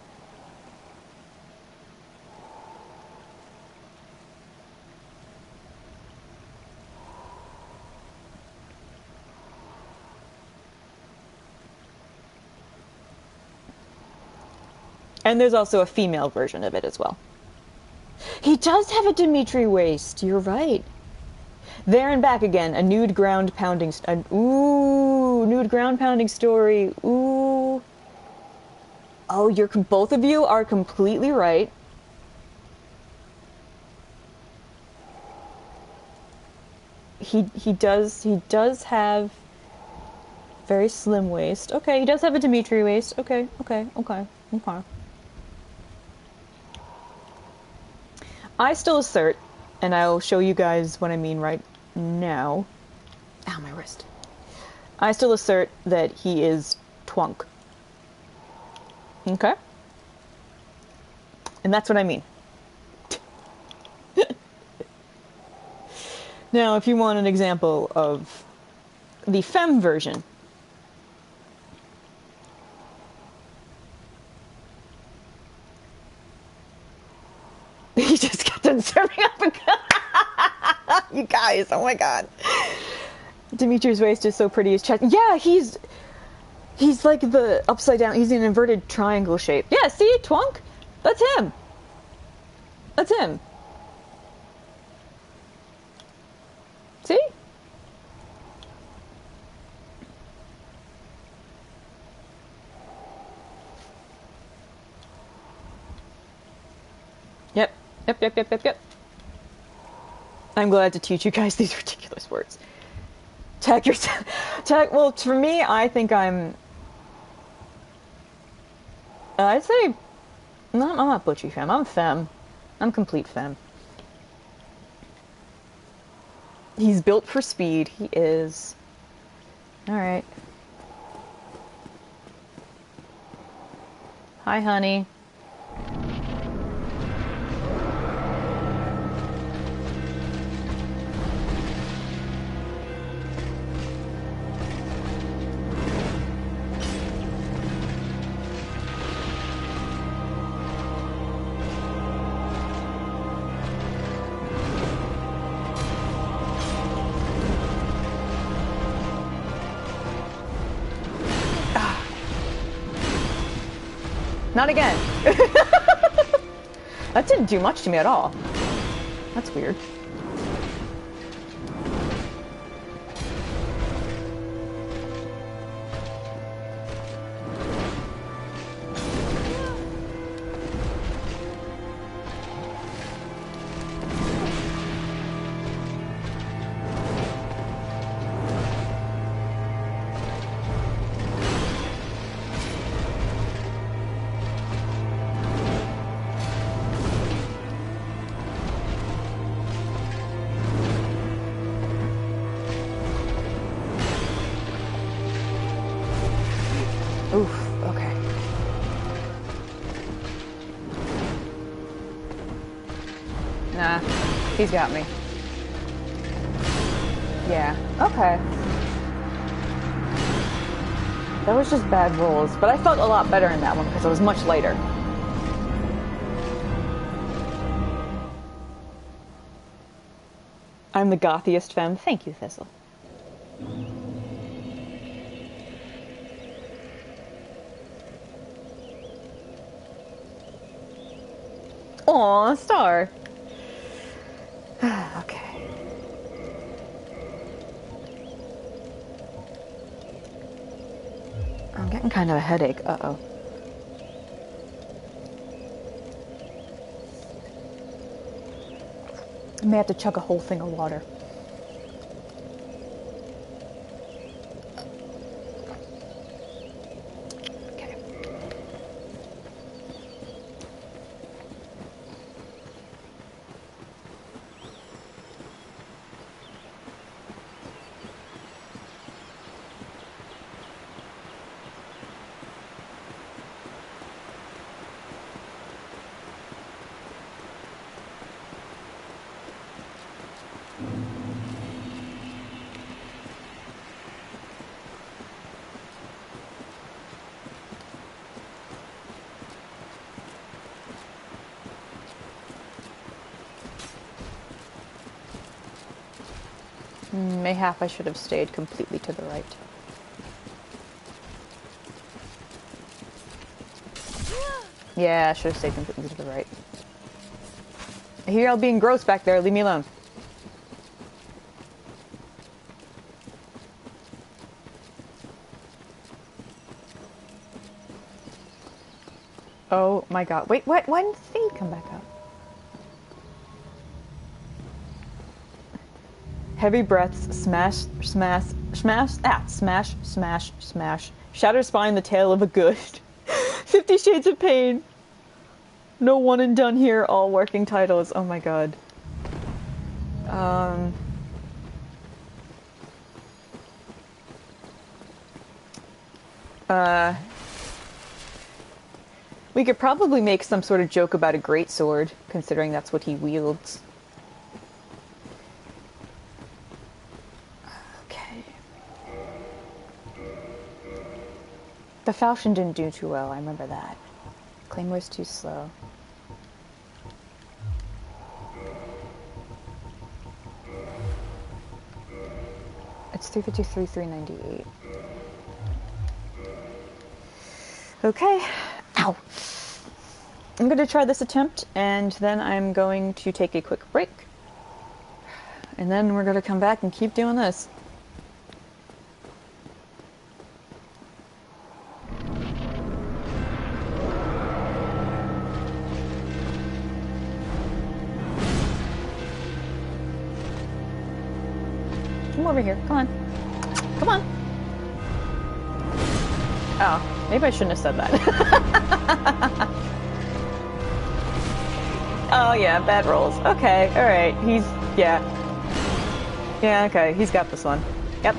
And there's also a female version of it as well. He does have a Dimitri waist, you're right. There and back again, a nude ground pounding... nude ground pounding story. Ooh. Oh, both of you are completely right. He does have very slim waist. Okay, he does have a Dimitri waist. Okay. I still assert, and I'll show you guys what I mean right now. Ow, my wrist. I still assert that he is twunk. Okay? And that's what I mean. Now, if you want an example of the femme version, he just got done serving up a you guys, oh my god. Dimitri's waist is so pretty, his chest. Yeah, he's like the upside down, he's an inverted triangle shape. Yeah, see, twunk? That's him. That's him. See? Yep. I'm glad to teach you guys these ridiculous words. Tag yourself. Well, for me, I think I'd say, no, I'm not butchy femme. I'm femme. I'm complete femme. He's built for speed. He is. Alright. Hi, honey. Not again. That didn't do much to me at all. That's weird. Oof, okay. Nah, he's got me. Yeah, okay. That was just bad rolls, but I felt a lot better in that one because it was much lighter. I'm the gothiest femme. Thank you, Thistle. Aw, star. Okay. I'm getting kind of a headache. Uh-oh. I may have to chug a whole thing of water. Okay. Mayhap I should have stayed completely to the right. Yeah, I should have stayed completely to the right. I hear y'all being gross back there. Leave me alone. Oh my god. Wait, what? When did Fade come back up? Heavy breaths, smash, smash, smash, smash, smash, smash. Shatter spine, the tale of a good. 50 Shades of Pain. No one and done here, all working titles. Oh my god. We could probably make some sort of joke about a greatsword, considering that's what he wields. The falchion didn't do too well, I remember that. Claymore's too slow. It's 353, 398. Okay. Ow! I'm going to try this attempt, and then I'm going to take a quick break. And then we're going to come back and keep doing this. Come over here. Come on. Come on. Oh, maybe I shouldn't have said that. Oh, yeah, bad rolls. Okay, alright. He's... yeah. Yeah, okay. He's got this one. Yep.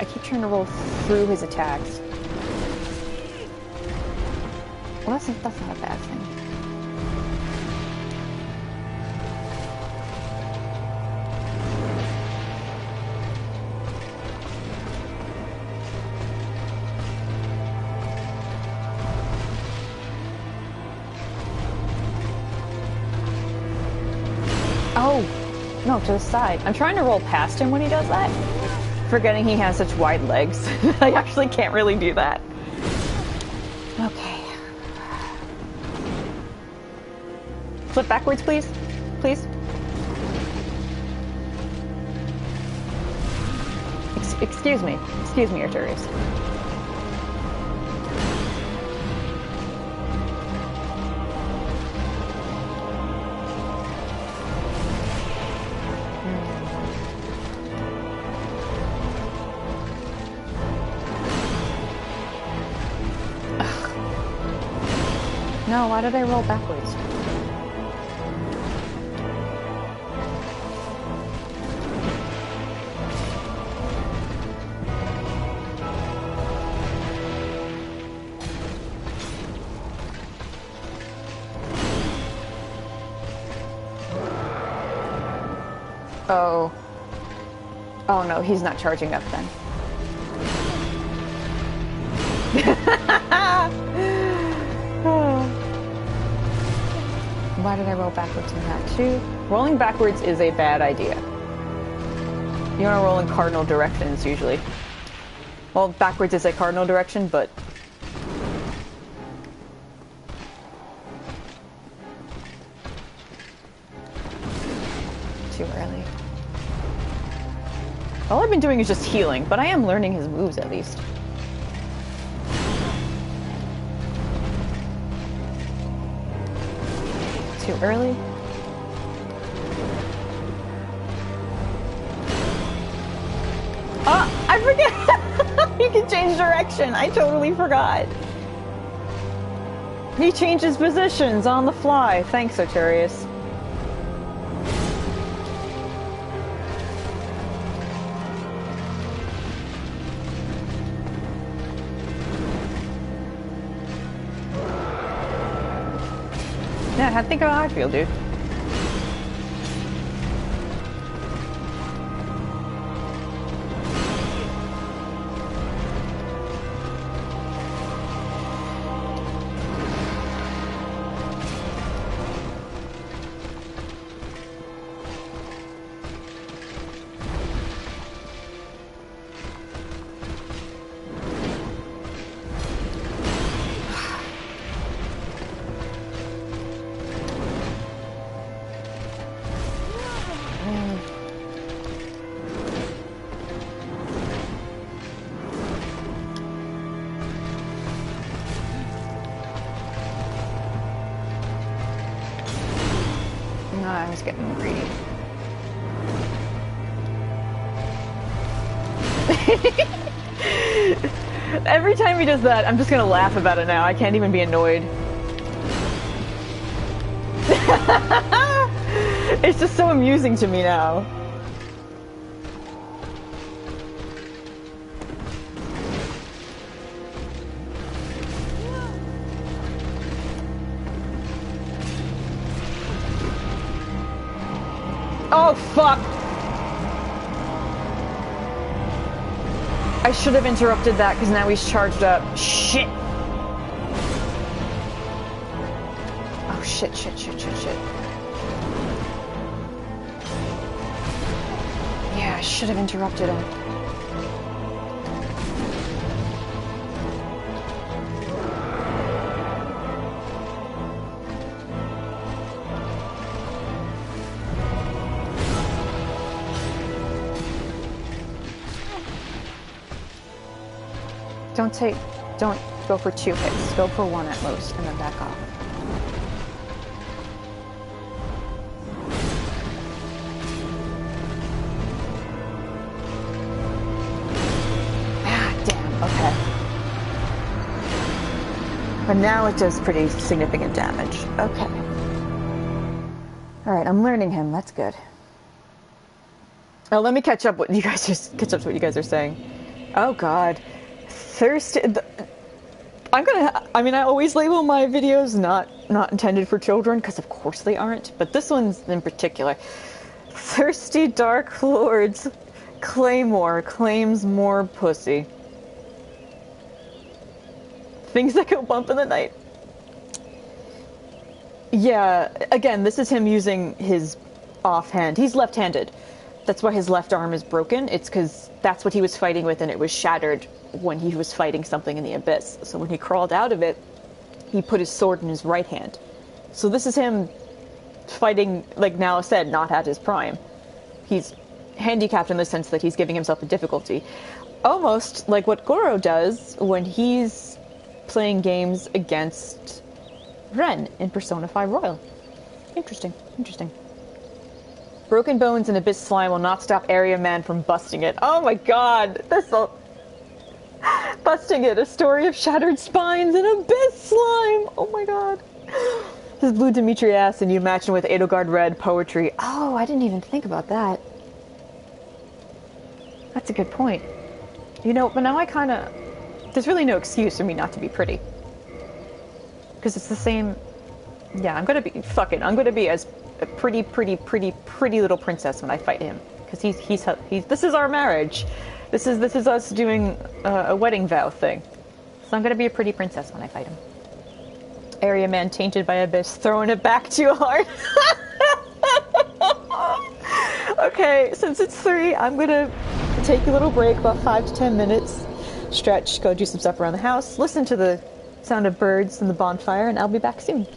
I keep trying to roll through his attacks. Well, that's not a bad thing. Oh, no, to the side. I'm trying to roll past him when he does that, forgetting he has such wide legs. I actually can't really do that. Okay. Flip backwards, please. Please. Excuse me. Excuse me, Artorias. No, why did I roll backwards? Oh. Oh no, he's not charging up then. Why did I roll backwards in that too? Rolling backwards is a bad idea. You want to roll in cardinal directions usually. Well, backwards is a cardinal direction, but... too early. All I've been doing is just healing, but I am learning his moves at least. Too early. Oh, I forget! You can change direction. I totally forgot. He changes positions on the fly. Thanks, Artorias. Yeah, think of how I feel, dude. I was getting greedy. Every time he does that, I'm just gonna laugh about it now. I can't even be annoyed. It's just so amusing to me now. Oh, fuck! I should have interrupted that, because now he's charged up. Shit! Oh, shit. Yeah, I should have interrupted him. Don't go for 2 hits. Go for 1 at most, and then back off. Ah, damn, okay. But now it does pretty significant damage. Okay. Alright, I'm learning him, that's good. Oh, let me catch up to what you guys are saying. Oh God, thirsty. I mean, I always label my videos not intended for children because of course they aren't. But this one's in particular. Thirsty Dark Lords. Claymore claims more pussy. Things that go bump in the night. Yeah, again, this is him using his offhand. He's left-handed. That's why his left arm is broken. It's because that's what he was fighting with, and it was shattered when he was fighting something in the abyss. So when he crawled out of it, he put his sword in his right hand. So this is him fighting, like Nala said, not at his prime. He's handicapped in the sense that he's giving himself a difficulty. Almost like what Goro does when he's playing games against Ren in Persona 5 Royal. Interesting, interesting. Broken bones and abyss slime will not stop Area Man from busting it. Oh my god, this'll... Busting it, a story of shattered spines and abyss slime! Oh my god. This is Blue Demetrius, and you match him with Edelgard Red poetry. Oh, I didn't even think about that. That's a good point. You know, but now I kinda... There's really no excuse for me not to be pretty. Because it's the same... Yeah, I'm gonna be... Fuck it, I'm gonna be as a pretty little princess when I fight him. Because he's this is our marriage. This is us doing a wedding vow thing. So I'm gonna be a pretty princess when I fight him. Area Man tainted by abyss, throwing it back too hard. Okay, since it's 3, I'm gonna take a little break, about 5 to 10 minutes. Stretch, go do some stuff around the house, listen to the sound of birds and the bonfire, and I'll be back soon.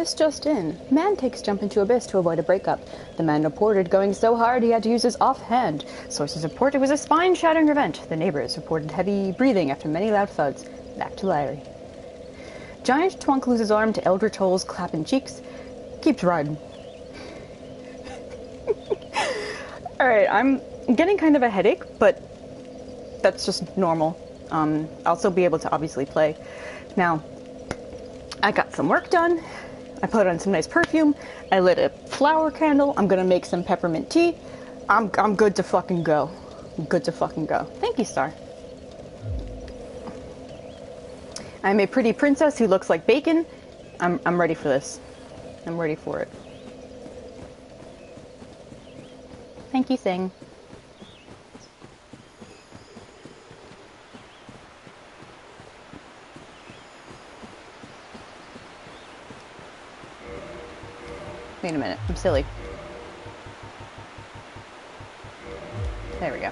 Abyss just in. Man takes jump into Abyss to avoid a breakup. The man reported going so hard he had to use his offhand. Sources report it was a spine-shattering event. The neighbors reported heavy breathing after many loud thuds. Back to Larry. Giant Twunk loses arm to Eldritch Hole's clapping cheeks. Keeps riding. Alright, I'm getting kind of a headache, but that's just normal. I'll still be able to obviously play. Now, I got some work done. I put on some nice perfume. I lit a flower candle. I'm gonna make some peppermint tea. I'm good to fucking go. I'm good to fucking go. Thank you, Star. I'm a pretty princess who looks like bacon. I'm ready for this. I'm ready for it. Thank you, Sing. Wait a minute, I'm silly. There we go.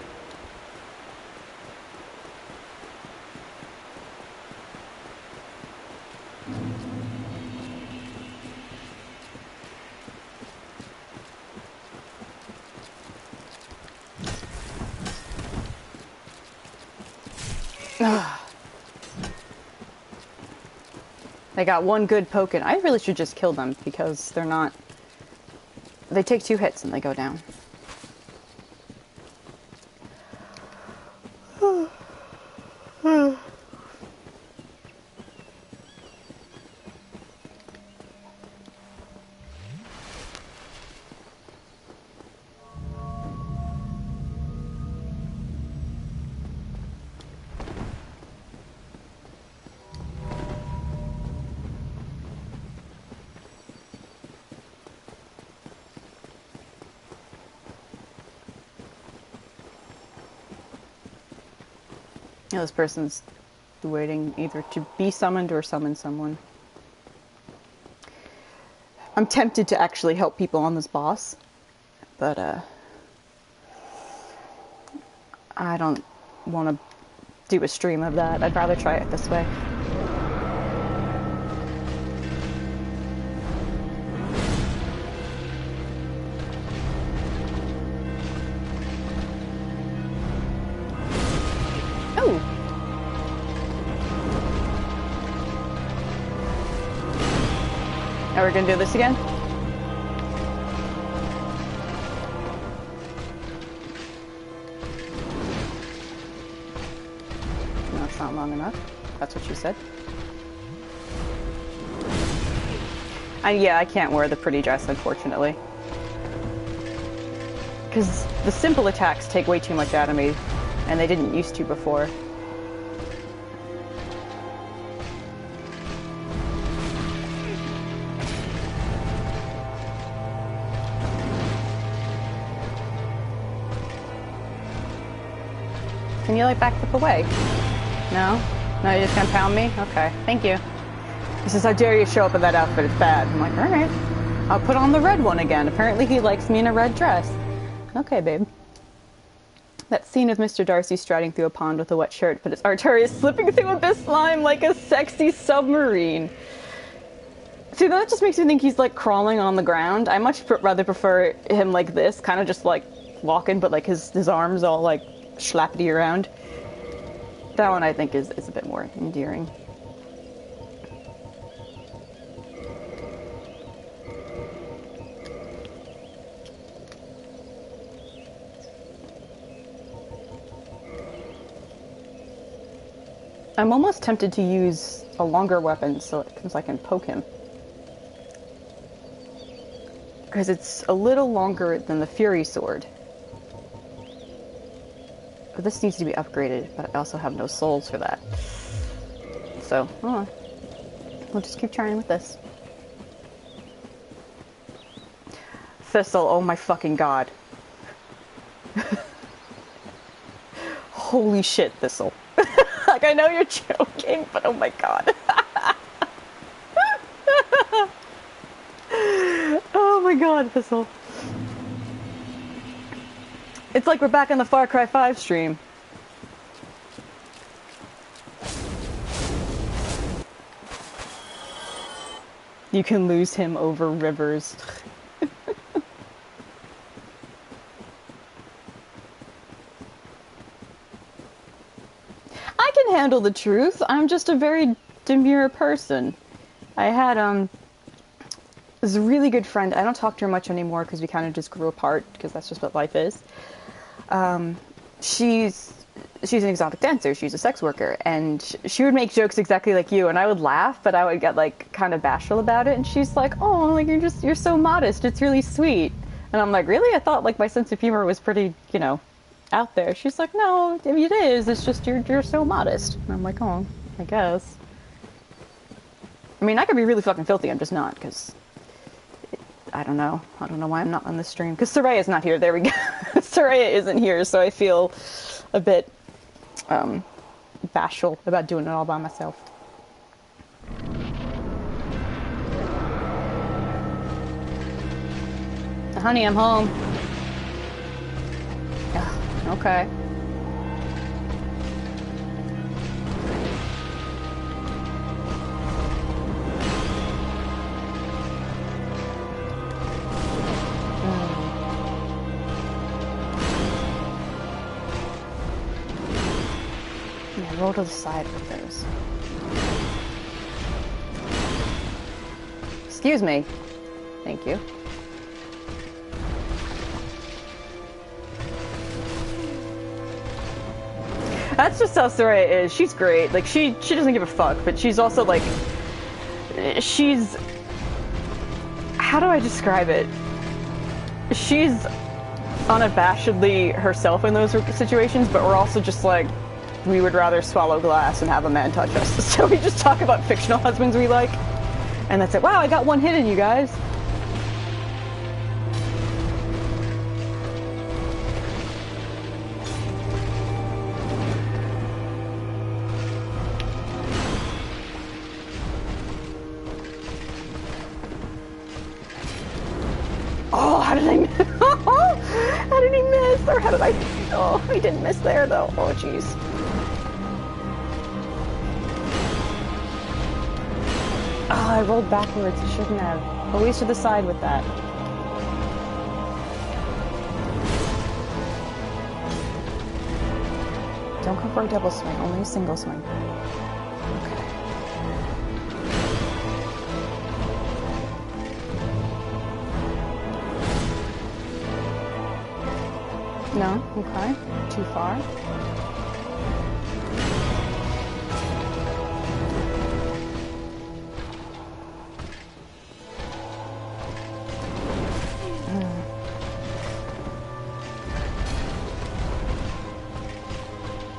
They got one good poke in. I really should just kill them because they're not... They take 2 hits and they go down. Yeah, this person's waiting either to be summoned or summon someone. I'm tempted to actually help people on this boss, but I don't want to do a stream of that. I'd rather try it this way. Are we gonna do this again? No, it's not long enough. That's what you said. Yeah, I can't wear the pretty dress, unfortunately. Because the simple attacks take way too much out of me, and they didn't used to before. Can you, like, back flip away? No? No, you're just gonna pound me? Okay, thank you. He says, how dare you show up in that outfit, it's bad. I'm like, alright. I'll put on the red one again. Apparently he likes me in a red dress. Okay, babe. That scene of Mr. Darcy striding through a pond with a wet shirt, but it's Artorias slipping through abyss slime like a sexy submarine. See, that just makes me think he's, like, crawling on the ground. I much rather prefer him like this, kind of just, like, walking, but, like, his arms all, like, schlappity around. That one I think is a bit more endearing. I'm almost tempted to use a longer weapon so I can poke him. Because it's a little longer than the Fury Sword. But this needs to be upgraded, but I also have no souls for that. So, we'll just keep trying with this. Thistle, oh my fucking god. Holy shit, Thistle. Like, I know you're joking, but oh my god. Oh my god, Thistle. It's like we're back on the Far Cry 5 stream. You can lose him over rivers. I can handle the truth. I'm just a very demure person. I had this really good friend. I don't talk to her much anymore because we kind of just grew apart because that's just what life is. She's an exotic dancer. She's a sex worker, and she would make jokes exactly like you, and I would laugh, but I would get like kind of bashful about it. And she's like, "Oh, like you're so modest. It's really sweet." And I'm like, "Really? I thought like my sense of humor was pretty, out there." She's like, "No, I mean it is. It's just you're so modest." And I'm like, "Oh, I guess." I mean, I could be really fucking filthy. I'm just not because I don't know. I don't know why I'm not on the stream because Soraya's not here. There we go. Soraya isn't here, so I feel a bit bashful about doing it all by myself. Honey, I'm home. Ugh, okay. Roll to the side with those. Excuse me. Thank you. That's just how Soraya is. She's great. Like she doesn't give a fuck, but she's also like she's how do I describe it? She's unabashedly herself in those situations, but we're also just like we would rather swallow glass and have a man touch us. So we just talk about fictional husbands we like. And that's it. Wow, I got one hit in you guys. Oh, how did I miss? How did he miss? Or how did I? Oh, he didn't miss there though. Oh, jeez. Oh, I rolled backwards. I shouldn't have. Always to the side with that. Don't go for a double swing, only a single swing. Okay. No? Okay. Too far.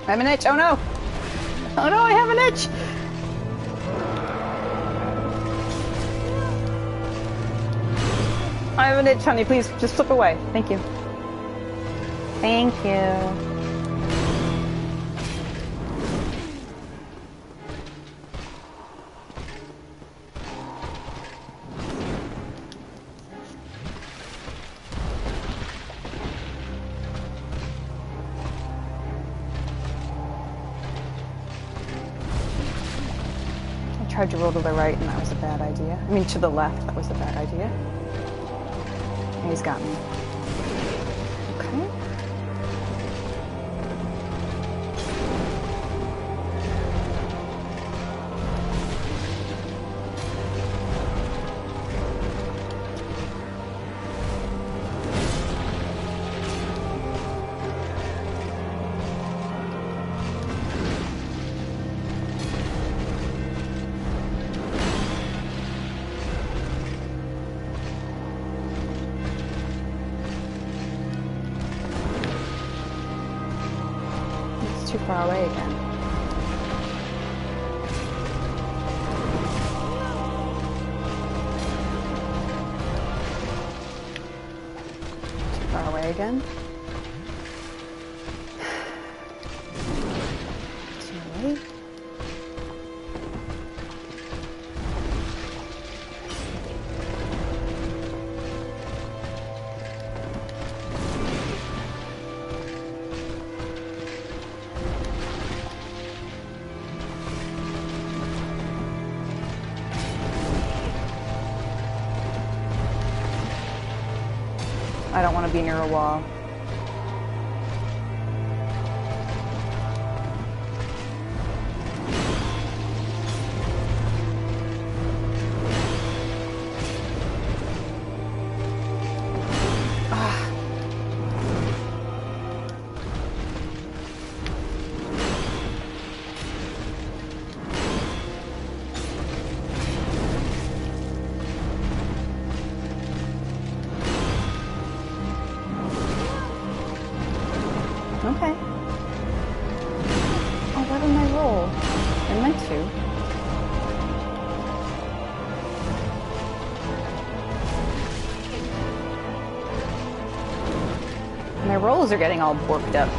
I have an itch. Oh no! Oh no, I have an itch! I have an itch, honey. Please, just flip away. Thank you. Thank you. I tried to roll to the right and that was a bad idea. I mean, to the left, that was a bad idea. And he's got me. Okay. Too far away again. Too far away again. Too late. I don't want to be near a wall. Okay. Oh, why didn't I roll? I meant to. My rolls are getting all borked up.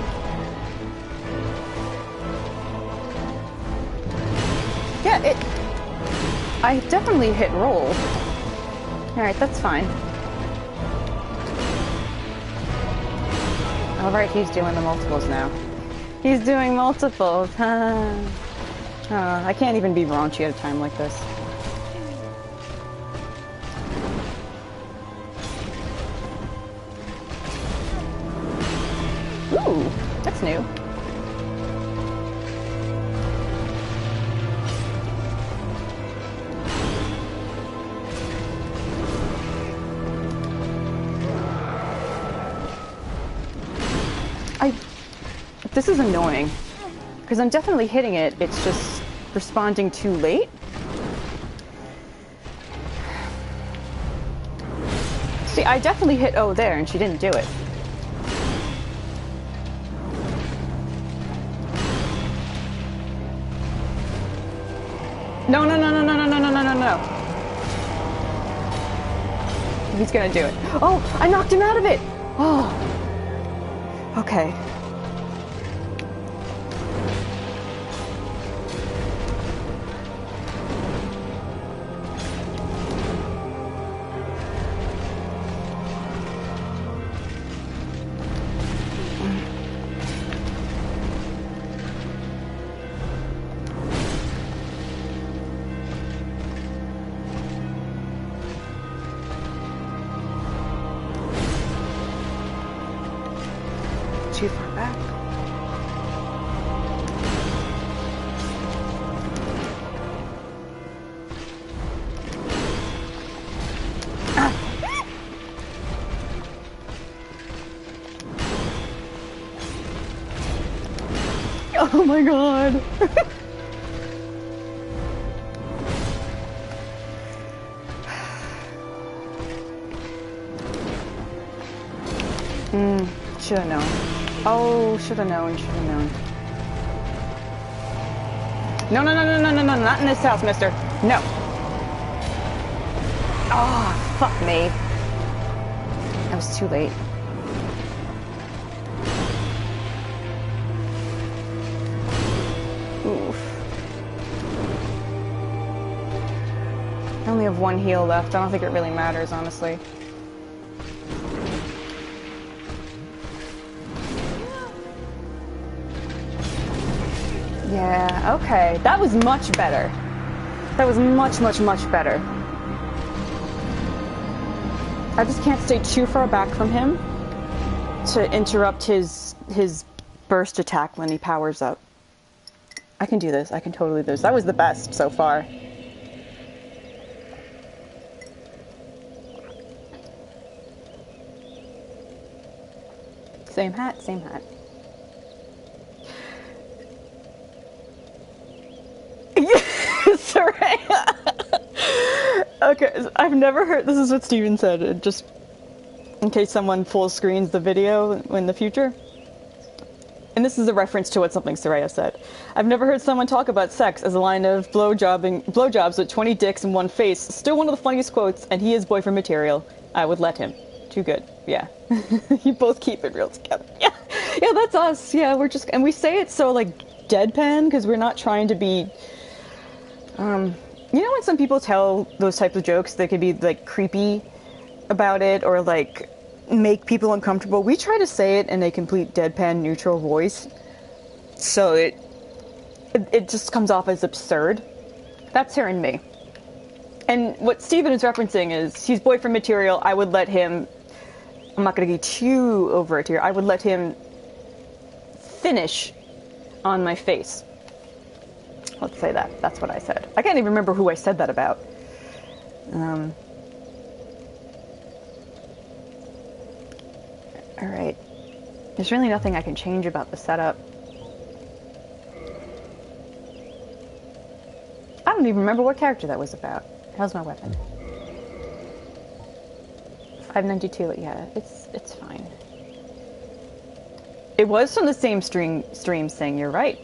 Yeah, I definitely hit roll. Alright, that's fine. Alright, he's doing the multiples now. He's doing multiples. I can't even be raunchy at a time like this. Ooh, that's new. This is annoying, because I'm definitely hitting it, it's just responding too late. See, I definitely hit O there, and she didn't do it. No, no, no, no, no, no, no, no, no, no, no. He's gonna do it. Oh, I knocked him out of it! Oh. Okay. Too far back. Ah. Oh my god. Should have known. Oh, should have known, should have known. No, no, no, no, no, no, no, not in this house, mister. No. Oh, fuck me. I was too late. Oof. I only have one heal left. I don't think it really matters, honestly. Yeah, okay. That was much better. That was much, much, much better. I just can't stay too far back from him to interrupt his burst attack when he powers up. I can do this. I can totally do this. That was the best so far. Same hat, same hat. Okay, I've never heard, this is what Steven said, just in case someone full screens the video in the future. And this is a reference to what something Soraya said. I've never heard someone talk about sex as a line of blowjobs with 20 dicks in one face. Still one of the funniest quotes, and he is boyfriend material. I would let him. Too good. Yeah. You both keep it real together. Yeah. Yeah, that's us. Yeah, we're just, and we say it so like deadpan because we're not trying to be, you know when some people tell those types of jokes, they could be like creepy about it or like make people uncomfortable. We try to say it in a complete deadpan neutral voice. So it just comes off as absurd. That's her and me. And what Steven is referencing is he's boyfriend material. I would let him I'm not going to be too over it here. I would let him finish on my face. Let's say that. That's what I said. I can't even remember who I said that about. Alright. There's really nothing I can change about the setup. I don't even remember what character that was about. How's my weapon? 592, yeah, it's fine. It was from the same stream saying you're right.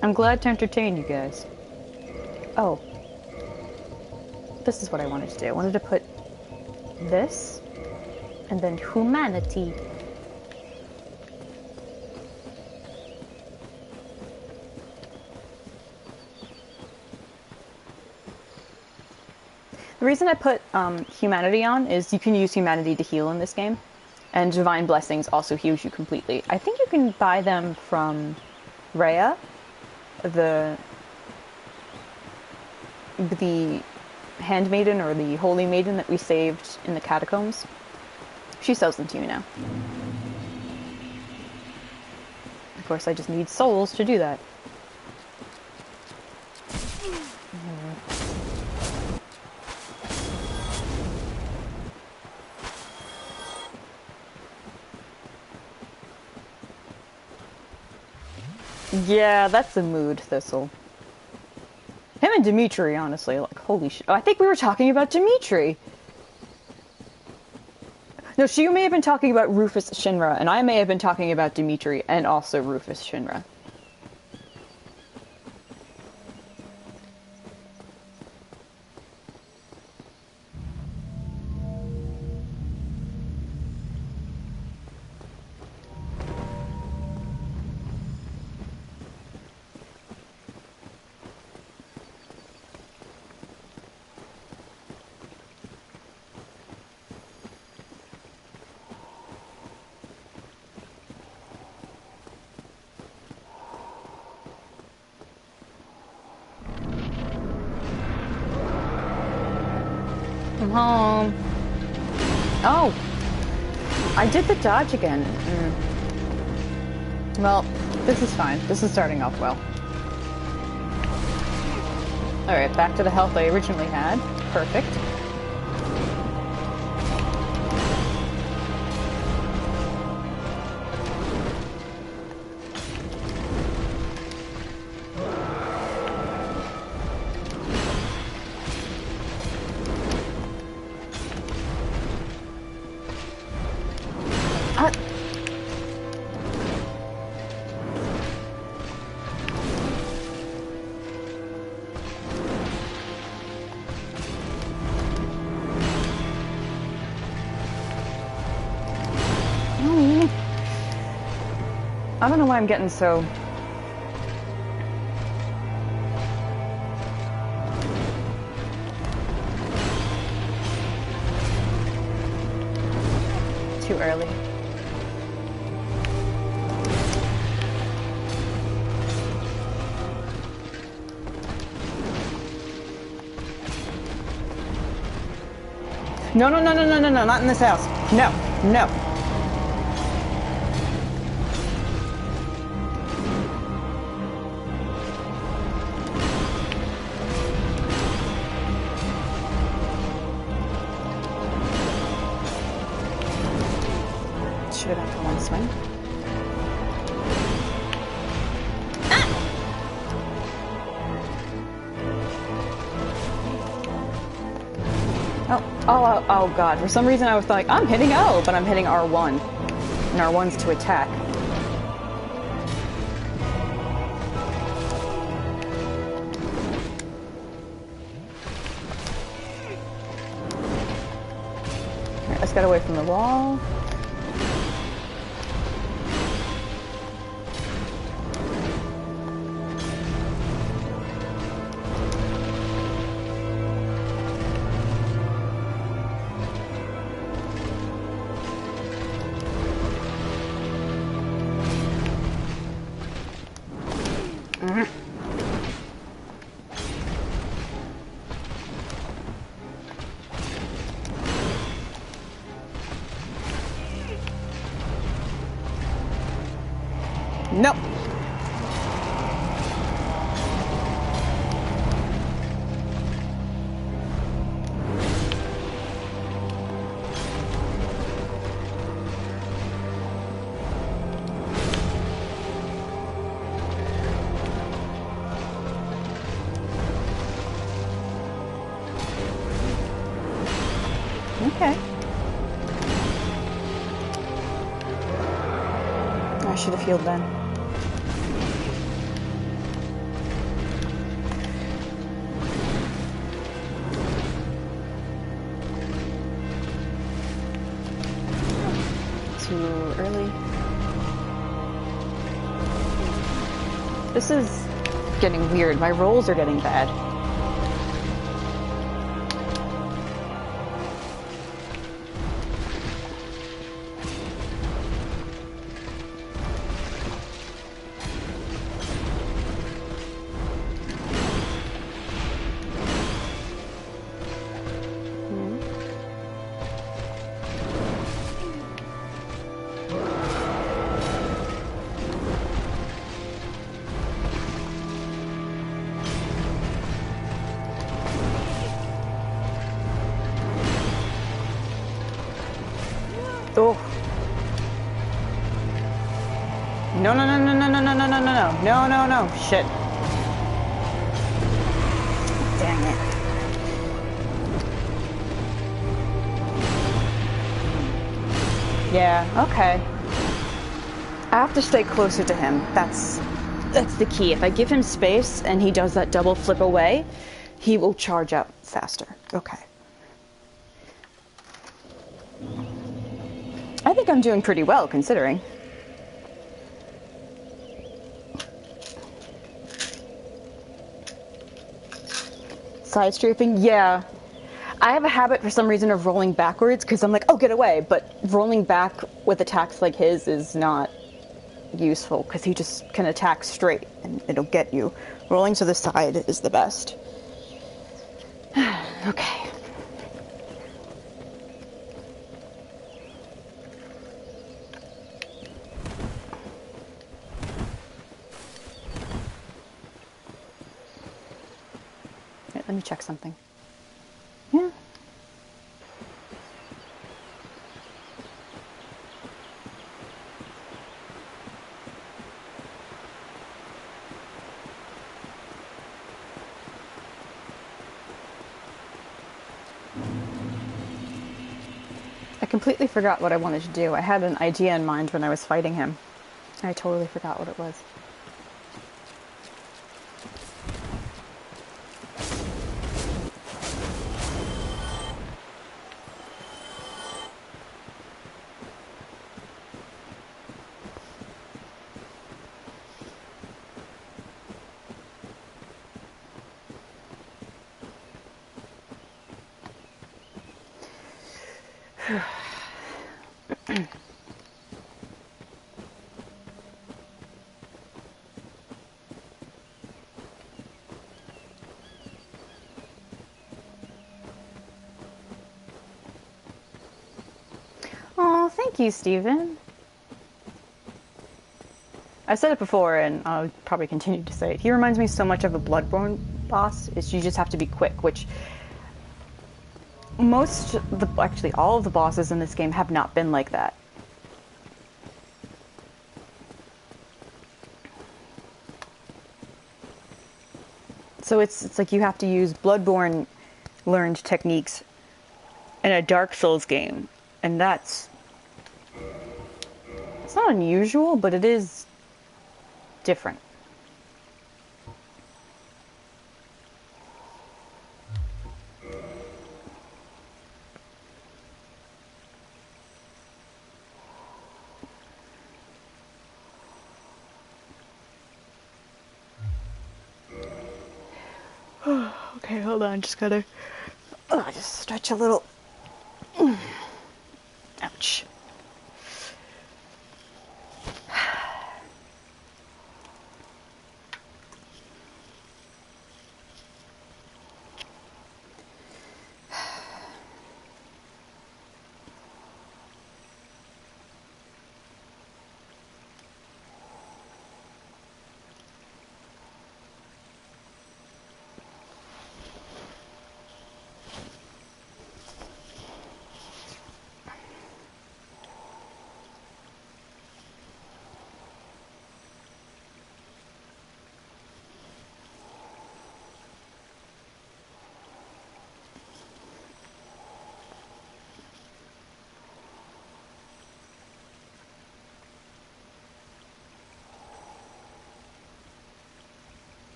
I'm glad to entertain you guys. Oh. This is what I wanted to do. I wanted to put this, and then humanity. The reason I put humanity on is you can use humanity to heal in this game, and divine blessings also heals you completely. I think you can buy them from Rhea, the handmaiden or the holy maiden that we saved in the catacombs. She sells them to you now. Of course, I just need souls to do that. Yeah, that's a mood, Thistle. Him and Dimitri, honestly, like, holy shit. Oh, I think we were talking about Dimitri. No, she may have been talking about Rufus Shinra, and I may have been talking about Dimitri and also Rufus Shinra. I'm home. Oh! I did the dodge again. Well, this is fine. This is starting off well. Alright, back to the health I originally had. Perfect. I don't know why I'm getting so... too early. No, no, no, no, no, no, no, not in this house. No, no. Should have gone one swing. Oh god, for some reason I was like, I'm hitting L, but I'm hitting R1. And R1's to attack. Alright, let's get away from the wall. Nope. Okay. I should have healed then. Too early. This is getting weird. My rolls are getting bad. Oh. No, no, no, no, no, no, no, no, no, no, no, no, no, no, shit. Dang it. Yeah, okay. I have to stay closer to him. That's the key. If I give him space and he does that double flip away, he will charge up faster. Okay. I think I'm doing pretty well, considering. Side strafing? Yeah. I have a habit for some reason of rolling backwards because I'm like, oh, get away. But rolling back with attacks like his is not useful because he just can attack straight and it'll get you. Rolling to the side is the best. Okay. Wait, let me check something. Yeah. I completely forgot what I wanted to do. I had an idea in mind when I was fighting him. I totally forgot what it was. Oh, thank you, Steven. I've said it before, and I'll probably continue to say it. He reminds me so much of a Bloodborne boss. Is you just have to be quick, which actually all of the bosses in this game have not been like that. So it's like you have to use Bloodborne learned techniques in a Dark Souls game, and it's not unusual, but it is different. Okay, hold on, just gotta just stretch a little. Ouch.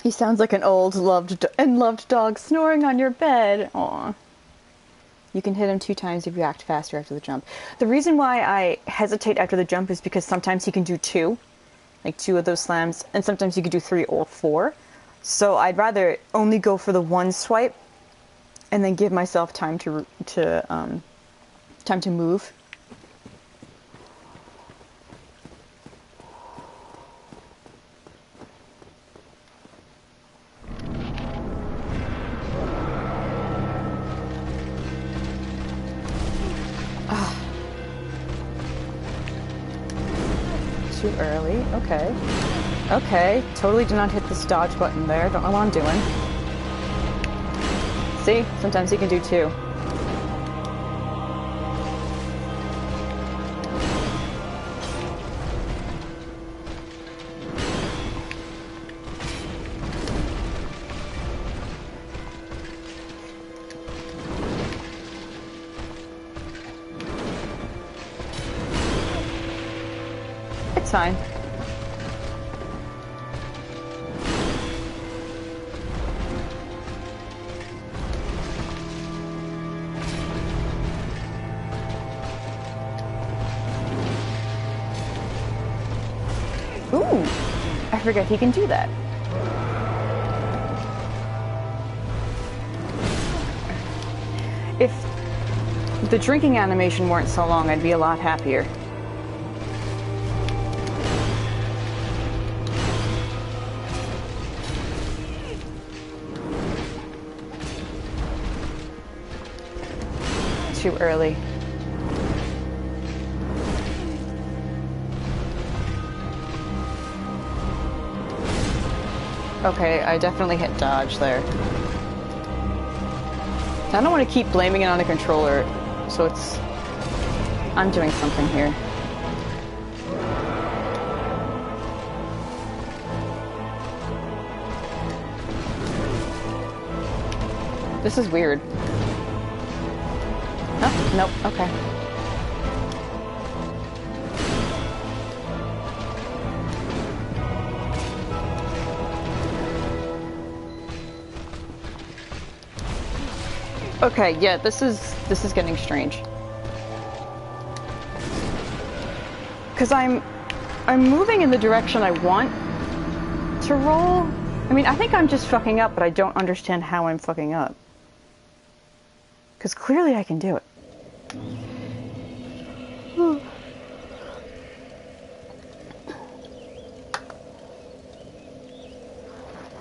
He sounds like an old, loved dog snoring on your bed. Aw. You can hit him 2 times if you act faster after the jump. The reason why I hesitate after the jump is because sometimes he can do 2. Like 2 of those slams, and sometimes you could do 3 or 4. So I'd rather only go for the 1 swipe, and then give myself time to move. Too early. Okay. Okay. Totally did not hit this dodge button there. Don't know what I'm doing. See? Sometimes he can do 2. It's fine. Ooh, I forget he can do that. If the drinking animation weren't so long, I'd be a lot happier. Too early. Okay, I definitely hit dodge there. I don't want to keep blaming it on the controller, so it's... I'm doing something here. This is weird. Oh, nope, okay. Okay, yeah, this is getting strange. Cause I'm moving in the direction I want to roll. I mean, I think I'm just fucking up, but I don't understand how I'm fucking up. Cause clearly I can do it.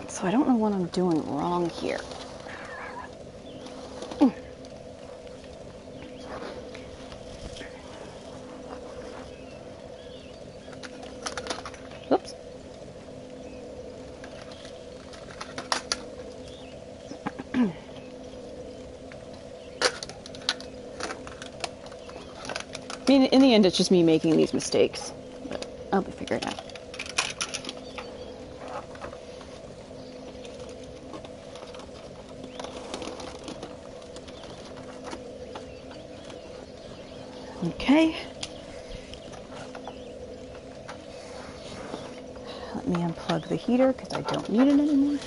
So I don't know what I'm doing wrong here. Oops. In the end, it's just me making these mistakes. But I'll be figuring it out. Okay. Let me unplug the heater because I don't need it anymore.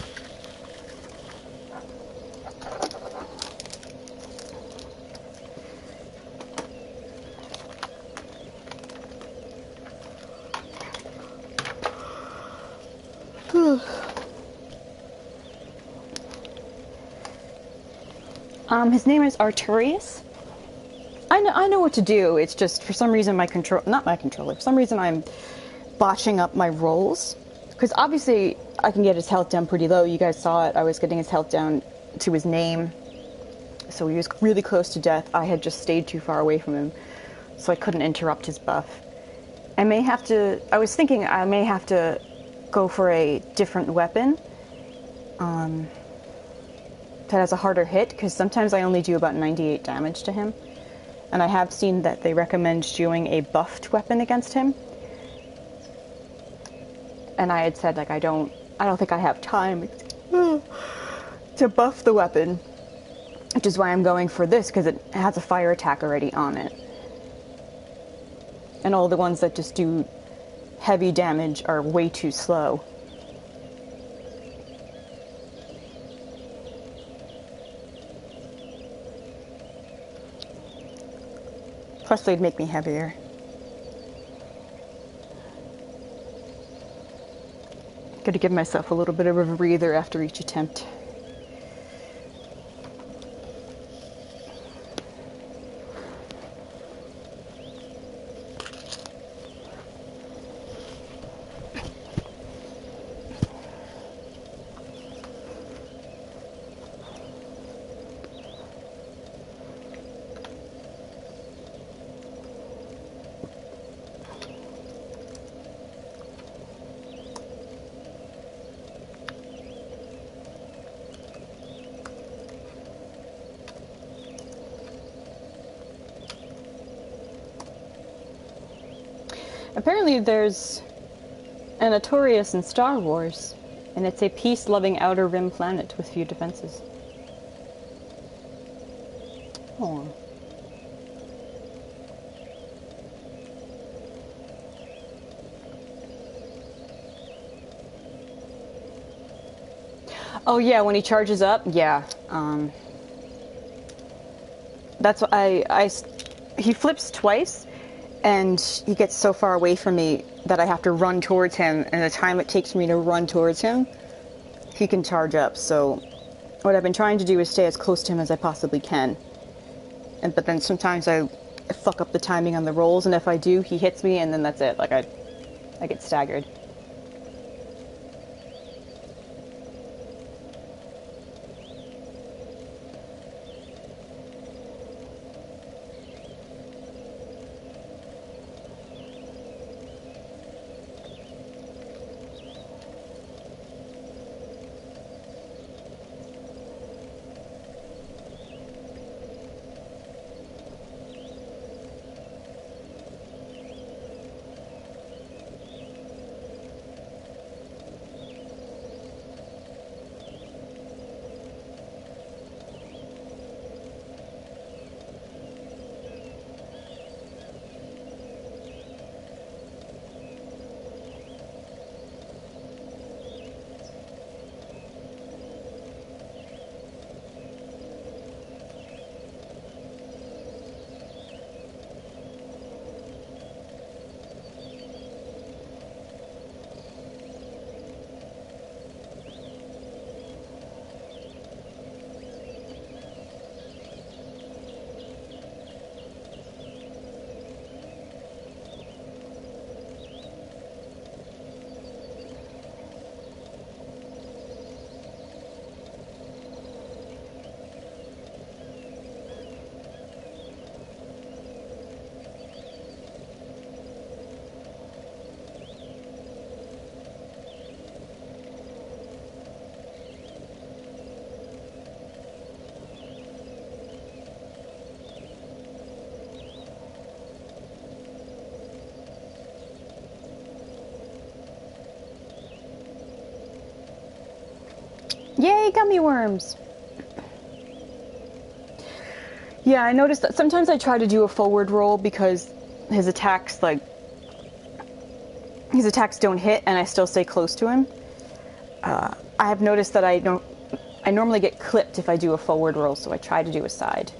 His name is Artorias. I know what to do. It's just for some reason for some reason I'm botching up my rolls. Because obviously I can get his health down pretty low. You guys saw it. I was getting his health down to his name. So he was really close to death. I had just stayed too far away from him. So I couldn't interrupt his buff. I was thinking I may have to go for a different weapon. That has a harder hit, because sometimes I only do about 98 damage to him. And I have seen that they recommend doing a buffed weapon against him. And I had said, like, I don't think I have time to buff the weapon. Which is why I'm going for this, because it has a fire attack already on it. And all the ones that just do heavy damage are way too slow. Plus, they'd make me heavier. Gotta give myself a little bit of a breather after each attempt. Apparently there's an Artorias in Star Wars, and it's a peace-loving outer rim planet with few defenses. Oh. Oh yeah, when he charges up, yeah. That's what he flips twice, and he gets so far away from me that I have to run towards him, and the time it takes me to run towards him, he can charge up. So what I've been trying to do is stay as close to him as I possibly can. But then sometimes I fuck up the timing on the rolls, and if I do, he hits me, and then that's it. Like, I get staggered. Yay, gummy worms! Yeah, I noticed that sometimes I try to do a forward roll because his attacks don't hit and I still stay close to him. I have noticed that I normally get clipped if I do a forward roll, so I try to do a side.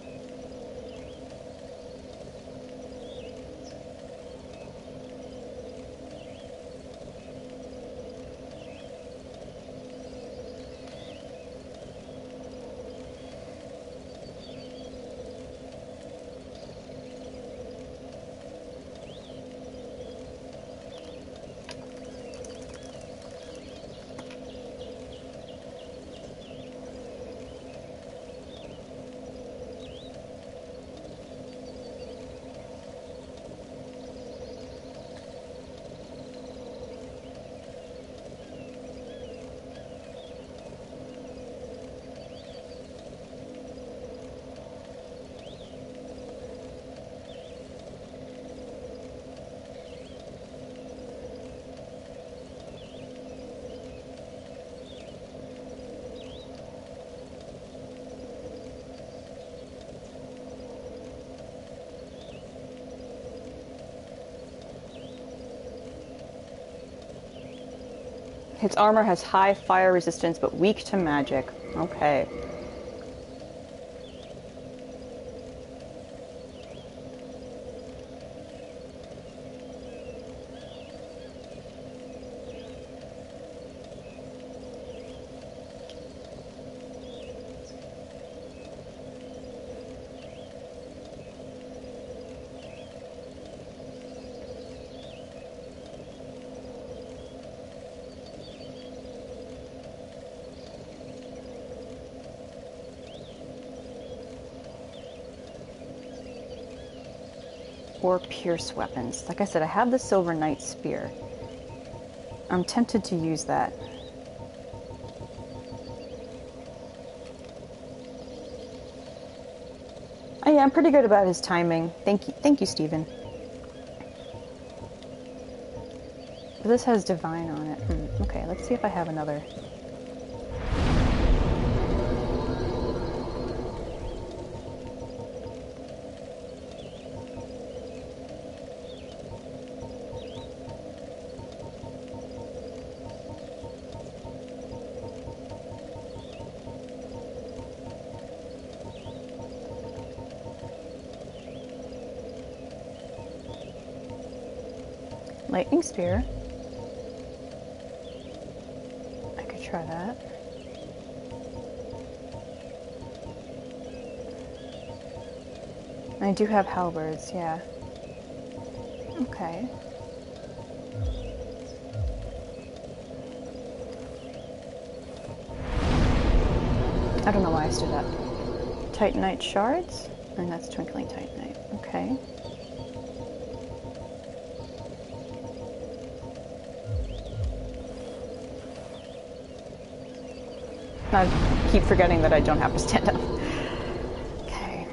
Its armor has high fire resistance, but weak to magic. Okay. or pierce weapons. Like I said, I have the Silver Knight Spear. I'm tempted to use that. Oh yeah, I'm pretty good about his timing. Thank you, Stephen. But this has divine on it. Okay, let's see if I have another. Lightning Spear. I could try that. I do have halberds, yeah. Okay. I don't know why I stood up. Titanite shards? And that's twinkling titanite. Okay. I keep forgetting that I don't have to stand up. Okay.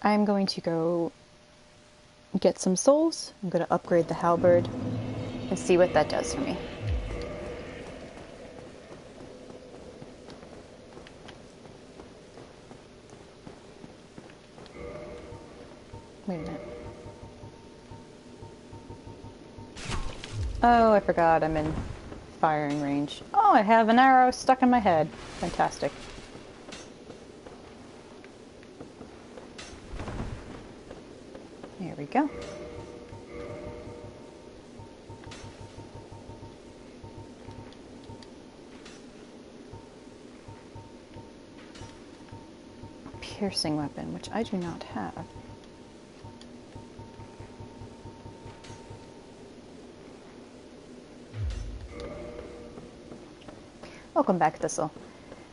I'm going to go get some souls. I'm going to upgrade the halberd and see what that does for me. Wait a minute. Oh, I forgot I'm in firing range. Oh, I have an arrow stuck in my head. Fantastic. There we go. Piercing weapon, which I do not have. Welcome back, Thistle.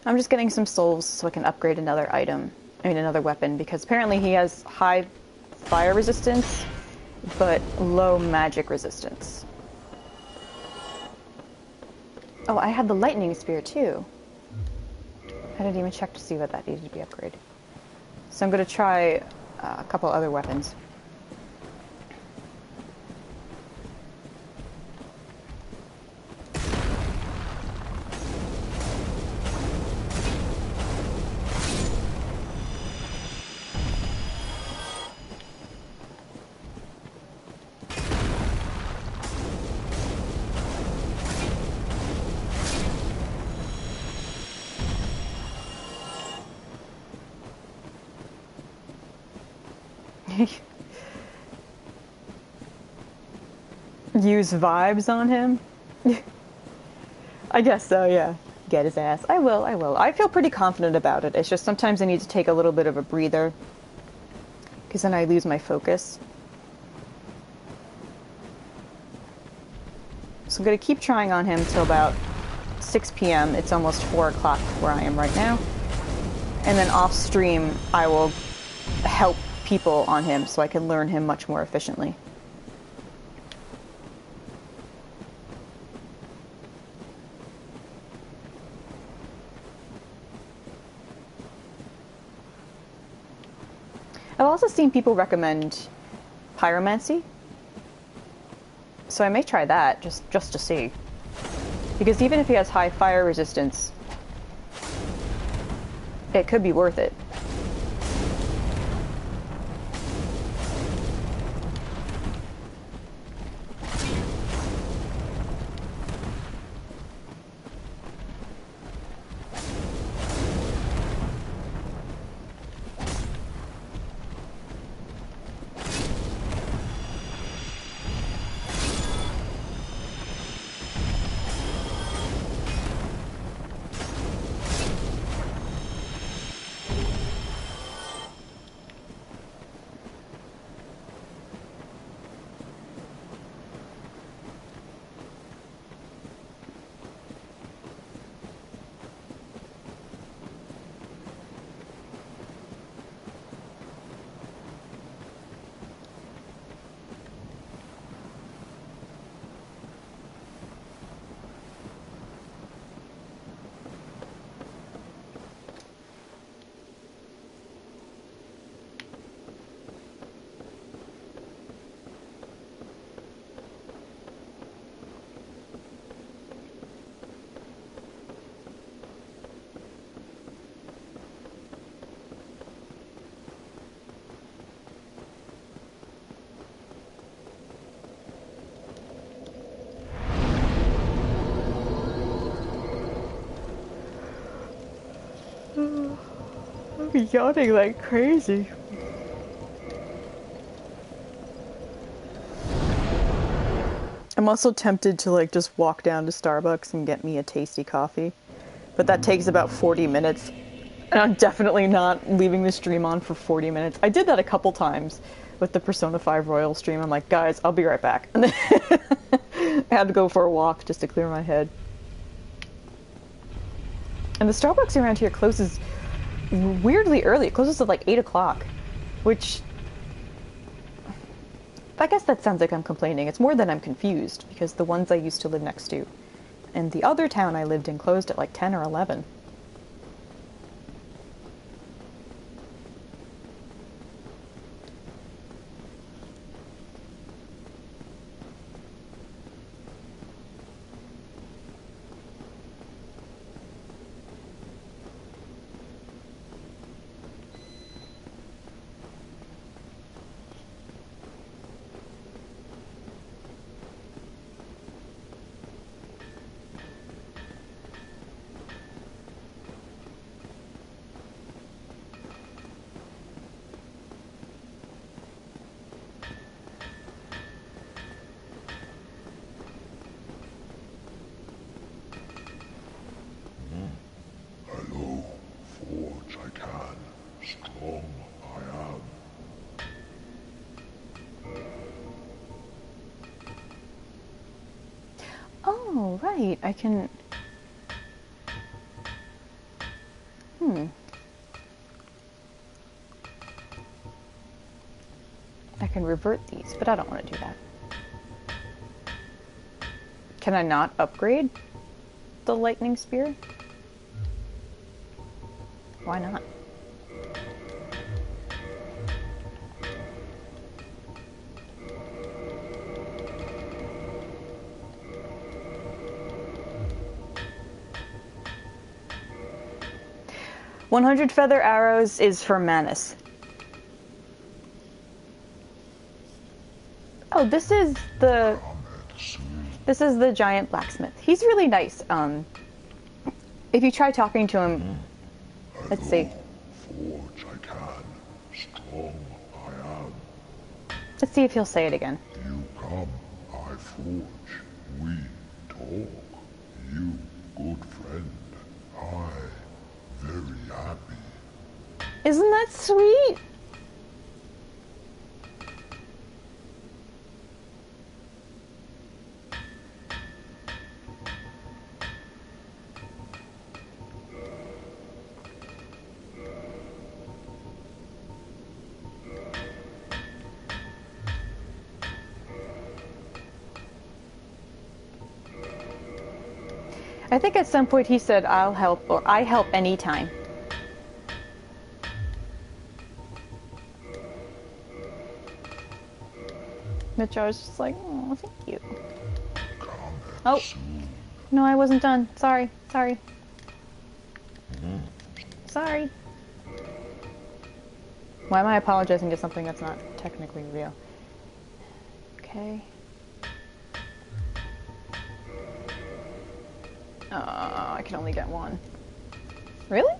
I'm just getting some souls so I can upgrade another item. Another weapon, because apparently he has high fire resistance, but low magic resistance. Oh, I had the lightning spear too. I didn't even check to see what that needed to be upgraded. So I'm going to try a couple other weapons. Use vibes on him? I guess so, yeah. Get his ass. I will. I feel pretty confident about it. It's just sometimes I need to take a little bit of a breather, because then I lose my focus. So I'm going to keep trying on him till about 6 p.m. It's almost 4 o'clock where I am right now. And then off stream, I will help people on him so I can learn him much more efficiently. I've also seen people recommend pyromancy, so I may try that just to see. Because even if he has high fire resistance, it could be worth it. I'm yawning like crazy. I'm also tempted to like just walk down to Starbucks and get me a tasty coffee. But that takes about 40 minutes. And I'm definitely not leaving the stream on for 40 minutes. I did that a couple times with the Persona 5 Royal stream. I'm like, guys, I'll be right back. And then I had to go for a walk just to clear my head. And the Starbucks around here closes weirdly early. It closes at like 8 o'clock, which I guess that sounds like I'm complaining. It's more than I'm confused, because the ones I used to live next to and the other town I lived in closed at like 10 or 11. Hello, forge I can, strong I am. Oh, right. I can... I can revert these, but I don't want to do that. Can I not upgrade the lightning spear? Why not? "100 feather arrows is for Manus." Oh, this is the giant blacksmith. He's really nice. If you try talking to him, let's see. Forge I can, strong I am. Let's see if he'll say it again. You come, I forge, we talk. You, good friend, I, very happy. Isn't that sweet? I think at some point he said, "I'll help," or "I help anytime." Which I was just like, "Oh, thank you." Oh, no, I wasn't done. Sorry, sorry. Sorry. Why am I apologizing to something that's not technically real? Okay. I can only get one. Really?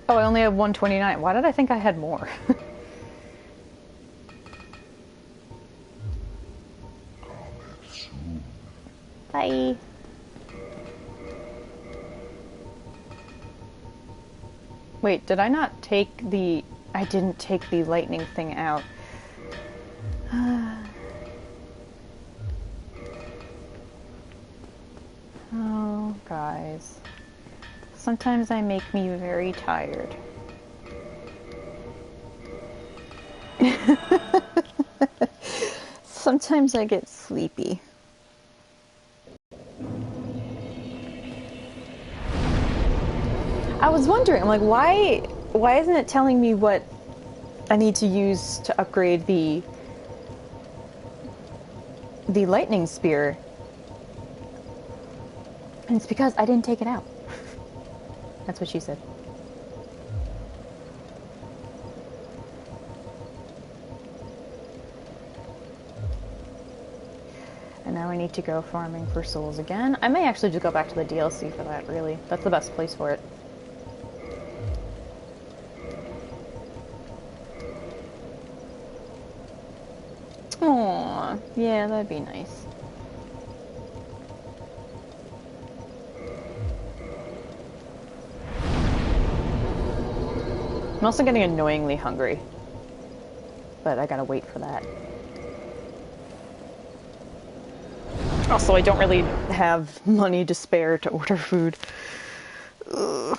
Oh, I only have 129. Why did I think I had more? Bye. Wait, did I not take the... I didn't take the lightning thing out. Oh, guys. Sometimes I make me very tired. Sometimes I get sleepy. I was wondering, I'm like, why isn't it telling me what I need to use to upgrade the lightning spear? And it's because I didn't take it out. That's what she said. And now I need to go farming for souls again. I may actually just go back to the DLC for that, really. That's the best place for it. Aww, yeah, that'd be nice. I'm also getting annoyingly hungry, but I gotta wait for that. Also, I don't really have money to spare to order food. Ugh.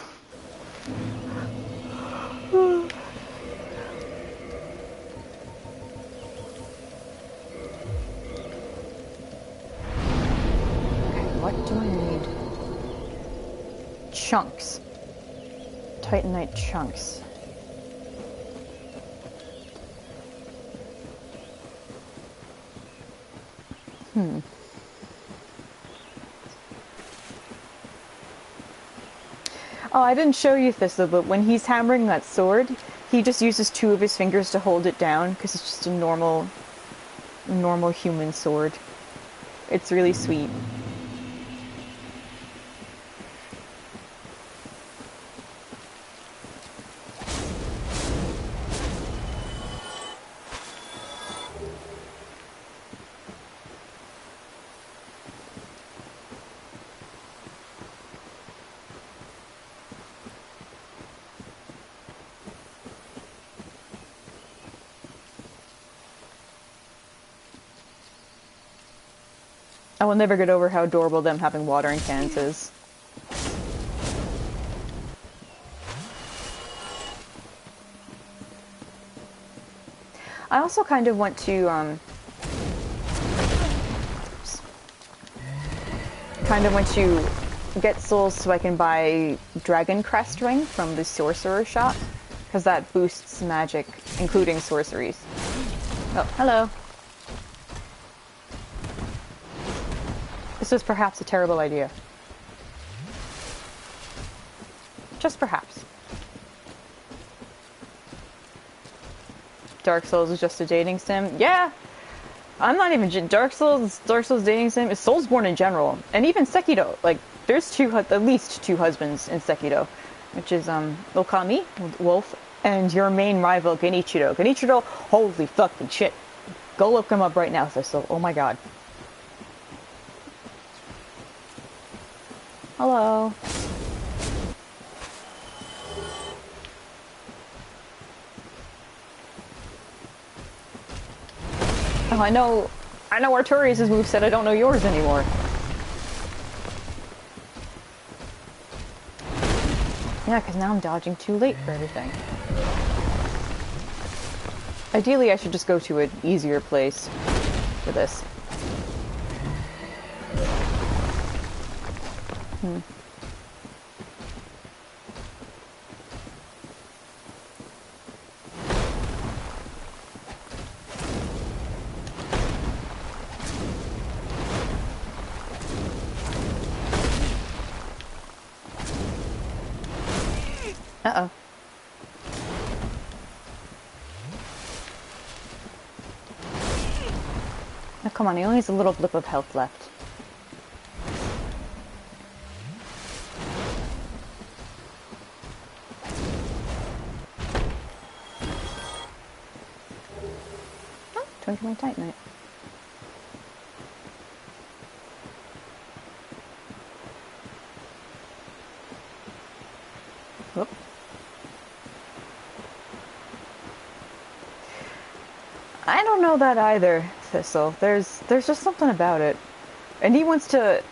What do I need? Chunks. Titanite chunks. Oh, I didn't show you this though, but when he's hammering that sword, he just uses 2 of his fingers to hold it down, because it's just a normal human sword. It's really sweet. I will never get over how adorable them having watering cans is. I also kind of want to, get souls so I can buy Dragon Crest Ring from the Sorcerer shop, because that boosts magic, including sorceries. Oh, hello. This is perhaps a terrible idea. Just perhaps. Dark Souls is just a dating sim? Yeah! I'm not even... Dark Souls dating sim is Soulsborne in general. And even Sekiro. Like, there's at least 2 husbands in Sekiro. Which is, Okami, Wolf, and your main rival, Genichiro. Genichiro, holy fucking shit. Go look him up right now, Thistle. Oh my god. Hello. Oh, I know Artorias' moveset, I don't know yours anymore. Yeah, because now I'm dodging too late for everything. Ideally, I should just go to an easier place for this. Uh-oh. Oh, come on, he only has a little blip of health left. Oh, 21 Titanite. Whoop. I don't know that either, Thistle. There's just something about it. And he wants to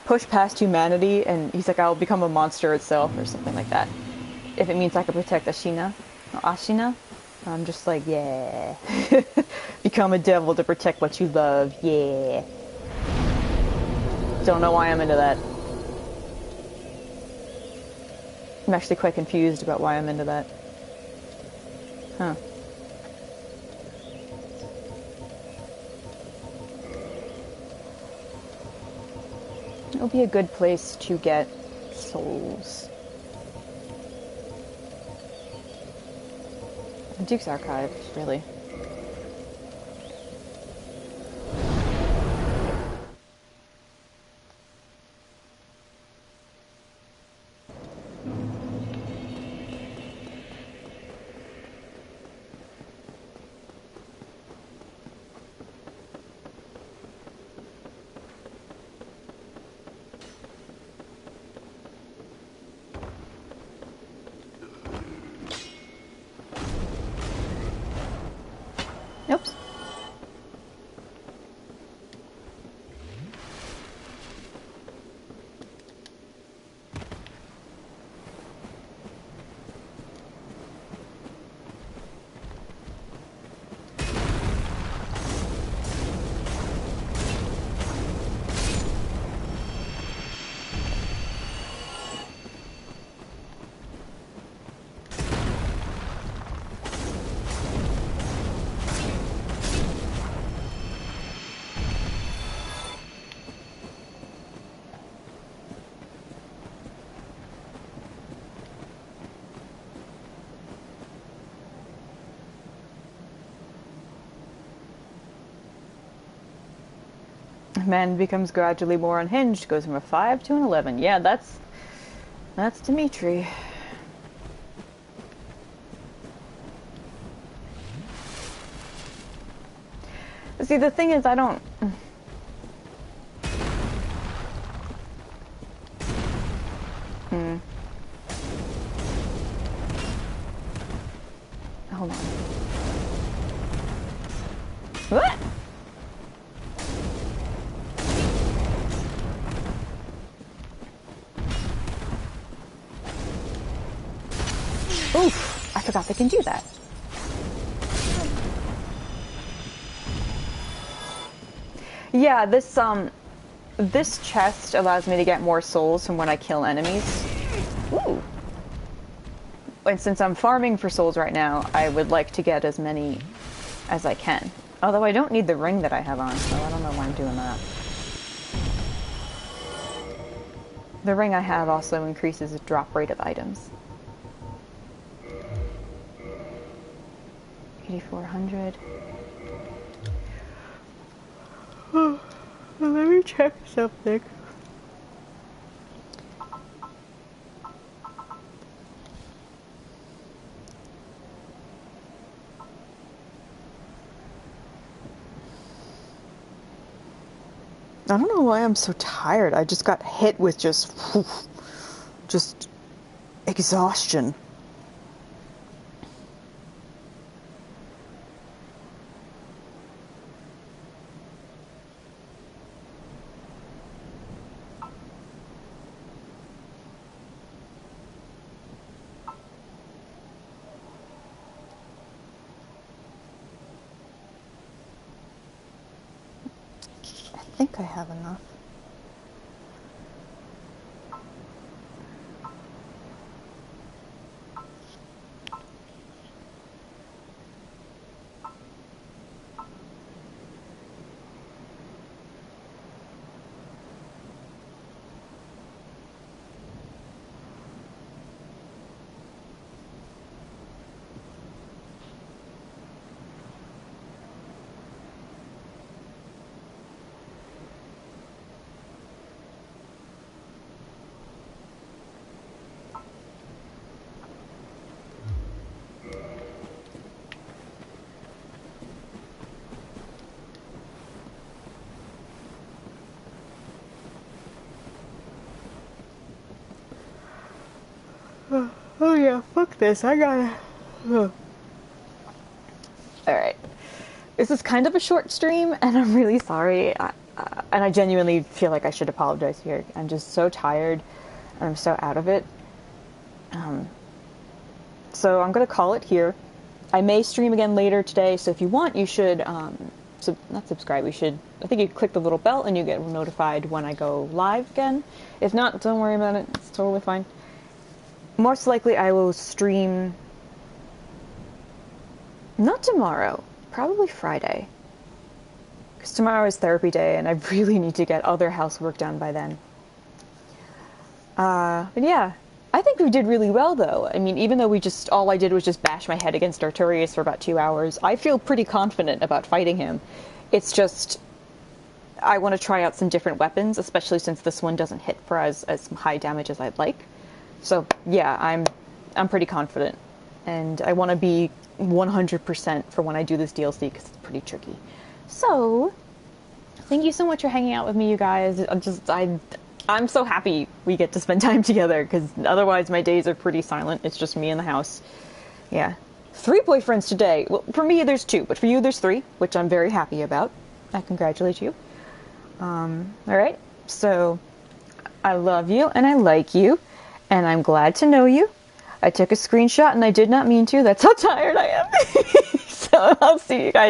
push past humanity, and he's like, I'll become a monster itself, or something like that. If it means I can protect Ashina. I'm just like, yeah. Become a devil to protect what you love, yeah. Don't know why I'm into that. I'm actually quite confused about why I'm into that. Huh. It'll be a good place to get souls. Duke's Archive, really. Man becomes gradually more unhinged, goes from a 5 to an 11. Yeah, that's Dimitri. See, the thing is, I don't... Hold on. What? Oof, I forgot they can do that. Yeah, this chest allows me to get more souls from when I kill enemies. Ooh. And since I'm farming for souls right now, I would like to get as many as I can. Although I don't need the ring that I have on, so I don't know why I'm doing that. The ring I have also increases the drop rate of items. 8,400. Let me check something. I don't know why I'm so tired. I just got hit with just exhaustion. I think I have enough. Oh yeah, fuck this. I gotta... Alright. This is kind of a short stream, and I'm really sorry. And I genuinely feel like I should apologize here. I'm just so tired, and I'm so out of it. So I'm gonna call it here. I may stream again later today, so if you want, you should... not subscribe, you should... I think you click the little bell, and you get notified when I go live again. If not, don't worry about it. It's totally fine. Most likely I will stream, not tomorrow, probably Friday. Because tomorrow is therapy day and I really need to get other housework done by then. But yeah, I think we did really well though. I mean, even though all I did was just bash my head against Artorias for about 2 hours, I feel pretty confident about fighting him. It's just, I want to try out some different weapons, especially since this one doesn't hit for as high damage as I'd like. So yeah, I'm pretty confident, and I want to be 100% for when I do this DLC because it's pretty tricky. So, thank you so much for hanging out with me, you guys. I'm so happy we get to spend time together because otherwise my days are pretty silent. It's just me in the house. Yeah, 3 boyfriends today. Well, for me there's 2, but for you there's 3, which I'm very happy about. I congratulate you. All right, so I love you and I like you. And I'm glad to know you. I took a screenshot and I did not mean to. That's how tired I am. So I'll see you guys.